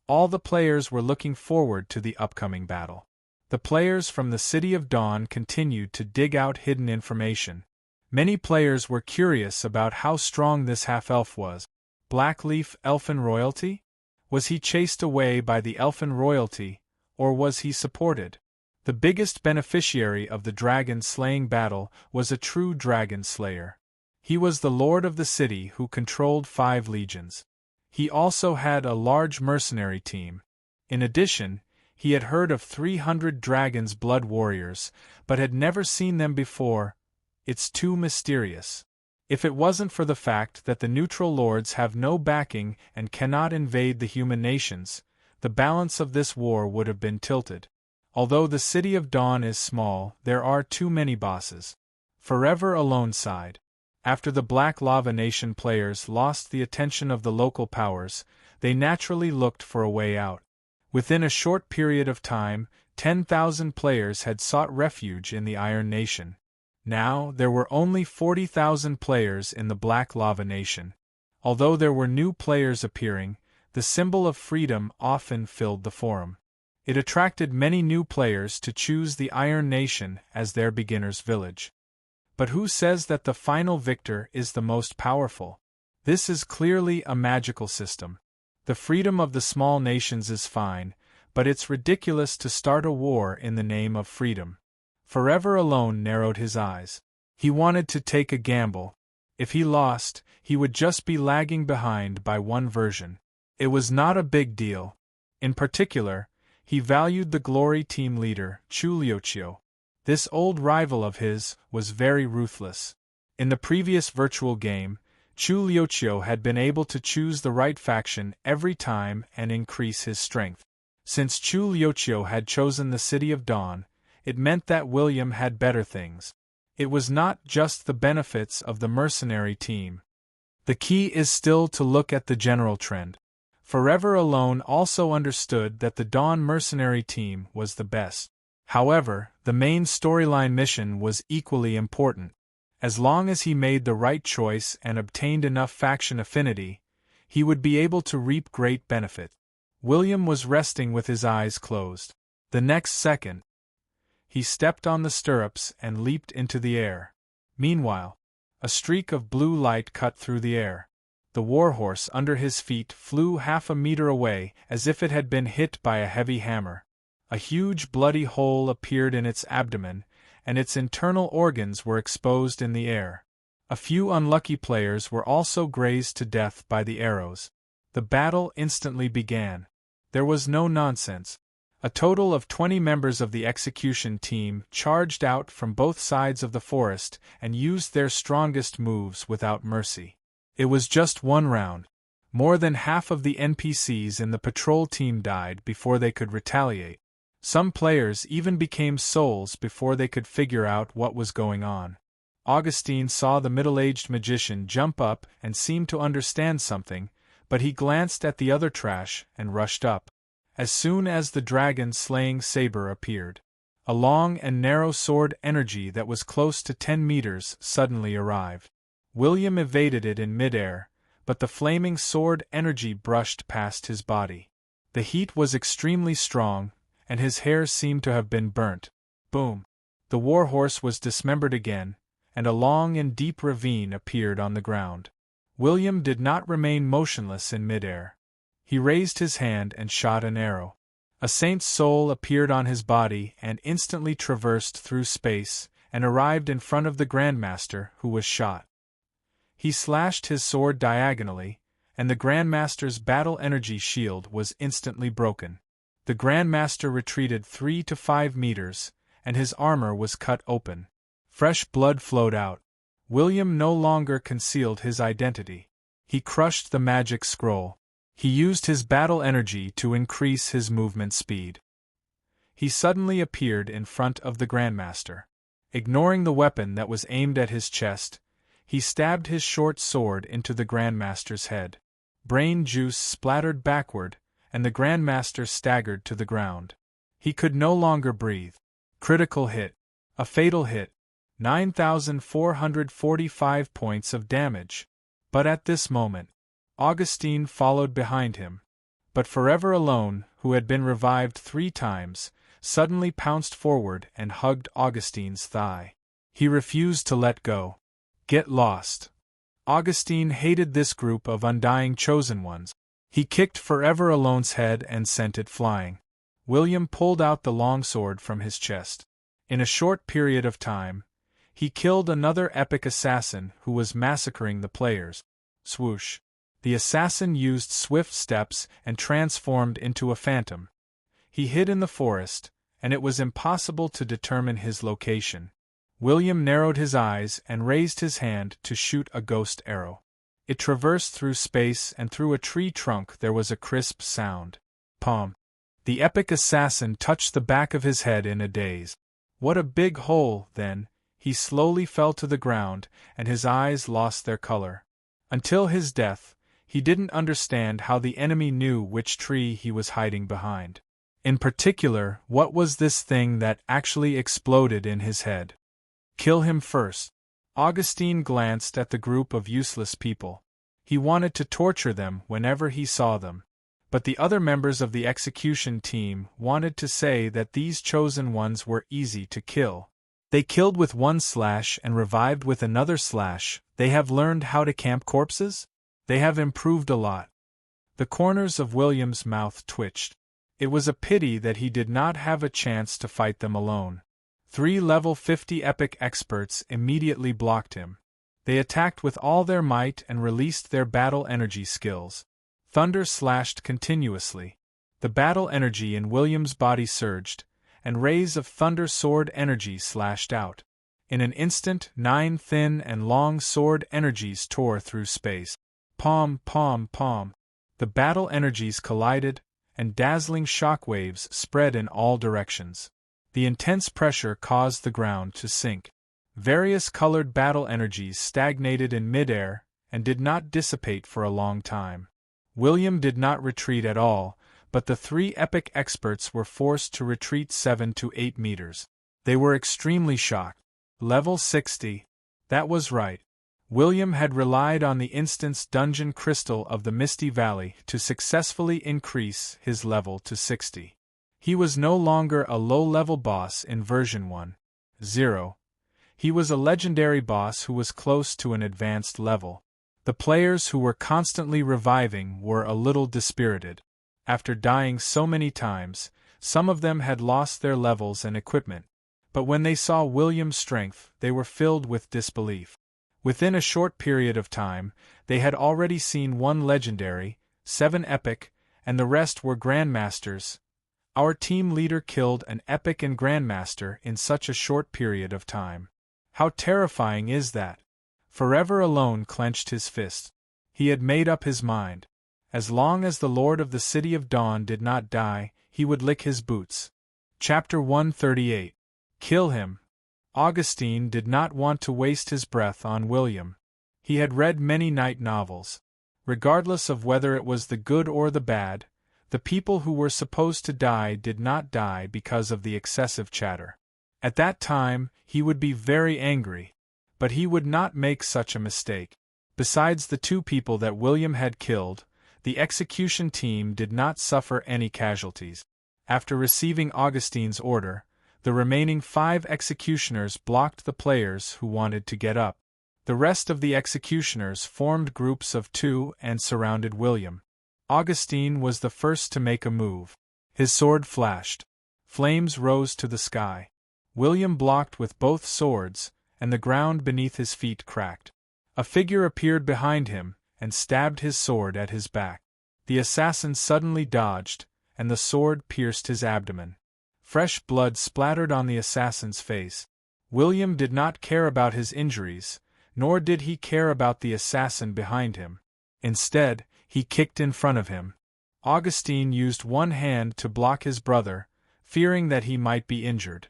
All the players were looking forward to the upcoming battle. The players from the City of Dawn continued to dig out hidden information. Many players were curious about how strong this half-elf was. Blackleaf elfin royalty? Was he chased away by the elfin royalty, or was he supported? The biggest beneficiary of the dragon-slaying battle was a true dragon slayer. He was the lord of the city who controlled 5 legions. He also had a large mercenary team. In addition, he had heard of 300 dragons' blood warriors, but had never seen them before. It's too mysterious. If it wasn't for the fact that the neutral lords have no backing and cannot invade the human nations, the balance of this war would have been tilted. Although the City of Dawn is small, there are too many bosses. Forever Alone sighed. After the Black Lava Nation players lost the attention of the local powers, they naturally looked for a way out. Within a short period of time, 10,000 players had sought refuge in the Iron Nation. Now, there were only 40,000 players in the Black Lava Nation. Although there were new players appearing, the symbol of freedom often filled the forum. It attracted many new players to choose the Iron Nation as their beginner's village. But who says that the final victor is the most powerful? This is clearly a magical system. The freedom of the small nations is fine, but it's ridiculous to start a war in the name of freedom. Forever Alone narrowed his eyes. He wanted to take a gamble. If he lost, he would just be lagging behind by one version. It was not a big deal. In particular, he valued the Glory team leader, Chuliochio. This old rival of his was very ruthless. In the previous virtual game, Chuliochio had been able to choose the right faction every time and increase his strength. Since Chuliochio had chosen the City of Dawn, it meant that William had better things. It was not just the benefits of the mercenary team. The key is still to look at the general trend. Forever Alone also understood that the Dawn mercenary team was the best. However, the main storyline mission was equally important. As long as he made the right choice and obtained enough faction affinity, he would be able to reap great benefit. William was resting with his eyes closed. The next second, he stepped on the stirrups and leaped into the air. Meanwhile, a streak of blue light cut through the air. The warhorse under his feet flew half a meter away as if it had been hit by a heavy hammer. A huge bloody hole appeared in its abdomen, and its internal organs were exposed in the air. A few unlucky players were also grazed to death by the arrows. The battle instantly began. There was no nonsense. A total of 20 members of the execution team charged out from both sides of the forest and used their strongest moves without mercy. It was just one round. More than half of the NPCs in the patrol team died before they could retaliate. Some players even became souls before they could figure out what was going on. Augustine saw the middle-aged magician jump up and seemed to understand something, but he glanced at the other trash and rushed up. As soon as the dragon-slaying saber appeared, a long and narrow sword energy that was close to 10 meters suddenly arrived. William evaded it in midair, but the flaming sword energy brushed past his body. The heat was extremely strong, and his hair seemed to have been burnt. Boom! The warhorse was dismembered again, and a long and deep ravine appeared on the ground. William did not remain motionless in midair. He raised his hand and shot an arrow. A saint's soul appeared on his body and instantly traversed through space and arrived in front of the Grandmaster, who was shot. He slashed his sword diagonally, and the Grandmaster's battle energy shield was instantly broken. The Grandmaster retreated 3 to 5 meters, and his armor was cut open. Fresh blood flowed out. William no longer concealed his identity. He crushed the magic scroll. He used his battle energy to increase his movement speed. He suddenly appeared in front of the Grandmaster. Ignoring the weapon that was aimed at his chest, he stabbed his short sword into the Grandmaster's head. Brain juice splattered backward, and the Grandmaster staggered to the ground. He could no longer breathe. Critical hit. A fatal hit. 9,445 points of damage. But at this moment, Augustine followed behind him. But Forever Alone, who had been revived 3 times, suddenly pounced forward and hugged Augustine's thigh. He refused to let go. Get lost. Augustine hated this group of undying chosen ones. He kicked Forever Alone's head and sent it flying. William pulled out the longsword from his chest. In a short period of time, he killed another epic assassin who was massacring the players. Swoosh. The assassin used swift steps and transformed into a phantom. He hid in the forest, and it was impossible to determine his location. William narrowed his eyes and raised his hand to shoot a ghost arrow. It traversed through space, and through a tree trunk there was a crisp sound. Pom! The epic assassin touched the back of his head in a daze. What a big hole, then! He slowly fell to the ground, and his eyes lost their color. Until his death, he didn't understand how the enemy knew which tree he was hiding behind. In particular, what was this thing that actually exploded in his head? Kill him first. Augustine glanced at the group of useless people. He wanted to torture them whenever he saw them. But the other members of the execution team wanted to say that these chosen ones were easy to kill. They killed with one slash and revived with another slash. They have learned how to camp corpses? They have improved a lot. The corners of William's mouth twitched. It was a pity that he did not have a chance to fight them alone. 3 level 50 epic experts immediately blocked him. They attacked with all their might and released their battle energy skills. Thunder slashed continuously. The battle energy in William's body surged, and rays of thunder sword energy slashed out. In an instant, 9 thin and long sword energies tore through space. Pom, pom, pom. The battle energies collided, and dazzling shockwaves spread in all directions. The intense pressure caused the ground to sink. Various colored battle energies stagnated in midair and did not dissipate for a long time. William did not retreat at all, but the 3 epic experts were forced to retreat 7 to 8 meters. They were extremely shocked. Level 60. That was right. William had relied on the instance dungeon crystal of the Misty Valley to successfully increase his level to 60. He was no longer a low-level boss in version 1.0. He was a legendary boss who was close to an advanced level. The players who were constantly reviving were a little dispirited. After dying so many times, some of them had lost their levels and equipment. But when they saw William's strength, they were filled with disbelief. Within a short period of time, they had already seen 1 legendary, 7 epic, and the rest were grandmasters. Our team leader killed an epic and grandmaster in such a short period of time. How terrifying is that? Forever Alone clenched his fist. He had made up his mind. As long as the Lord of the City of Dawn did not die, he would lick his boots. Chapter 138. Kill him. Augustine did not want to waste his breath on William. He had read many night novels. Regardless of whether it was the good or the bad, the people who were supposed to die did not die because of the excessive chatter. At that time, he would be very angry. But he would not make such a mistake. Besides the 2 people that William had killed, the execution team did not suffer any casualties. After receiving Augustine's order, the remaining 5 executioners blocked the players who wanted to get up. The rest of the executioners formed groups of 2 and surrounded William. Augustine was the first to make a move. His sword flashed. Flames rose to the sky. William blocked with both swords, and the ground beneath his feet cracked. A figure appeared behind him, and stabbed his sword at his back. The assassin suddenly dodged, and the sword pierced his abdomen. Fresh blood splattered on the assassin's face. William did not care about his injuries, nor did he care about the assassin behind him. Instead, he kicked in front of him. Augustine used one hand to block his brother, fearing that he might be injured.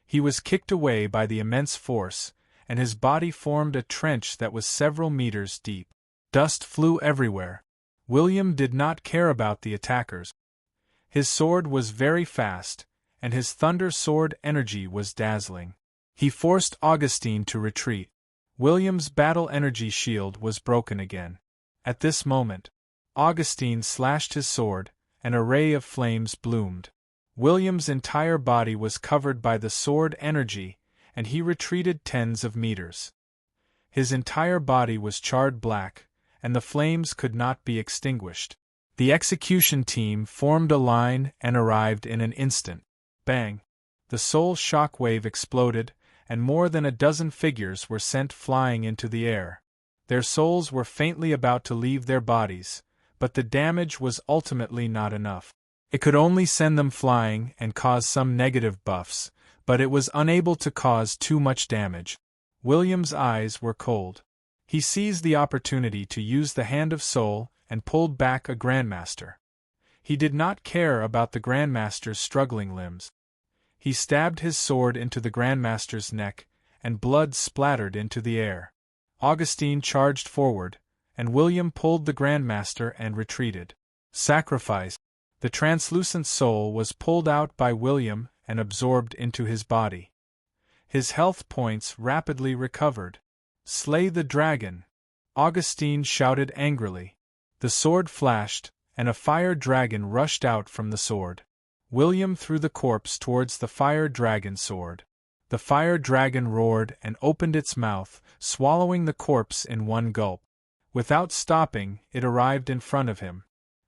He was kicked away by the immense force, and his body formed a trench that was several meters deep. Dust flew everywhere. William did not care about the attackers. His sword was very fast, and his thunder sword energy was dazzling. He forced Augustine to retreat. William's battle energy shield was broken again. At this moment, Augustine slashed his sword, and a ray of flames bloomed. William's entire body was covered by the sword energy, and he retreated tens of meters. His entire body was charred black, and the flames could not be extinguished. The execution team formed a line and arrived in an instant. Bang! The soul shockwave exploded, and more than a dozen figures were sent flying into the air. Their souls were faintly about to leave their bodies, but the damage was ultimately not enough. It could only send them flying and cause some negative buffs, but it was unable to cause too much damage. William's eyes were cold. He seized the opportunity to use the Hand of Soul and pulled back a Grandmaster. He did not care about the Grandmaster's struggling limbs. He stabbed his sword into the Grandmaster's neck, and blood splattered into the air. Augustine charged forward, and William pulled the Grandmaster and retreated. Sacrifice. The translucent soul was pulled out by William and absorbed into his body. His health points rapidly recovered. Slay the dragon! Augustine shouted angrily. The sword flashed, and a fire dragon rushed out from the sword. William threw the corpse towards the fire dragon sword. The fire dragon roared and opened its mouth, swallowing the corpse in one gulp. Without stopping, it arrived in front of him.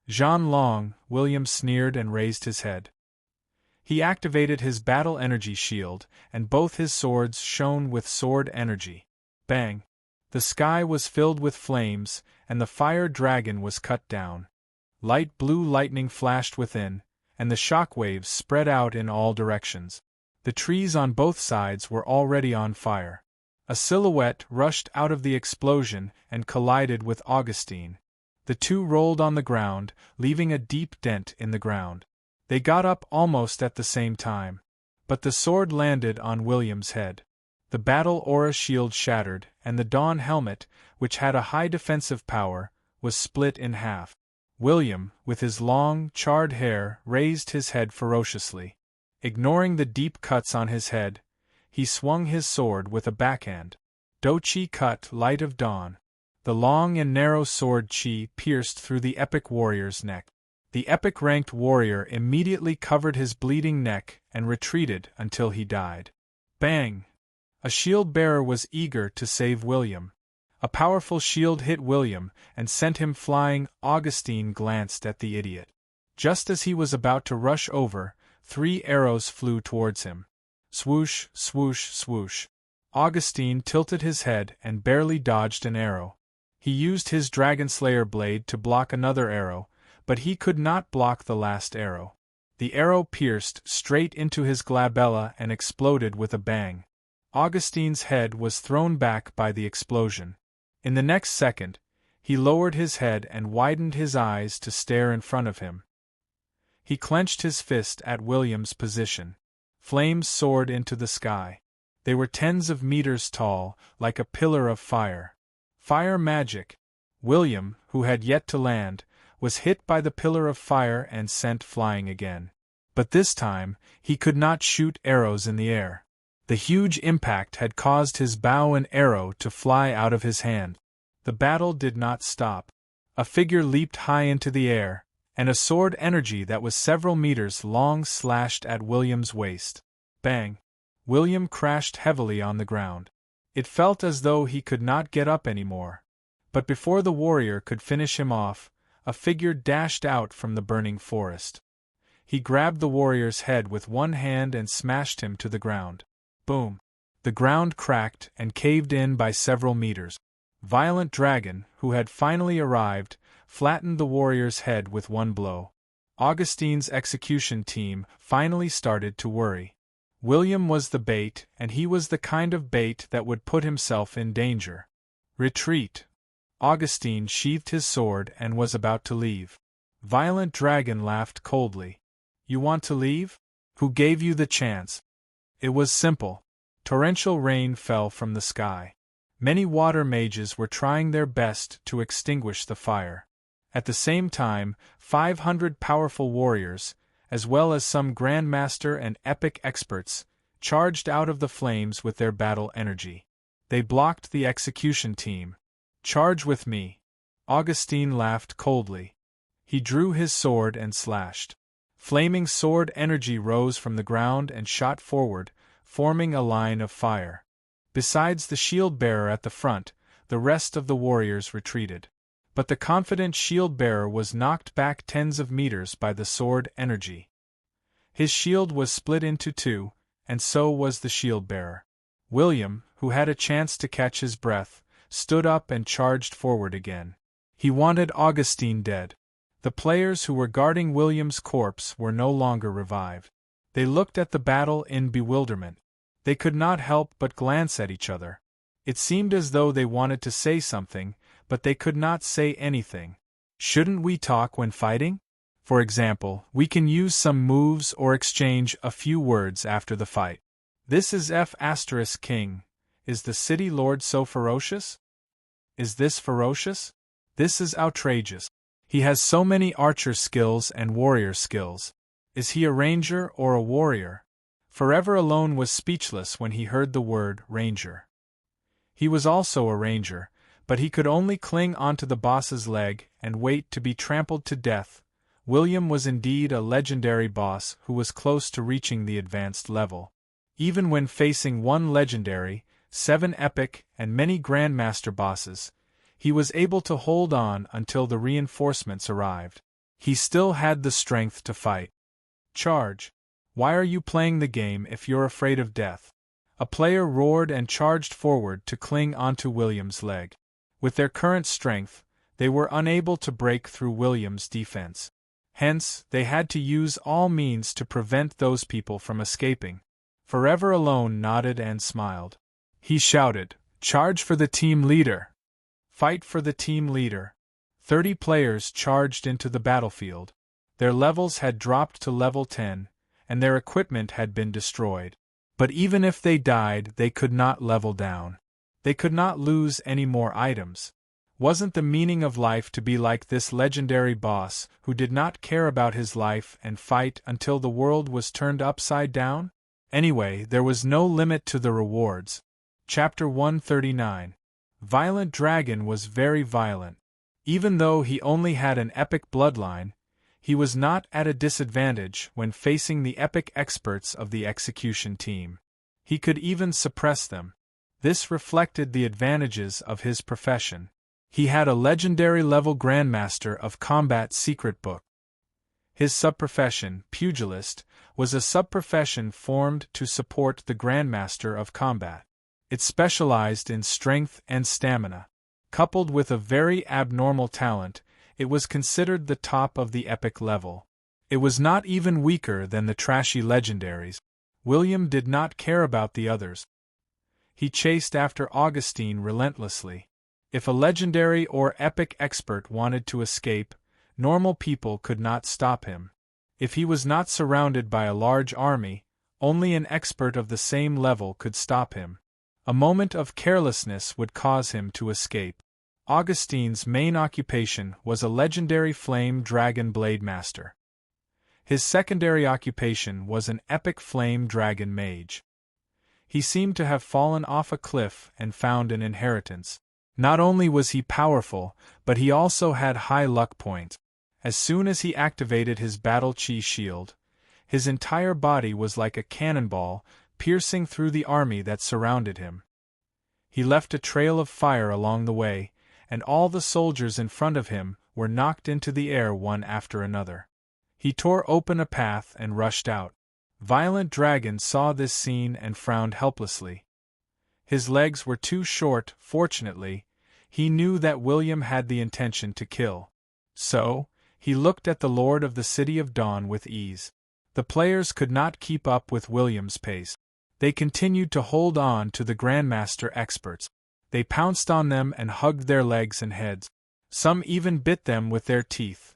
Jean Long, William sneered and raised his head. He activated his battle energy shield, and both his swords shone with sword energy. Bang! The sky was filled with flames, and the fire dragon was cut down. Light blue lightning flashed within, and the shock waves spread out in all directions. The trees on both sides were already on fire. A silhouette rushed out of the explosion and collided with Augustine. The two rolled on the ground, leaving a deep dent in the ground. They got up almost at the same time. But the sword landed on William's head. The battle aura shield shattered, and the Dawn helmet, which had a high defensive power, was split in half. William, with his long, charred hair, raised his head ferociously. Ignoring the deep cuts on his head, he swung his sword with a backhand. Do-chi cut, light of dawn. The long and narrow sword chi pierced through the epic warrior's neck. The epic-ranked warrior immediately covered his bleeding neck and retreated until he died. Bang! A shield-bearer was eager to save William. A powerful shield hit William and sent him flying. Augustine glanced at the idiot. Just as he was about to rush over, 3 arrows flew towards him. Swoosh, swoosh, swoosh. Augustine tilted his head and barely dodged an arrow. He used his Dragonslayer blade to block another arrow, but he could not block the last arrow. The arrow pierced straight into his glabella and exploded with a bang. Augustine's head was thrown back by the explosion. In the next second, he lowered his head and widened his eyes to stare in front of him. He clenched his fist at William's position. Flames soared into the sky. They were tens of meters tall, like a pillar of fire. Fire magic. William, who had yet to land, was hit by the pillar of fire and sent flying again. But this time, he could not shoot arrows in the air. The huge impact had caused his bow and arrow to fly out of his hand. The battle did not stop. A figure leaped high into the air, and a sword energy that was several meters long slashed at William's waist. Bang! William crashed heavily on the ground. It felt as though he could not get up anymore. But before the warrior could finish him off, a figure dashed out from the burning forest. He grabbed the warrior's head with one hand and smashed him to the ground. Boom! The ground cracked and caved in by several meters. Violent Dragon, who had finally arrived, flattened the warrior's head with one blow. Augustine's execution team finally started to worry. William was the bait, and he was the kind of bait that would put himself in danger. Retreat! Augustine sheathed his sword and was about to leave. Violent Dragon laughed coldly. You want to leave? Who gave you the chance? It was simple. Torrential rain fell from the sky. Many water mages were trying their best to extinguish the fire. At the same time, 500 powerful warriors, as well as some grandmaster and epic experts, charged out of the flames with their battle energy. They blocked the execution team. Charge with me. Augustine laughed coldly. He drew his sword and slashed. Flaming sword energy rose from the ground and shot forward, forming a line of fire. Besides the shield-bearer at the front, the rest of the warriors retreated. But the confident shield-bearer was knocked back tens of meters by the sword energy. His shield was split into 2, and so was the shield-bearer. William, who had a chance to catch his breath, stood up and charged forward again. He wanted Augustine dead. The players who were guarding William's corpse were no longer revived. They looked at the battle in bewilderment. They could not help but glance at each other. It seemed as though they wanted to say something, but they could not say anything. Shouldn't we talk when fighting? For example, we can use some moves or exchange a few words after the fight. This is King. Is the city lord so ferocious? Is this ferocious? This is outrageous. He has so many archer skills and warrior skills. Is he a ranger or a warrior? Forever Alone was speechless when he heard the word ranger. He was also a ranger, but he could only cling onto the boss's leg and wait to be trampled to death. William was indeed a legendary boss who was close to reaching the advanced level. Even when facing one legendary, 7 epic, and many grandmaster bosses, he was able to hold on until the reinforcements arrived. He still had the strength to fight. Charge! Why are you playing the game if you're afraid of death? A player roared and charged forward to cling onto William's leg. With their current strength, they were unable to break through William's defense. Hence, they had to use all means to prevent those people from escaping. Forever Alone nodded and smiled. He shouted, "Charge for the team leader! Fight for the team leader!" 30 players charged into the battlefield. Their levels had dropped to level 10, and their equipment had been destroyed. But even if they died, they could not level down. They could not lose any more items. Wasn't the meaning of life to be like this legendary boss who did not care about his life and fight until the world was turned upside down? Anyway, there was no limit to the rewards. Chapter 139. Violent Dragon was very violent. Even though he only had an epic bloodline, he was not at a disadvantage when facing the epic experts of the execution team. He could even suppress them. This reflected the advantages of his profession. He had a legendary level Grandmaster of Combat secret book. His subprofession, Pugilist, was a subprofession formed to support the Grandmaster of Combat. It specialized in strength and stamina. Coupled with a very abnormal talent, it was considered the top of the epic level. It was not even weaker than the trashy legendaries. William did not care about the others. He chased after Augustine relentlessly. If a legendary or epic expert wanted to escape, normal people could not stop him. If he was not surrounded by a large army, only an expert of the same level could stop him. A moment of carelessness would cause him to escape. Augustine's main occupation was a legendary flame dragon blade master. His secondary occupation was an epic flame dragon mage. He seemed to have fallen off a cliff and found an inheritance. Not only was he powerful, but he also had high luck points. As soon as he activated his battle chi shield, his entire body was like a cannonball, piercing through the army that surrounded him. He left a trail of fire along the way, and all the soldiers in front of him were knocked into the air one after another. He tore open a path and rushed out. Violent Dragon saw this scene and frowned helplessly. His legs were too short, fortunately. He knew that William had the intention to kill. So, he looked at the Lord of the City of Dawn with ease. The players could not keep up with William's pace. They continued to hold on to the Grandmaster experts. They pounced on them and hugged their legs and heads. Some even bit them with their teeth.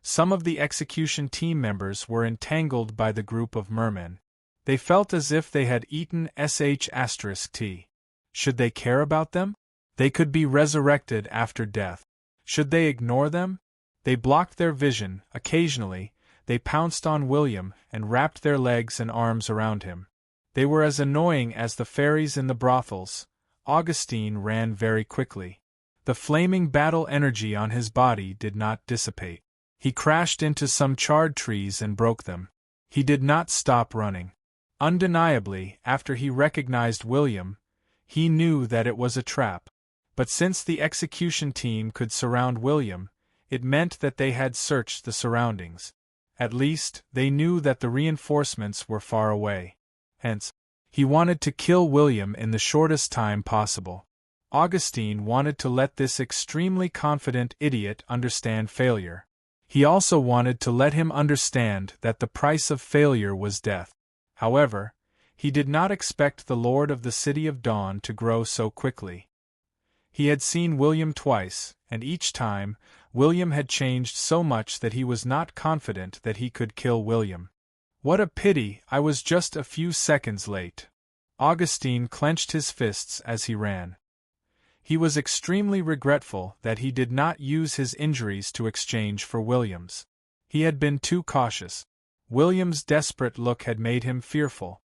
Some of the execution team members were entangled by the group of mermen. They felt as if they had eaten *T. Should they care about them? They could be resurrected after death. Should they ignore them? They blocked their vision. Occasionally, they pounced on William and wrapped their legs and arms around him. They were as annoying as the fairies in the brothels. Augustine ran very quickly. The flaming battle energy on his body did not dissipate. He crashed into some charred trees and broke them. He did not stop running. Undeniably, after he recognized William, he knew that it was a trap. But since the execution team could surround William, it meant that they had searched the surroundings. At least, they knew that the reinforcements were far away. Hence, he wanted to kill William in the shortest time possible. Augustine wanted to let this extremely confident idiot understand failure. He also wanted to let him understand that the price of failure was death. However, he did not expect the Lord of the City of Dawn to grow so quickly. He had seen William twice, and each time, William had changed so much that he was not confident that he could kill William. What a pity I was just a few seconds late. Augustine clenched his fists as he ran. He was extremely regretful that he did not use his injuries to exchange for William's. He had been too cautious. William's desperate look had made him fearful.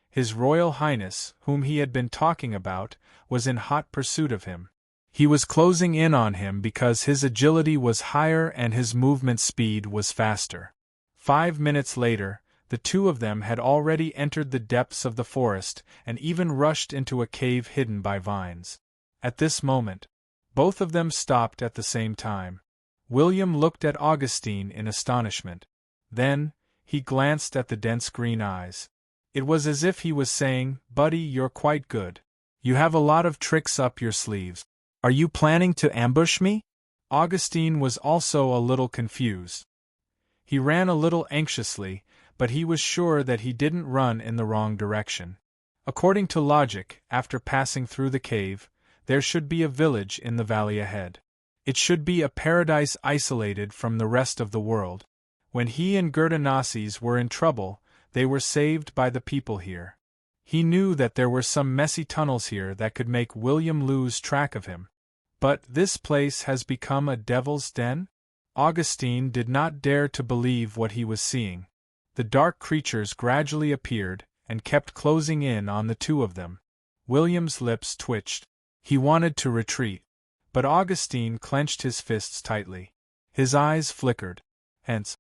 His Royal Highness, whom he had been talking about, was in hot pursuit of him. He was closing in on him because his agility was higher and his movement speed was faster. 5 minutes later, the two of them had already entered the depths of the forest and even rushed into a cave hidden by vines. At this moment, both of them stopped at the same time. William looked at Augustine in astonishment. Then, he glanced at the dense green eyes. It was as if he was saying, "Buddy, you're quite good. You have a lot of tricks up your sleeves. Are you planning to ambush me?" Augustine was also a little confused. He ran a little anxiously, but he was sure that he didn't run in the wrong direction. According to logic, after passing through the cave, there should be a village in the valley ahead. It should be a paradise isolated from the rest of the world. When he and Gerda were in trouble, they were saved by the people here. He knew that there were some messy tunnels here that could make William lose track of him. But this place has become a devil's den? Augustine did not dare to believe what he was seeing. The dark creatures gradually appeared and kept closing in on the two of them. William's lips twitched. He wanted to retreat, but Augustine clenched his fists tightly. His eyes flickered. Hence,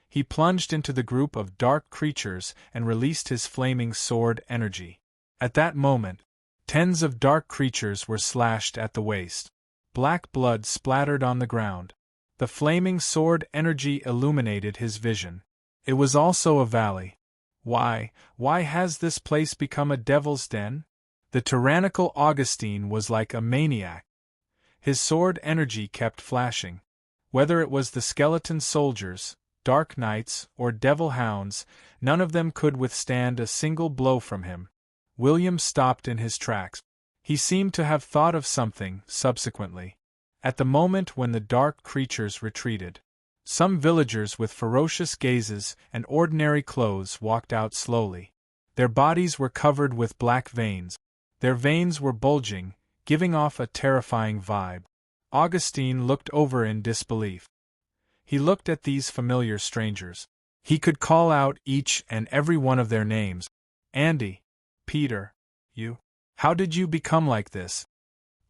he plunged into the group of dark creatures and released his flaming sword energy. At that moment, tens of dark creatures were slashed at the waist. Black blood splattered on the ground. The flaming sword energy illuminated his vision. It was also a valley. Why has this place become a devil's den? The tyrannical Augustine was like a maniac. His sword energy kept flashing. Whether it was the skeleton soldiers, dark knights, or devil hounds, none of them could withstand a single blow from him. William stopped in his tracks. He seemed to have thought of something, subsequently. At the moment when the dark creatures retreated, some villagers with ferocious gazes and ordinary clothes walked out slowly. Their bodies were covered with black veins. Their veins were bulging, giving off a terrifying vibe. Augustine looked over in disbelief. He looked at these familiar strangers. He could call out each and every one of their names. "Andy, Peter, you. How did you become like this?"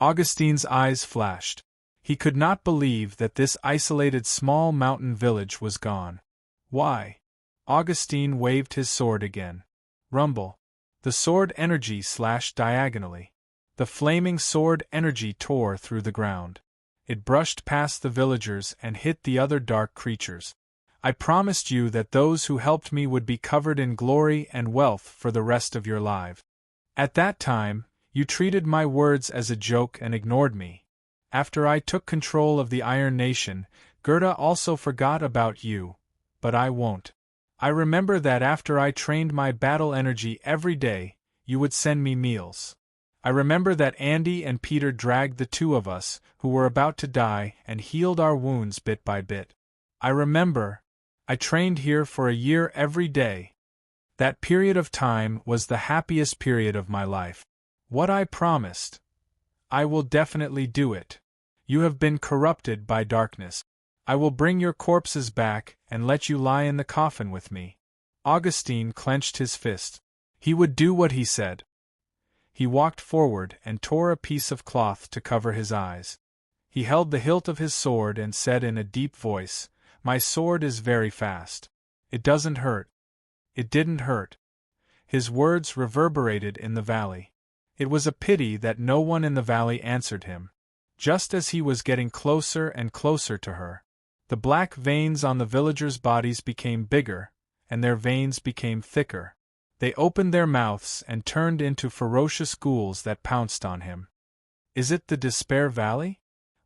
Augustine's eyes flashed. He could not believe that this isolated small mountain village was gone. Why? Augustine waved his sword again. Rumble. The sword energy slashed diagonally. The flaming sword energy tore through the ground. It brushed past the villagers and hit the other dark creatures. "I promised you that those who helped me would be covered in glory and wealth for the rest of your lives. At that time, you treated my words as a joke and ignored me. After I took control of the Iron Nation, Gerda also forgot about you, but I won't. I remember that after I trained my battle energy every day, you would send me meals. I remember that Andy and Peter dragged the two of us, who were about to die, and healed our wounds bit by bit. I remember, I trained here for a year every day. That period of time was the happiest period of my life. What I promised, I will definitely do it. You have been corrupted by darkness. I will bring your corpses back and let you lie in the coffin with me." Augustine clenched his fist. He would do what he said. He walked forward and tore a piece of cloth to cover his eyes. He held the hilt of his sword and said in a deep voice, "My sword is very fast. It doesn't hurt. It didn't hurt." His words reverberated in the valley. It was a pity that no one in the valley answered him. Just as he was getting closer and closer to her, the black veins on the villagers' bodies became bigger, and their veins became thicker. They opened their mouths and turned into ferocious ghouls that pounced on him. Is it the Despair Valley?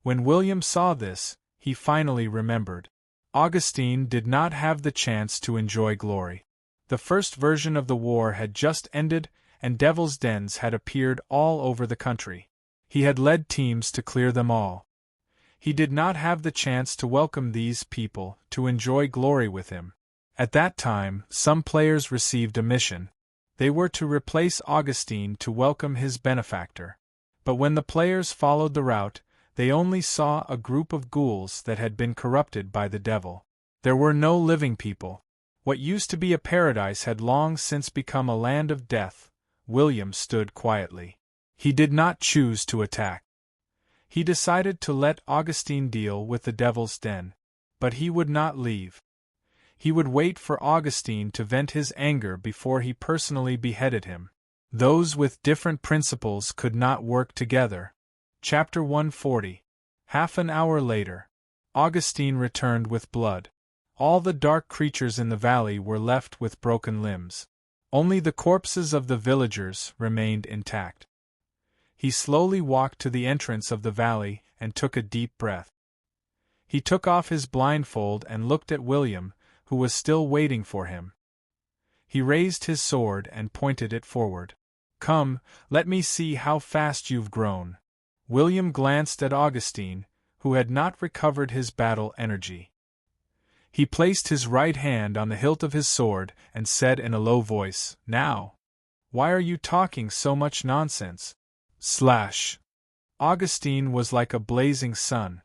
When William saw this, he finally remembered. Augustine did not have the chance to enjoy glory. The first version of the war had just ended, and devils' dens had appeared all over the country. He had led teams to clear them all. He did not have the chance to welcome these people, to enjoy glory with him. At that time, some players received a mission. They were to replace Augustine to welcome his benefactor. But when the players followed the route, they only saw a group of ghouls that had been corrupted by the devil. There were no living people. What used to be a paradise had long since become a land of death. William stood quietly. He did not choose to attack. He decided to let Augustine deal with the devil's den. But he would not leave. He would wait for Augustine to vent his anger before he personally beheaded him. Those with different principles could not work together. Chapter 140. Half an hour later, Augustine returned with blood. All the dark creatures in the valley were left with broken limbs. Only the corpses of the villagers remained intact. He slowly walked to the entrance of the valley and took a deep breath. He took off his blindfold and looked at William, who was still waiting for him. He raised his sword and pointed it forward. "Come, let me see how fast you've grown." William glanced at Augustine, who had not recovered his battle energy. He placed his right hand on the hilt of his sword and said in a low voice, "Now, why are you talking so much nonsense?" Augustine was like a blazing sun.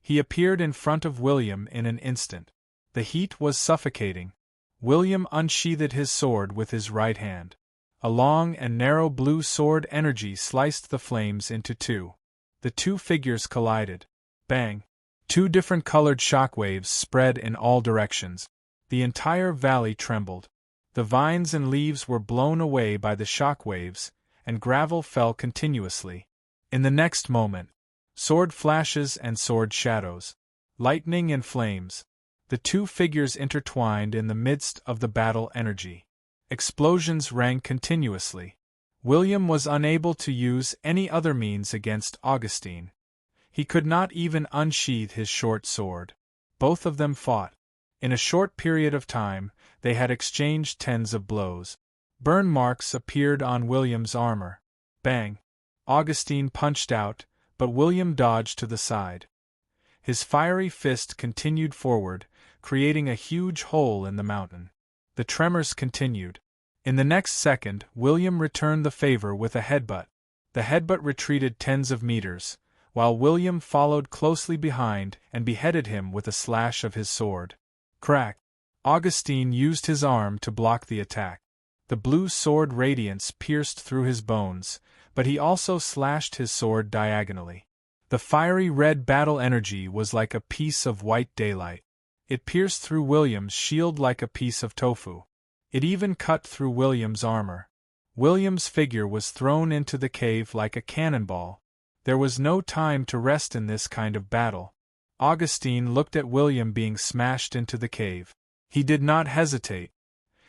He appeared in front of William in an instant. The heat was suffocating. William unsheathed his sword with his right hand. A long and narrow blue sword energy sliced the flames into two. The two figures collided. Bang! Two different colored shockwaves spread in all directions. The entire valley trembled. The vines and leaves were blown away by the shockwaves, and gravel fell continuously. In the next moment, sword flashes and sword shadows, lightning and flames. The two figures intertwined in the midst of the battle energy. Explosions rang continuously. William was unable to use any other means against Augustine. He could not even unsheath his short sword. Both of them fought. In a short period of time, they had exchanged tens of blows. Burn marks appeared on William's armor. Bang! Augustine punched out, but William dodged to the side. His fiery fist continued forward, creating a huge hole in the mountain. The tremors continued. In the next second, William returned the favor with a headbutt. The headbutt retreated tens of meters, while William followed closely behind and beheaded him with a slash of his sword. Crack! Augustine used his arm to block the attack. The blue sword radiance pierced through his bones, but he also slashed his sword diagonally. The fiery red battle energy was like a piece of white daylight. It pierced through William's shield like a piece of tofu. It even cut through William's armor. William's figure was thrown into the cave like a cannonball. There was no time to rest in this kind of battle. Augustine looked at William being smashed into the cave. He did not hesitate.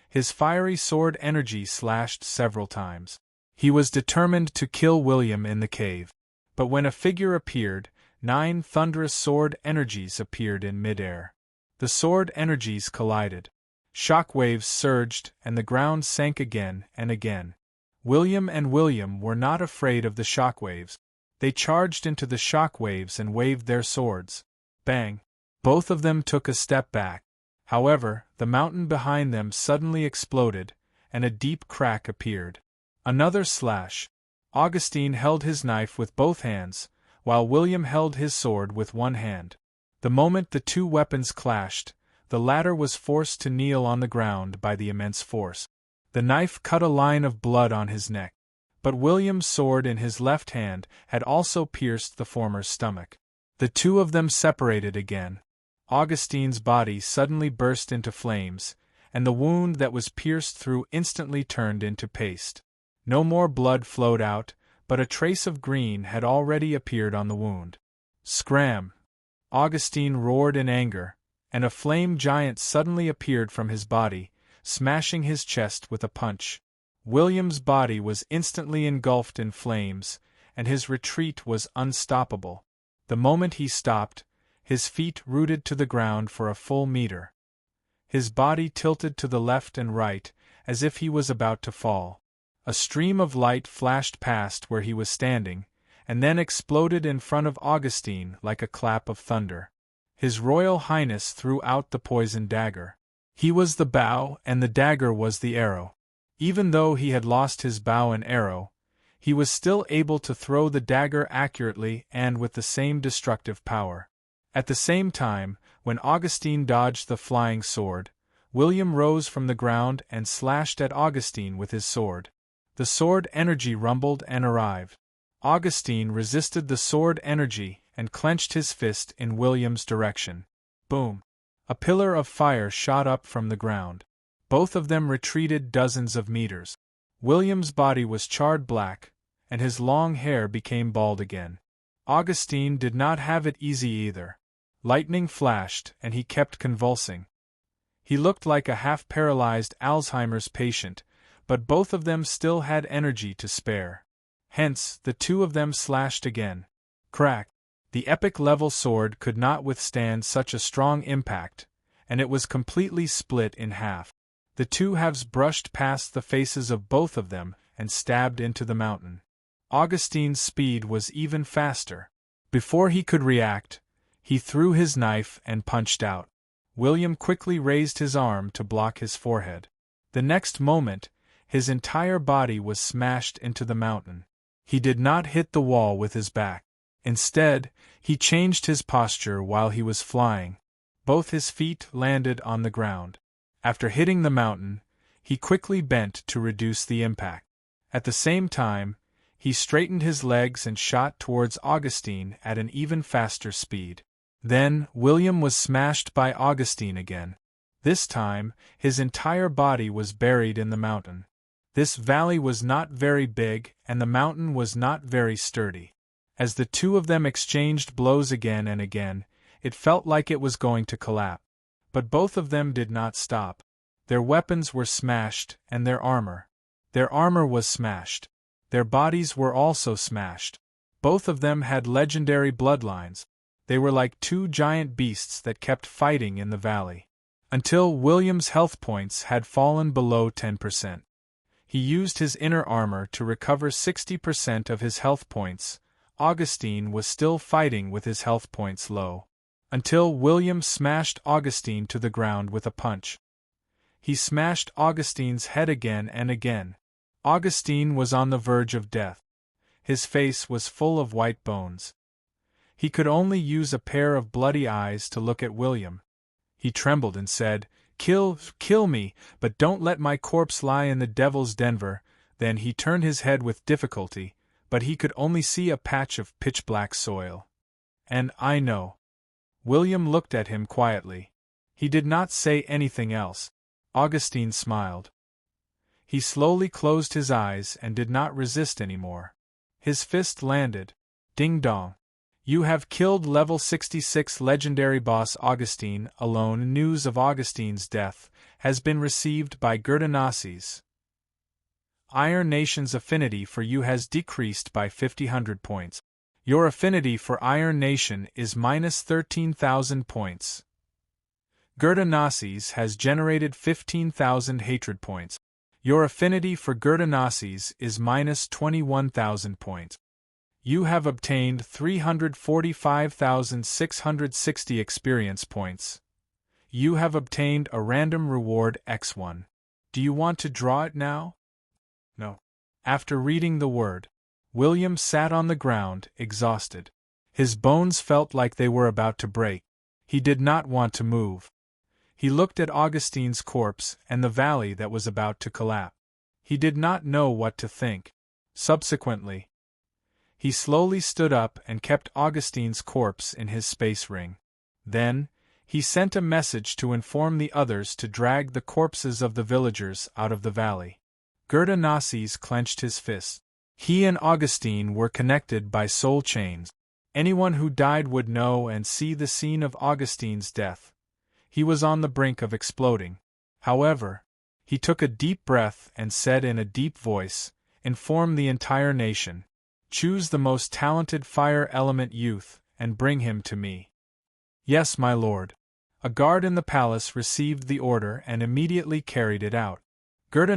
His fiery sword energy slashed several times. He was determined to kill William in the cave. But when a figure appeared, 9 thunderous sword energies appeared in midair. The sword energies collided. Shock waves surged and the ground sank again and again. William and William were not afraid of the shock waves. They charged into the shock waves and waved their swords. Bang! Both of them took a step back. However, the mountain behind them suddenly exploded, and a deep crack appeared. Another slash. Augustine held his knife with both hands, while William held his sword with one hand. The moment the two weapons clashed, the latter was forced to kneel on the ground by the immense force. The knife cut a line of blood on his neck. But William's sword in his left hand had also pierced the former's stomach. The two of them separated again. Augustine's body suddenly burst into flames, and the wound that was pierced through instantly turned into paste. No more blood flowed out, but a trace of green had already appeared on the wound. Scram! Augustine roared in anger, and a flame giant suddenly appeared from his body, smashing his chest with a punch. William's body was instantly engulfed in flames, and his retreat was unstoppable. The moment he stopped, his feet rooted to the ground for a full meter. His body tilted to the left and right, as if he was about to fall. A stream of light flashed past where he was standing, and then exploded in front of Augustine like a clap of thunder. His Royal Highness threw out the poisoned dagger. He was the bow, and the dagger was the arrow. Even though he had lost his bow and arrow, he was still able to throw the dagger accurately and with the same destructive power. At the same time, when Augustine dodged the flying sword, William rose from the ground and slashed at Augustine with his sword. The sword energy rumbled and arrived. Augustine resisted the sword energy and clenched his fist in William's direction. Boom! A pillar of fire shot up from the ground. Both of them retreated dozens of meters. William's body was charred black, and his long hair became bald again. Augustine did not have it easy either. Lightning flashed, and he kept convulsing. He looked like a half-paralyzed Alzheimer's patient, but both of them still had energy to spare. Hence, the two of them slashed again. Crack! The epic-level sword could not withstand such a strong impact, and it was completely split in half. The two halves brushed past the faces of both of them and stabbed into the mountain. Augustine's speed was even faster. Before he could react, he threw his knife and punched out. William quickly raised his arm to block his forehead. The next moment, his entire body was smashed into the mountain. He did not hit the wall with his back. Instead, he changed his posture while he was flying. Both his feet landed on the ground. After hitting the mountain, he quickly bent to reduce the impact. At the same time, he straightened his legs and shot towards Augustine at an even faster speed. Then, William was smashed by Augustine again. This time, his entire body was buried in the mountain. This valley was not very big, and the mountain was not very sturdy. As the two of them exchanged blows again and again, it felt like it was going to collapse. But both of them did not stop. Their weapons were smashed, and their armor. Their armor was smashed. Their bodies were also smashed. Both of them had legendary bloodlines. They were like two giant beasts that kept fighting in the valley. Until William's health points had fallen below 10%. He used his inner armor to recover 60% of his health points. Augustine was still fighting with his health points low. Until William smashed Augustine to the ground with a punch. He smashed Augustine's head again and again. Augustine was on the verge of death. His face was full of white bones. He could only use a pair of bloody eyes to look at William. He trembled and said, Kill me, but don't let my corpse lie in the devil's denver." Then he turned his head with difficulty, but he could only see a patch of pitch-black soil. "And I know." William looked at him quietly. He did not say anything else. Augustine smiled. He slowly closed his eyes and did not resist anymore. His fist landed. Ding-dong. "You have killed level 66 legendary boss Augustine alone. News of Augustine's death has been received by Gerdonaces. Iron Nation's affinity for you has decreased by 50 points. Your affinity for Iron Nation is minus 13,000 points. Gerdonaces has generated 15,000 hatred points. Your affinity for Gerdonaces is minus 21,000 points. You have obtained 345,660 experience points. You have obtained a random reward X1. Do you want to draw it now? No. After reading the word, William sat on the ground, exhausted. His bones felt like they were about to break. He did not want to move. He looked at Augustine's corpse and the valley that was about to collapse. He did not know what to think. Subsequently, he slowly stood up and kept Augustine's corpse in his space ring. Then, he sent a message to inform the others to drag the corpses of the villagers out of the valley. Gerdonaces clenched his fists. He and Augustine were connected by soul chains. Anyone who died would know and see the scene of Augustine's death. He was on the brink of exploding. However, he took a deep breath and said in a deep voice, "Inform the entire nation. Choose the most talented fire element youth, and bring him to me." "Yes, my lord." A guard in the palace received the order and immediately carried it out. Gerda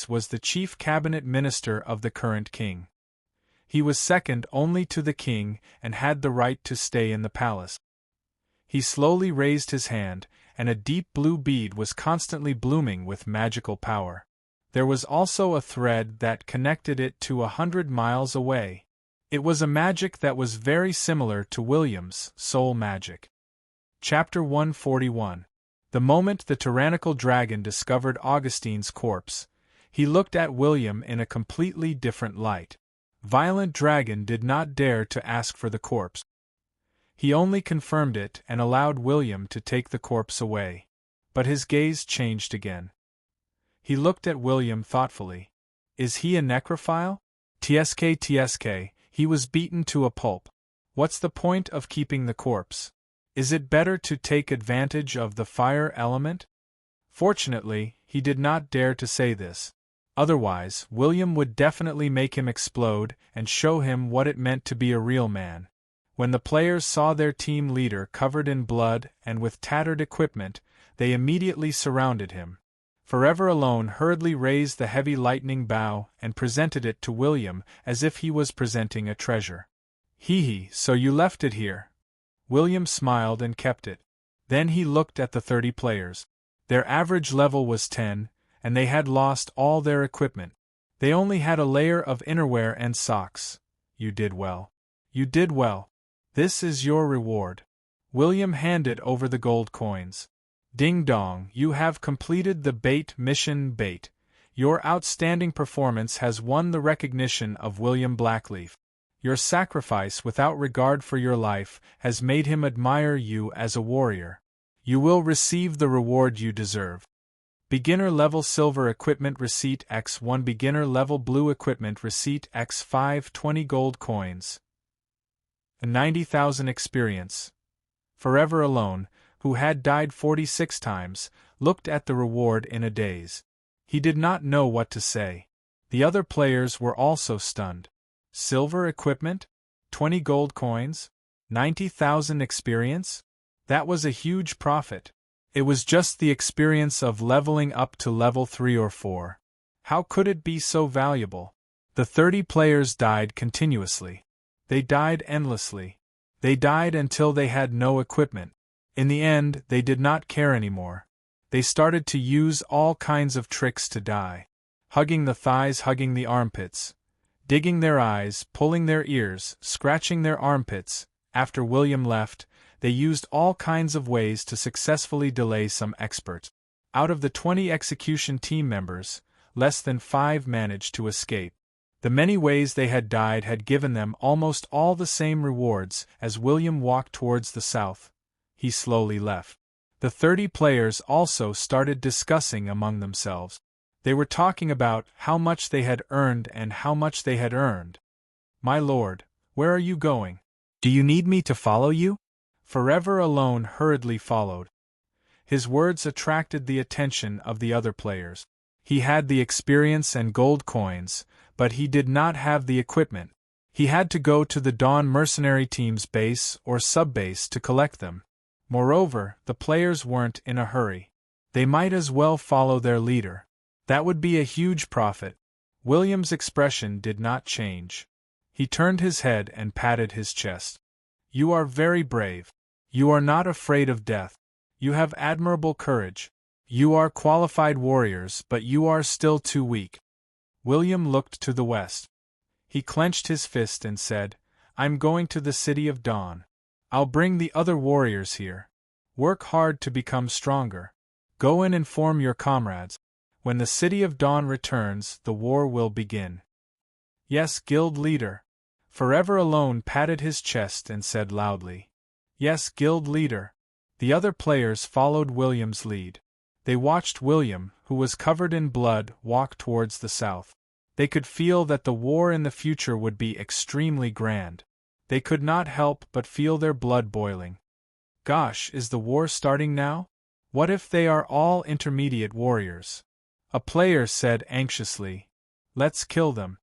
was the chief cabinet minister of the current king. He was second only to the king and had the right to stay in the palace. He slowly raised his hand, and a deep blue bead was constantly blooming with magical power. There was also a thread that connected it to 100 miles away. It was a magic that was very similar to William's soul magic. Chapter 141. The moment the tyrannical dragon discovered Augustine's corpse, he looked at William in a completely different light. Violent Dragon did not dare to ask for the corpse. He only confirmed it and allowed William to take the corpse away. But his gaze changed again. He looked at William thoughtfully. Is he a necrophile? Tsk, he was beaten to a pulp. What's the point of keeping the corpse? Is it better to take advantage of the fire element? Fortunately, he did not dare to say this. Otherwise, William would definitely make him explode and show him what it meant to be a real man. When the players saw their team leader covered in blood and with tattered equipment, they immediately surrounded him. Forever Alone hurriedly raised the heavy lightning bow and presented it to William as if he was presenting a treasure. Hee, so you left it here. William smiled and kept it. Then he looked at the 30 players. Their average level was 10, and they had lost all their equipment. They only had a layer of innerwear and socks. You did well. You did well. This is your reward. William handed over the gold coins. Ding dong, you have completed the bait mission bait. Your outstanding performance has won the recognition of William Blackleaf. Your sacrifice without regard for your life has made him admire you as a warrior. You will receive the reward you deserve. Beginner level silver equipment receipt X1, beginner level blue equipment receipt X5, 20 gold coins. A 90,000 experience. Forever Alone, who had died 46 times, looked at the reward in a daze. He did not know what to say. The other players were also stunned. Silver equipment? 20 gold coins? 90,000 experience? That was a huge profit. It was just the experience of leveling up to level 3 or 4. How could it be so valuable? The 30 players died continuously. They died endlessly. They died until they had no equipment. In the end, they did not care anymore. They started to use all kinds of tricks to die. Hugging the thighs, hugging the armpits. Digging their eyes, pulling their ears, scratching their armpits. After William left, they used all kinds of ways to successfully delay some expert. Out of the 20 execution team members, less than 5 managed to escape. The many ways they had died had given them almost all the same rewards. As William walked towards the south, he slowly left. The 30 players also started discussing among themselves. They were talking about how much they had earned and how much they had earned. My lord, where are you going? Do you need me to follow you? Forever Alone hurriedly followed. His words attracted the attention of the other players. He had the experience and gold coins, but he did not have the equipment. He had to go to the Dawn mercenary team's base or sub-base to collect them. Moreover, the players weren't in a hurry. They might as well follow their leader. That would be a huge profit. William's expression did not change. He turned his head and patted his chest. You are very brave. You are not afraid of death. You have admirable courage. You are qualified warriors, but you are still too weak. William looked to the west. He clenched his fist and said, I'm going to the City of Dawn. I'll bring the other warriors here. Work hard to become stronger. Go and inform your comrades. When the City of Dawn returns, the war will begin. Yes, guild leader. Forever Alone patted his chest and said loudly. Yes, guild leader. The other players followed William's lead. They watched William, who was covered in blood, walk towards the south. They could feel that the war in the future would be extremely grand. They could not help but feel their blood boiling. Gosh, is the war starting now? What if they are all intermediate warriors? A player said anxiously. Let's kill them.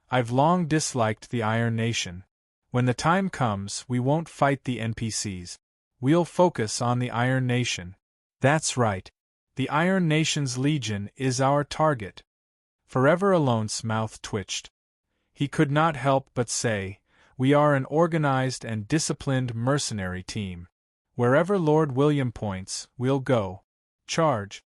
I've long disliked the Iron Nation. When the time comes, we won't fight the NPCs. We'll focus on the Iron Nation. That's right. The Iron Nation's Legion is our target. Forever Alone's mouth twitched. He could not help but say, "We are an organized and disciplined mercenary team. Wherever Lord William points, we'll go. Charge."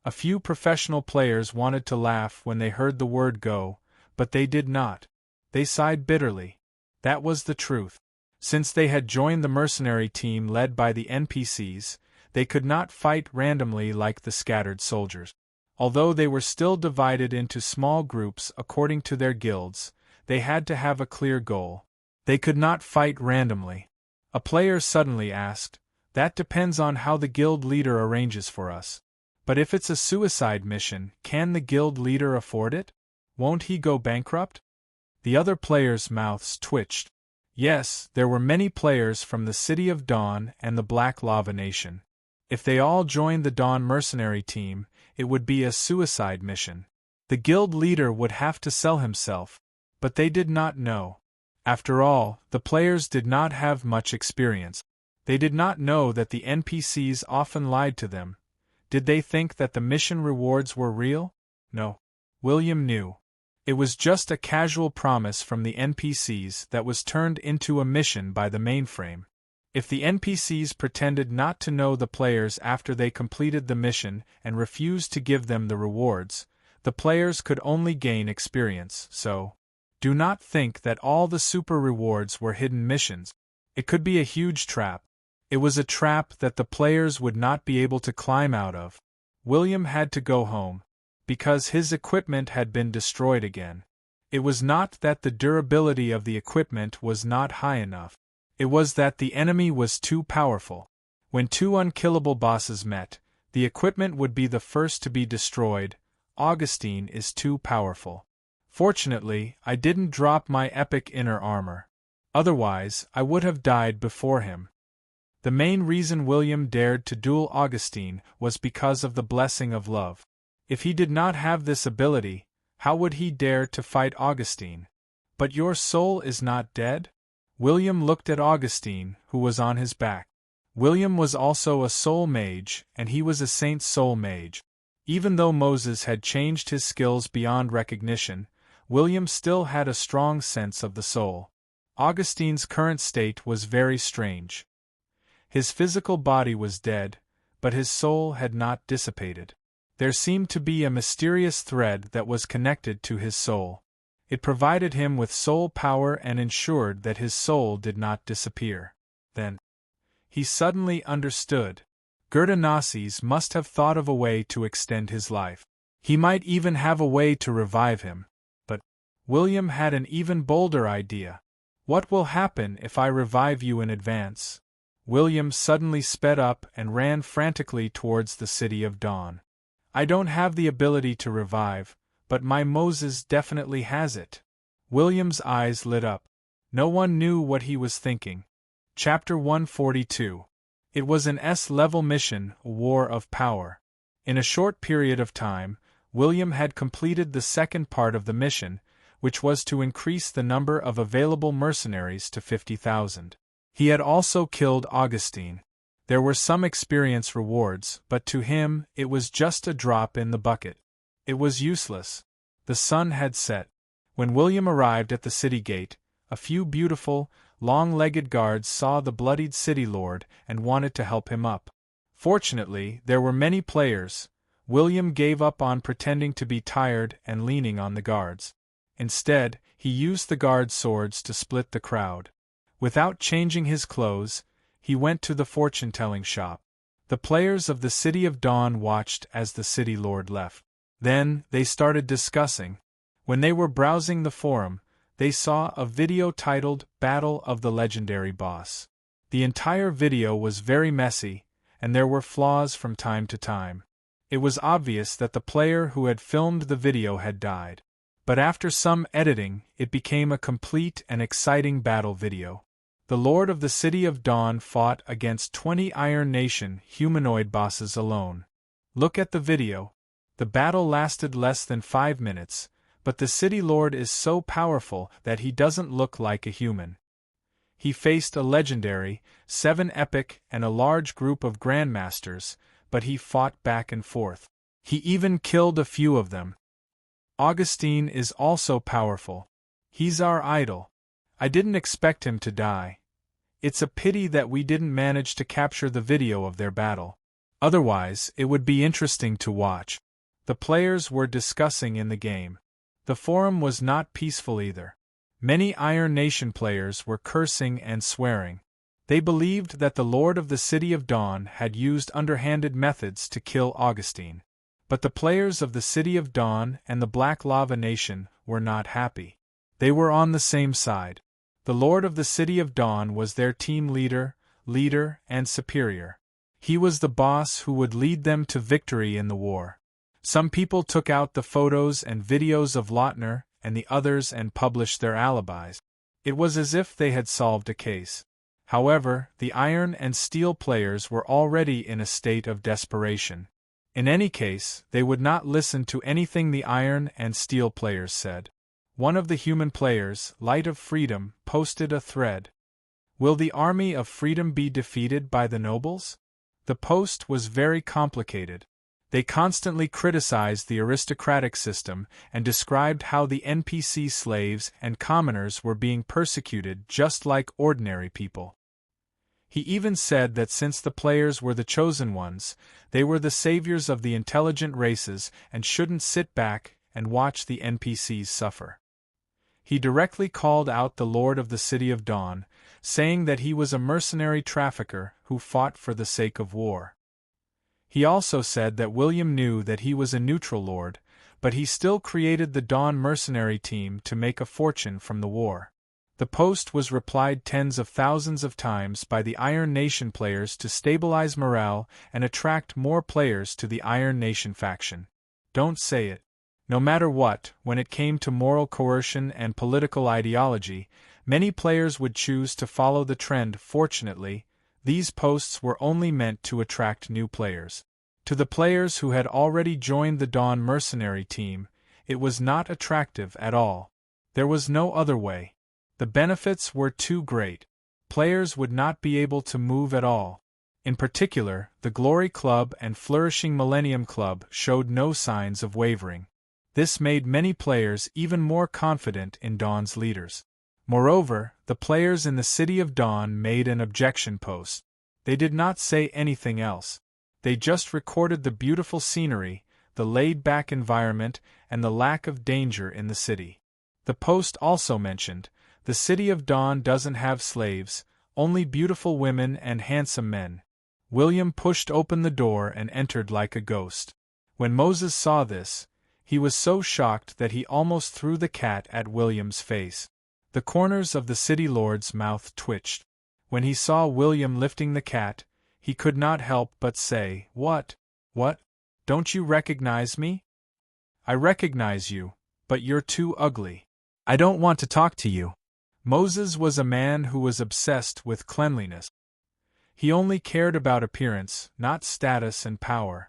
A few professional players wanted to laugh when they heard the word go, but they did not. They sighed bitterly. That was the truth. Since they had joined the mercenary team led by the NPCs, they could not fight randomly like the scattered soldiers. Although they were still divided into small groups according to their guilds, they had to have a clear goal. They could not fight randomly. A player suddenly asked, "That depends on how the guild leader arranges for us. But if it's a suicide mission, can the guild leader afford it? Won't he go bankrupt?" The other players' mouths twitched. Yes, there were many players from the City of Dawn and the Black Lava Nation. If they all joined the Dawn mercenary team, it would be a suicide mission. The guild leader would have to sell himself, but they did not know. After all, the players did not have much experience. They did not know that the NPCs often lied to them. Did they think that the mission rewards were real? No. William knew. It was just a casual promise from the NPCs that was turned into a mission by the mainframe. If the NPCs pretended not to know the players after they completed the mission and refused to give them the rewards, the players could only gain experience, so do not think that all the super rewards were hidden missions. It could be a huge trap. It was a trap that the players would not be able to climb out of. William had to go home, because his equipment had been destroyed again. It was not that the durability of the equipment was not high enough. It was that the enemy was too powerful. When two unkillable bosses met, the equipment would be the first to be destroyed. Augustine is too powerful. Fortunately, I didn't drop my epic inner armor. Otherwise, I would have died before him. The main reason William dared to duel Augustine was because of the blessing of love. If he did not have this ability, how would he dare to fight Augustine? "But your soul is not dead?" William looked at Augustine, who was on his back. William was also a soul mage, and he was a saint's soul mage. Even though Moses had changed his skills beyond recognition, William still had a strong sense of the soul. Augustine's current state was very strange. His physical body was dead, but his soul had not dissipated. There seemed to be a mysterious thread that was connected to his soul. It provided him with soul power and ensured that his soul did not disappear. Then he suddenly understood. Gerda must have thought of a way to extend his life. He might even have a way to revive him. But William had an even bolder idea. "What will happen if I revive you in advance?" William suddenly sped up and ran frantically towards the City of Dawn. "I don't have the ability to revive, but my Moses definitely has it." William's eyes lit up. No one knew what he was thinking. Chapter 142. It was an S-level mission, a war of power. In a short period of time, William had completed the second part of the mission, which was to increase the number of available mercenaries to 50,000. He had also killed Augustine. There were some experience rewards, but to him, it was just a drop in the bucket. It was useless. The sun had set. When William arrived at the city gate, a few beautiful, long-legged guards saw the bloodied city lord and wanted to help him up. Fortunately, there were many players. William gave up on pretending to be tired and leaning on the guards. Instead, he used the guards' swords to split the crowd. Without changing his clothes, he went to the fortune-telling shop. The players of the City of Dawn watched as the city lord left. Then, they started discussing. When they were browsing the forum, they saw a video titled Battle of the Legendary Boss. The entire video was very messy, and there were flaws from time to time. It was obvious that the player who had filmed the video had died. But after some editing, it became a complete and exciting battle video. The Lord of the City of Dawn fought against 20 Iron Nation humanoid bosses alone. Look at the video. The battle lasted less than 5 minutes, but the City Lord is so powerful that he doesn't look like a human. He faced a legendary, 7 epic and a large group of grandmasters, but he fought back and forth. He even killed a few of them. Augustine is also powerful. He's our idol. I didn't expect him to die. It's a pity that we didn't manage to capture the video of their battle. Otherwise, it would be interesting to watch. The players were discussing in the game. The forum was not peaceful either. Many Iron Nation players were cursing and swearing. They believed that the Lord of the City of Dawn had used underhanded methods to kill Augustine. But the players of the City of Dawn and the Black Lava Nation were not happy. They were on the same side. The Lord of the City of Dawn was their team leader, and superior. He was the boss who would lead them to victory in the war. Some people took out the photos and videos of Lautner and the others and published their alibis. It was as if they had solved a case. However, the Iron and Steel players were already in a state of desperation. In any case, they would not listen to anything the Iron and Steel players said. One of the human players, Light of Freedom, posted a thread. Will the army of freedom be defeated by the nobles? The post was very complicated. They constantly criticized the aristocratic system and described how the NPC slaves and commoners were being persecuted just like ordinary people. He even said that since the players were the chosen ones, they were the saviors of the intelligent races and shouldn't sit back and watch the NPCs suffer. He directly called out the Lord of the City of Dawn, saying that he was a mercenary trafficker who fought for the sake of war. He also said that William knew that he was a neutral lord, but he still created the Dawn mercenary team to make a fortune from the war. The post was replied tens of thousands of times by the Iron Nation players to stabilize morale and attract more players to the Iron Nation faction. Don't say it. No matter what, when it came to moral coercion and political ideology, many players would choose to follow the trend. Fortunately, these posts were only meant to attract new players. To the players who had already joined the Dawn mercenary team, it was not attractive at all. There was no other way. The benefits were too great. Players would not be able to move at all. In particular, the Glory Club and Flourishing Millennium Club showed no signs of wavering. This made many players even more confident in Dawn's leaders. Moreover, the players in the City of Dawn made an objection post. They did not say anything else. They just recorded the beautiful scenery, the laid-back environment, and the lack of danger in the city. The post also mentioned, the City of Dawn doesn't have slaves, only beautiful women and handsome men. William pushed open the door and entered like a ghost. When Moses saw this, he was so shocked that he almost threw the cat at William's face. The corners of the city lord's mouth twitched. When he saw William lifting the cat, he could not help but say, What? Don't you recognize me? I recognize you, but you're too ugly. I don't want to talk to you. Moses was a man who was obsessed with cleanliness. He only cared about appearance, not status and power.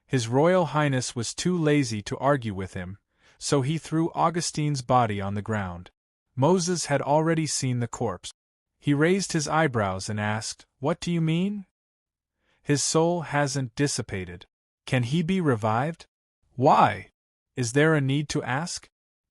His Royal Highness was too lazy to argue with him, so he threw Augustine's body on the ground. Moses had already seen the corpse. He raised his eyebrows and asked, What do you mean? His soul hasn't dissipated. Can he be revived? Why? Is there a need to ask?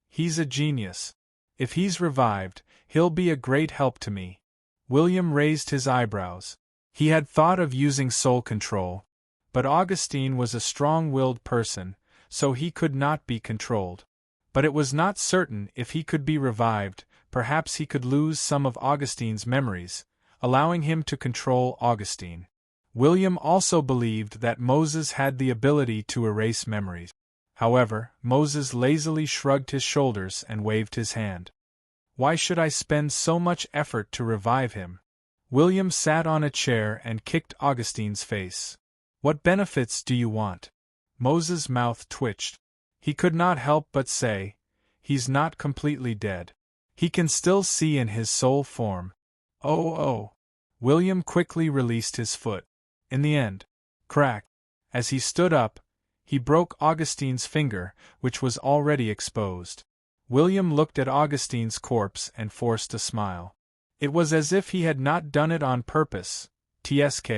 He's a genius. If he's revived, he'll be a great help to me. William raised his eyebrows. He had thought of using soul control, but Augustine was a strong-willed person, so he could not be controlled. But it was not certain if he could be revived. Perhaps he could lose some of Augustine's memories, allowing him to control Augustine. William also believed that Moses had the ability to erase memories. However, Moses lazily shrugged his shoulders and waved his hand. Why should I spend so much effort to revive him? William sat on a chair and kicked Augustine's face. What benefits do you want? Moses' mouth twitched. He could not help but say, He's not completely dead. He can still see in his soul form. Oh. William quickly released his foot. In the end, crack. As he stood up, he broke Augustine's finger, which was already exposed. William looked at Augustine's corpse and forced a smile. It was as if he had not done it on purpose. Tsk.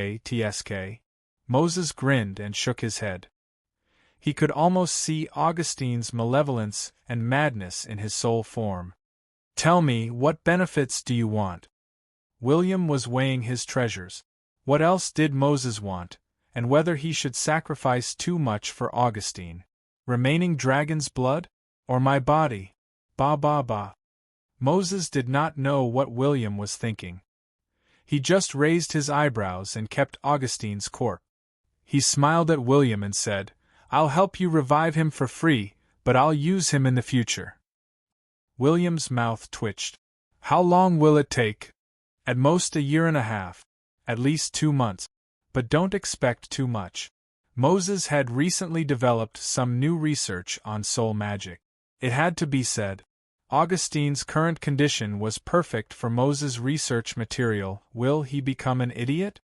Moses grinned and shook his head. He could almost see Augustine's malevolence and madness in his soul form. Tell me, what benefits do you want? William was weighing his treasures. What else did Moses want, and whether he should sacrifice too much for Augustine? Remaining dragon's blood? Or my body? Ba. Moses did not know what William was thinking. He just raised his eyebrows and kept Augustine's corpse. He smiled at William and said, I'll help you revive him for free, but I'll use him in the future. William's mouth twitched. How long will it take? At most 1.5 years. At least 2 months. But don't expect too much. Moses had recently developed some new research on soul magic. It had to be said. Augustine's current condition was perfect for Moses' research material. Will he become an idiot?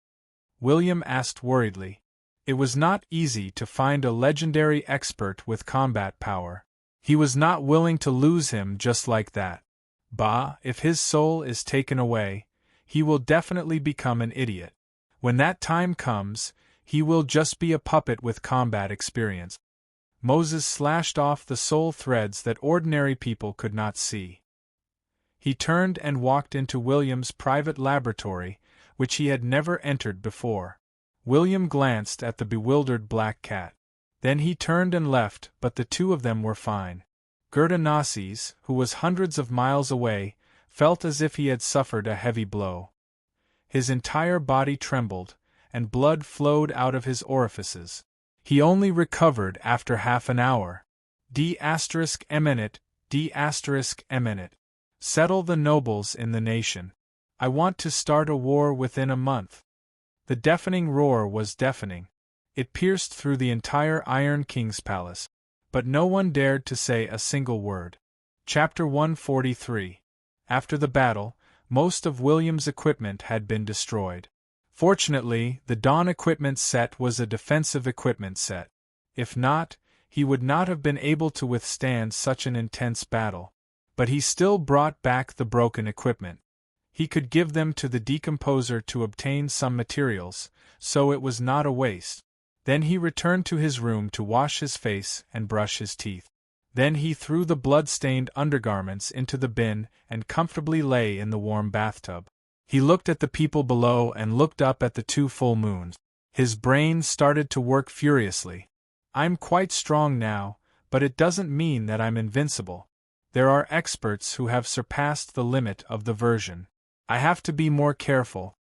William asked worriedly. It was not easy to find a legendary expert with combat power. He was not willing to lose him just like that. Bah, if his soul is taken away, he will definitely become an idiot. When that time comes, he will just be a puppet with combat experience. Moses slashed off the soul threads that ordinary people could not see. He turned and walked into William's private laboratory, which he had never entered before. William glanced at the bewildered black cat. Then he turned and left, but the two of them were fine. Gerda, who was hundreds of miles away, felt as if he had suffered a heavy blow. His entire body trembled, and blood flowed out of his orifices. He only recovered after half an hour. D*eminent. Settle the nobles in the nation. I want to start a war within a month. The deafening roar was deafening. It pierced through the entire Iron King's palace. But no one dared to say a single word. Chapter 143. After the battle, most of William's equipment had been destroyed. Fortunately, the Dawn equipment set was a defensive equipment set. If not, he would not have been able to withstand such an intense battle. But he still brought back the broken equipment. He could give them to the decomposer to obtain some materials, so it was not a waste. Then he returned to his room to wash his face and brush his teeth. Then he threw the blood-stained undergarments into the bin and comfortably lay in the warm bathtub. He looked at the people below and looked up at the 2 full moons. His brain started to work furiously. I'm quite strong now, but it doesn't mean that I'm invincible. There are experts who have surpassed the limit of the version. I have to be more careful.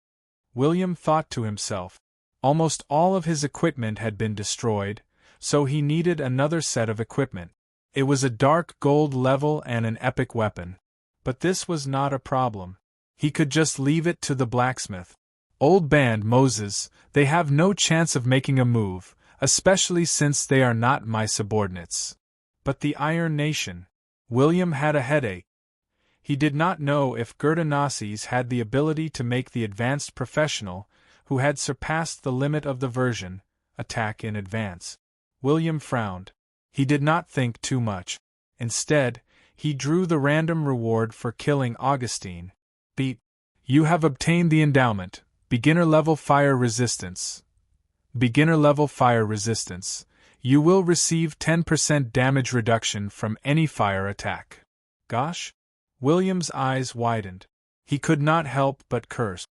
William thought to himself. Almost all of his equipment had been destroyed, so he needed another set of equipment. It was a dark gold level and an epic weapon. But this was not a problem. He could just leave it to the blacksmith. Old band Moses, they have no chance of making a move, especially since they are not my subordinates. But the Iron Nation. William had a headache. He did not know if Gerda had the ability to make the advanced professional, who had surpassed the limit of the version, attack in advance. William frowned. He did not think too much. Instead, he drew the random reward for killing Augustine. Beat. You have obtained the endowment, beginner level fire resistance. Beginner level fire resistance. You will receive 10% damage reduction from any fire attack. Gosh? William's eyes widened. He could not help but curse.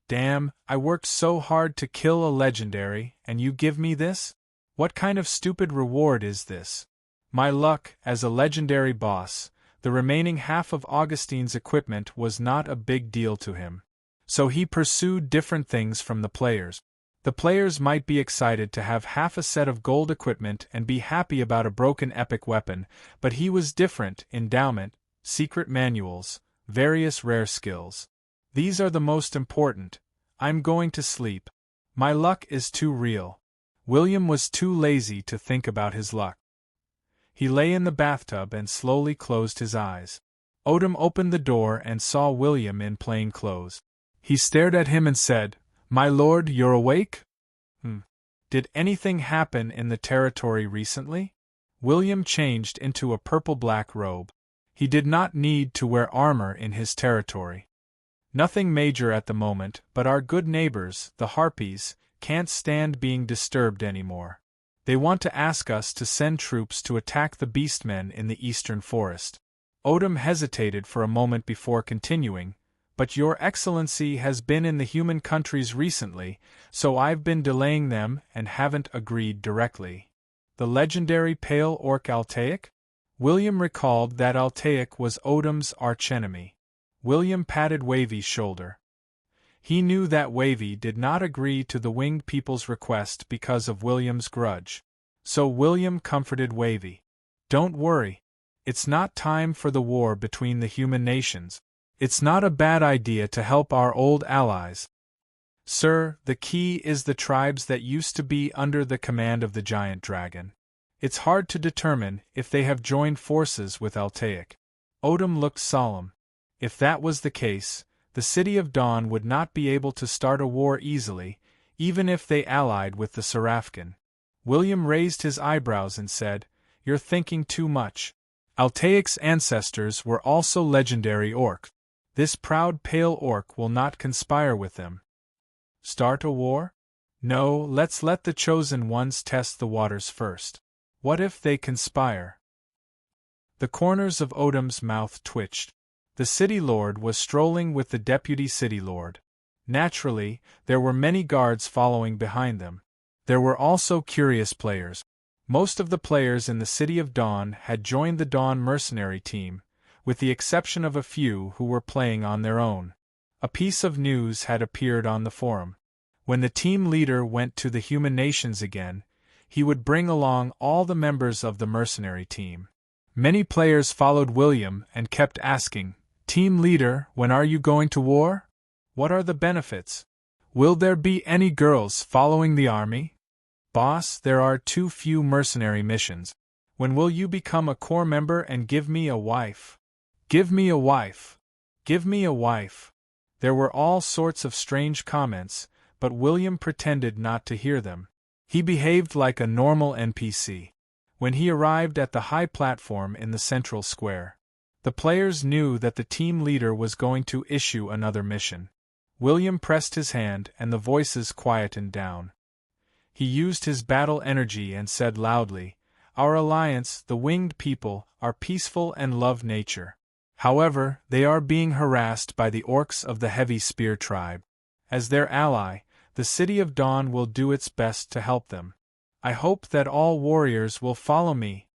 Damn, I worked so hard to kill a legendary, and you give me this? What kind of stupid reward is this? My luck, as a legendary boss, the remaining half of Augustine's equipment was not a big deal to him. So he pursued different things from the players. The players might be excited to have half a set of gold equipment and be happy about a broken epic weapon, but he was different. Endowment, secret manuals, various rare skills. These are the most important. I'm going to sleep. My luck is too real. William was too lazy to think about his luck. He lay in the bathtub and slowly closed his eyes. Odom opened the door and saw William in plain clothes. He stared at him and said, "My lord, you're awake?" Did anything happen in the territory recently? William changed into a purple-black robe. He did not need to wear armor in his territory. Nothing major at the moment, but our good neighbors, the Harpies, can't stand being disturbed anymore. They want to ask us to send troops to attack the beastmen in the eastern forest. Odom hesitated for a moment before continuing, but Your Excellency has been in the human countries recently, so I've been delaying them and haven't agreed directly. The legendary pale orc Altaic? William recalled that Altaic was Odom's archenemy. William patted Wavy's shoulder. He knew that Wavy did not agree to the winged people's request because of William's grudge. So William comforted Wavy. Don't worry. It's not time for the war between the human nations. It's not a bad idea to help our old allies. Sir, the key is the tribes that used to be under the command of the giant dragon. It's hard to determine if they have joined forces with Altaic. Odom looked solemn. If that was the case, the City of Dawn would not be able to start a war easily, even if they allied with the Serafkin. William raised his eyebrows and said, "You're thinking too much. Altaic's ancestors were also legendary orcs. This proud pale orc will not conspire with them. Start a war? No, let's let the chosen ones test the waters first. What if they conspire?" The corners of Odom's mouth twitched. The city lord was strolling with the deputy city lord. Naturally, there were many guards following behind them. There were also curious players. Most of the players in the City of Dawn had joined the Dawn mercenary team, with the exception of a few who were playing on their own. A piece of news had appeared on the forum. When the team leader went to the human nations again, he would bring along all the members of the mercenary team. Many players followed William and kept asking, "Team leader, when are you going to war? What are the benefits? Will there be any girls following the army? Boss, there are too few mercenary missions. When will you become a core member and give me a wife? Give me a wife. Give me a wife." There were all sorts of strange comments, but William pretended not to hear them. He behaved like a normal NPC. When he arrived at the high platform in the central square, the players knew that the team leader was going to issue another mission. William pressed his hand and the voices quietened down. He used his battle energy and said loudly, "Our alliance, the winged people, are peaceful and love nature. However, they are being harassed by the orcs of the Heavy Spear tribe. As their ally, the City of Dawn will do its best to help them. I hope that all warriors will follow me.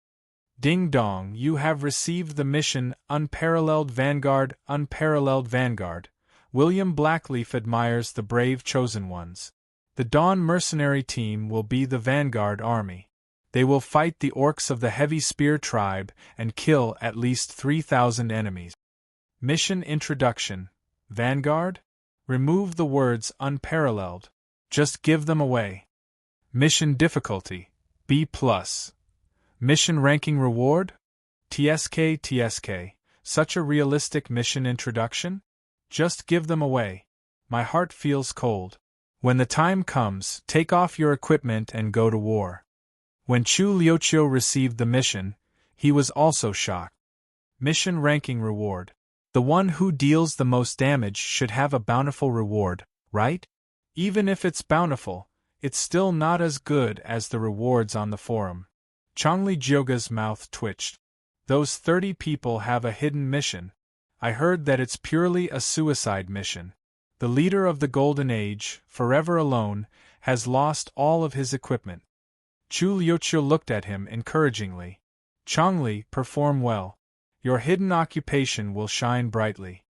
Ding dong, you have received the mission Unparalleled Vanguard, Unparalleled Vanguard. William Blackleaf admires the brave chosen ones. The Dawn mercenary team will be the Vanguard army. They will fight the orcs of the Heavy Spear tribe and kill at least 3,000 enemies. Mission Introduction. Vanguard? Remove the words unparalleled. Just give them away. Mission Difficulty. B+. Mission Ranking Reward? TSK. Such a realistic mission introduction? Just give them away. My heart feels cold. When the time comes, take off your equipment and go to war. When Chu Liuqiu received the mission, he was also shocked. Mission Ranking Reward. The one who deals the most damage should have a bountiful reward, right? Even if it's bountiful, it's still not as good as the rewards on the forum. Chongli Jyoga's mouth twitched. Those 30 people have a hidden mission. I heard that it's purely a suicide mission. The leader of the Golden Age, forever alone, has lost all of his equipment. Chu Liuqiu looked at him encouragingly. Chongli, perform well. Your hidden occupation will shine brightly.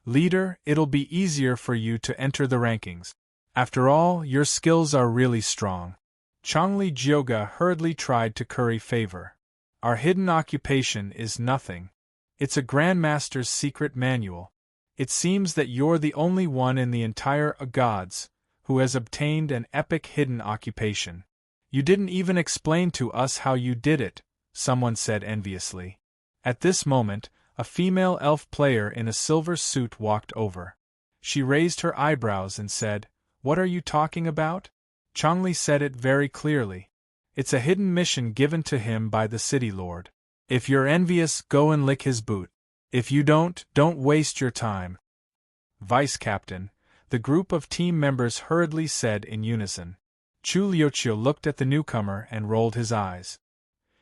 Leader, it'll be easier for you to enter the rankings. After all, your skills are really strong. Chongli Jyoga hurriedly tried to curry favor. Our hidden occupation is nothing. It's a Grandmaster's secret manual. It seems that you're the only one in the entire Gods who has obtained an epic hidden occupation. You didn't even explain to us how you did it, someone said enviously. At this moment, a female elf player in a silver suit walked over. She raised her eyebrows and said, "What are you talking about?" Chongli said it very clearly. It's a hidden mission given to him by the city lord. If you're envious, go and lick his boot. If you don't waste your time. Vice Captain, the group of team members hurriedly said in unison. Chu Liuqiu looked at the newcomer and rolled his eyes.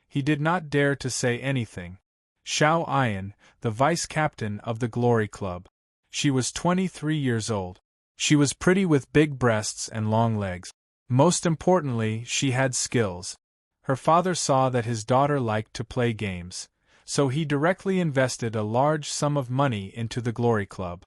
He did not dare to say anything. Xiao Ayan, the vice captain of the Glory Club. She was 23 years old. She was pretty with big breasts and long legs. Most importantly, she had skills. Her father saw that his daughter liked to play games, so he directly invested a large sum of money into the Glory Club.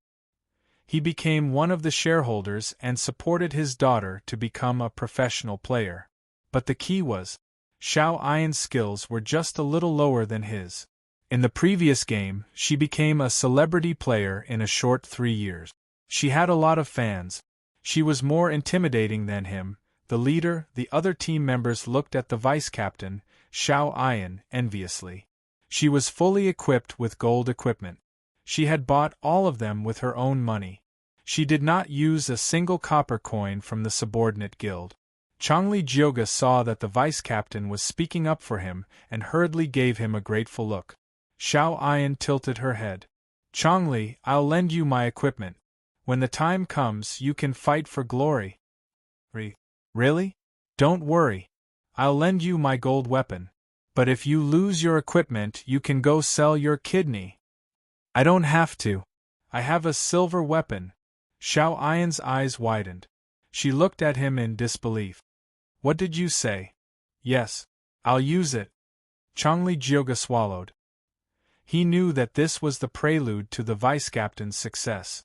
He became one of the shareholders and supported his daughter to become a professional player. But the key was, Xiao Ayan's skills were just a little lower than his. In the previous game, she became a celebrity player in a short 3 years. She had a lot of fans. She was more intimidating than him. The leader, the other team members looked at the vice captain, Xiao Ayan, enviously. She was fully equipped with gold equipment. She had bought all of them with her own money. She did not use a single copper coin from the subordinate guild. Changli Jioga saw that the vice captain was speaking up for him and hurriedly gave him a grateful look. Xiao Ayan tilted her head. Changli, I'll lend you my equipment. When the time comes, you can fight for glory. Really? Don't worry. I'll lend you my gold weapon. But if you lose your equipment, you can go sell your kidney. I don't have to. I have a silver weapon. Xiao Ayan's eyes widened. She looked at him in disbelief. What did you say? Yes, I'll use it. Changli Jioga swallowed. He knew that this was the prelude to the vice captain's success.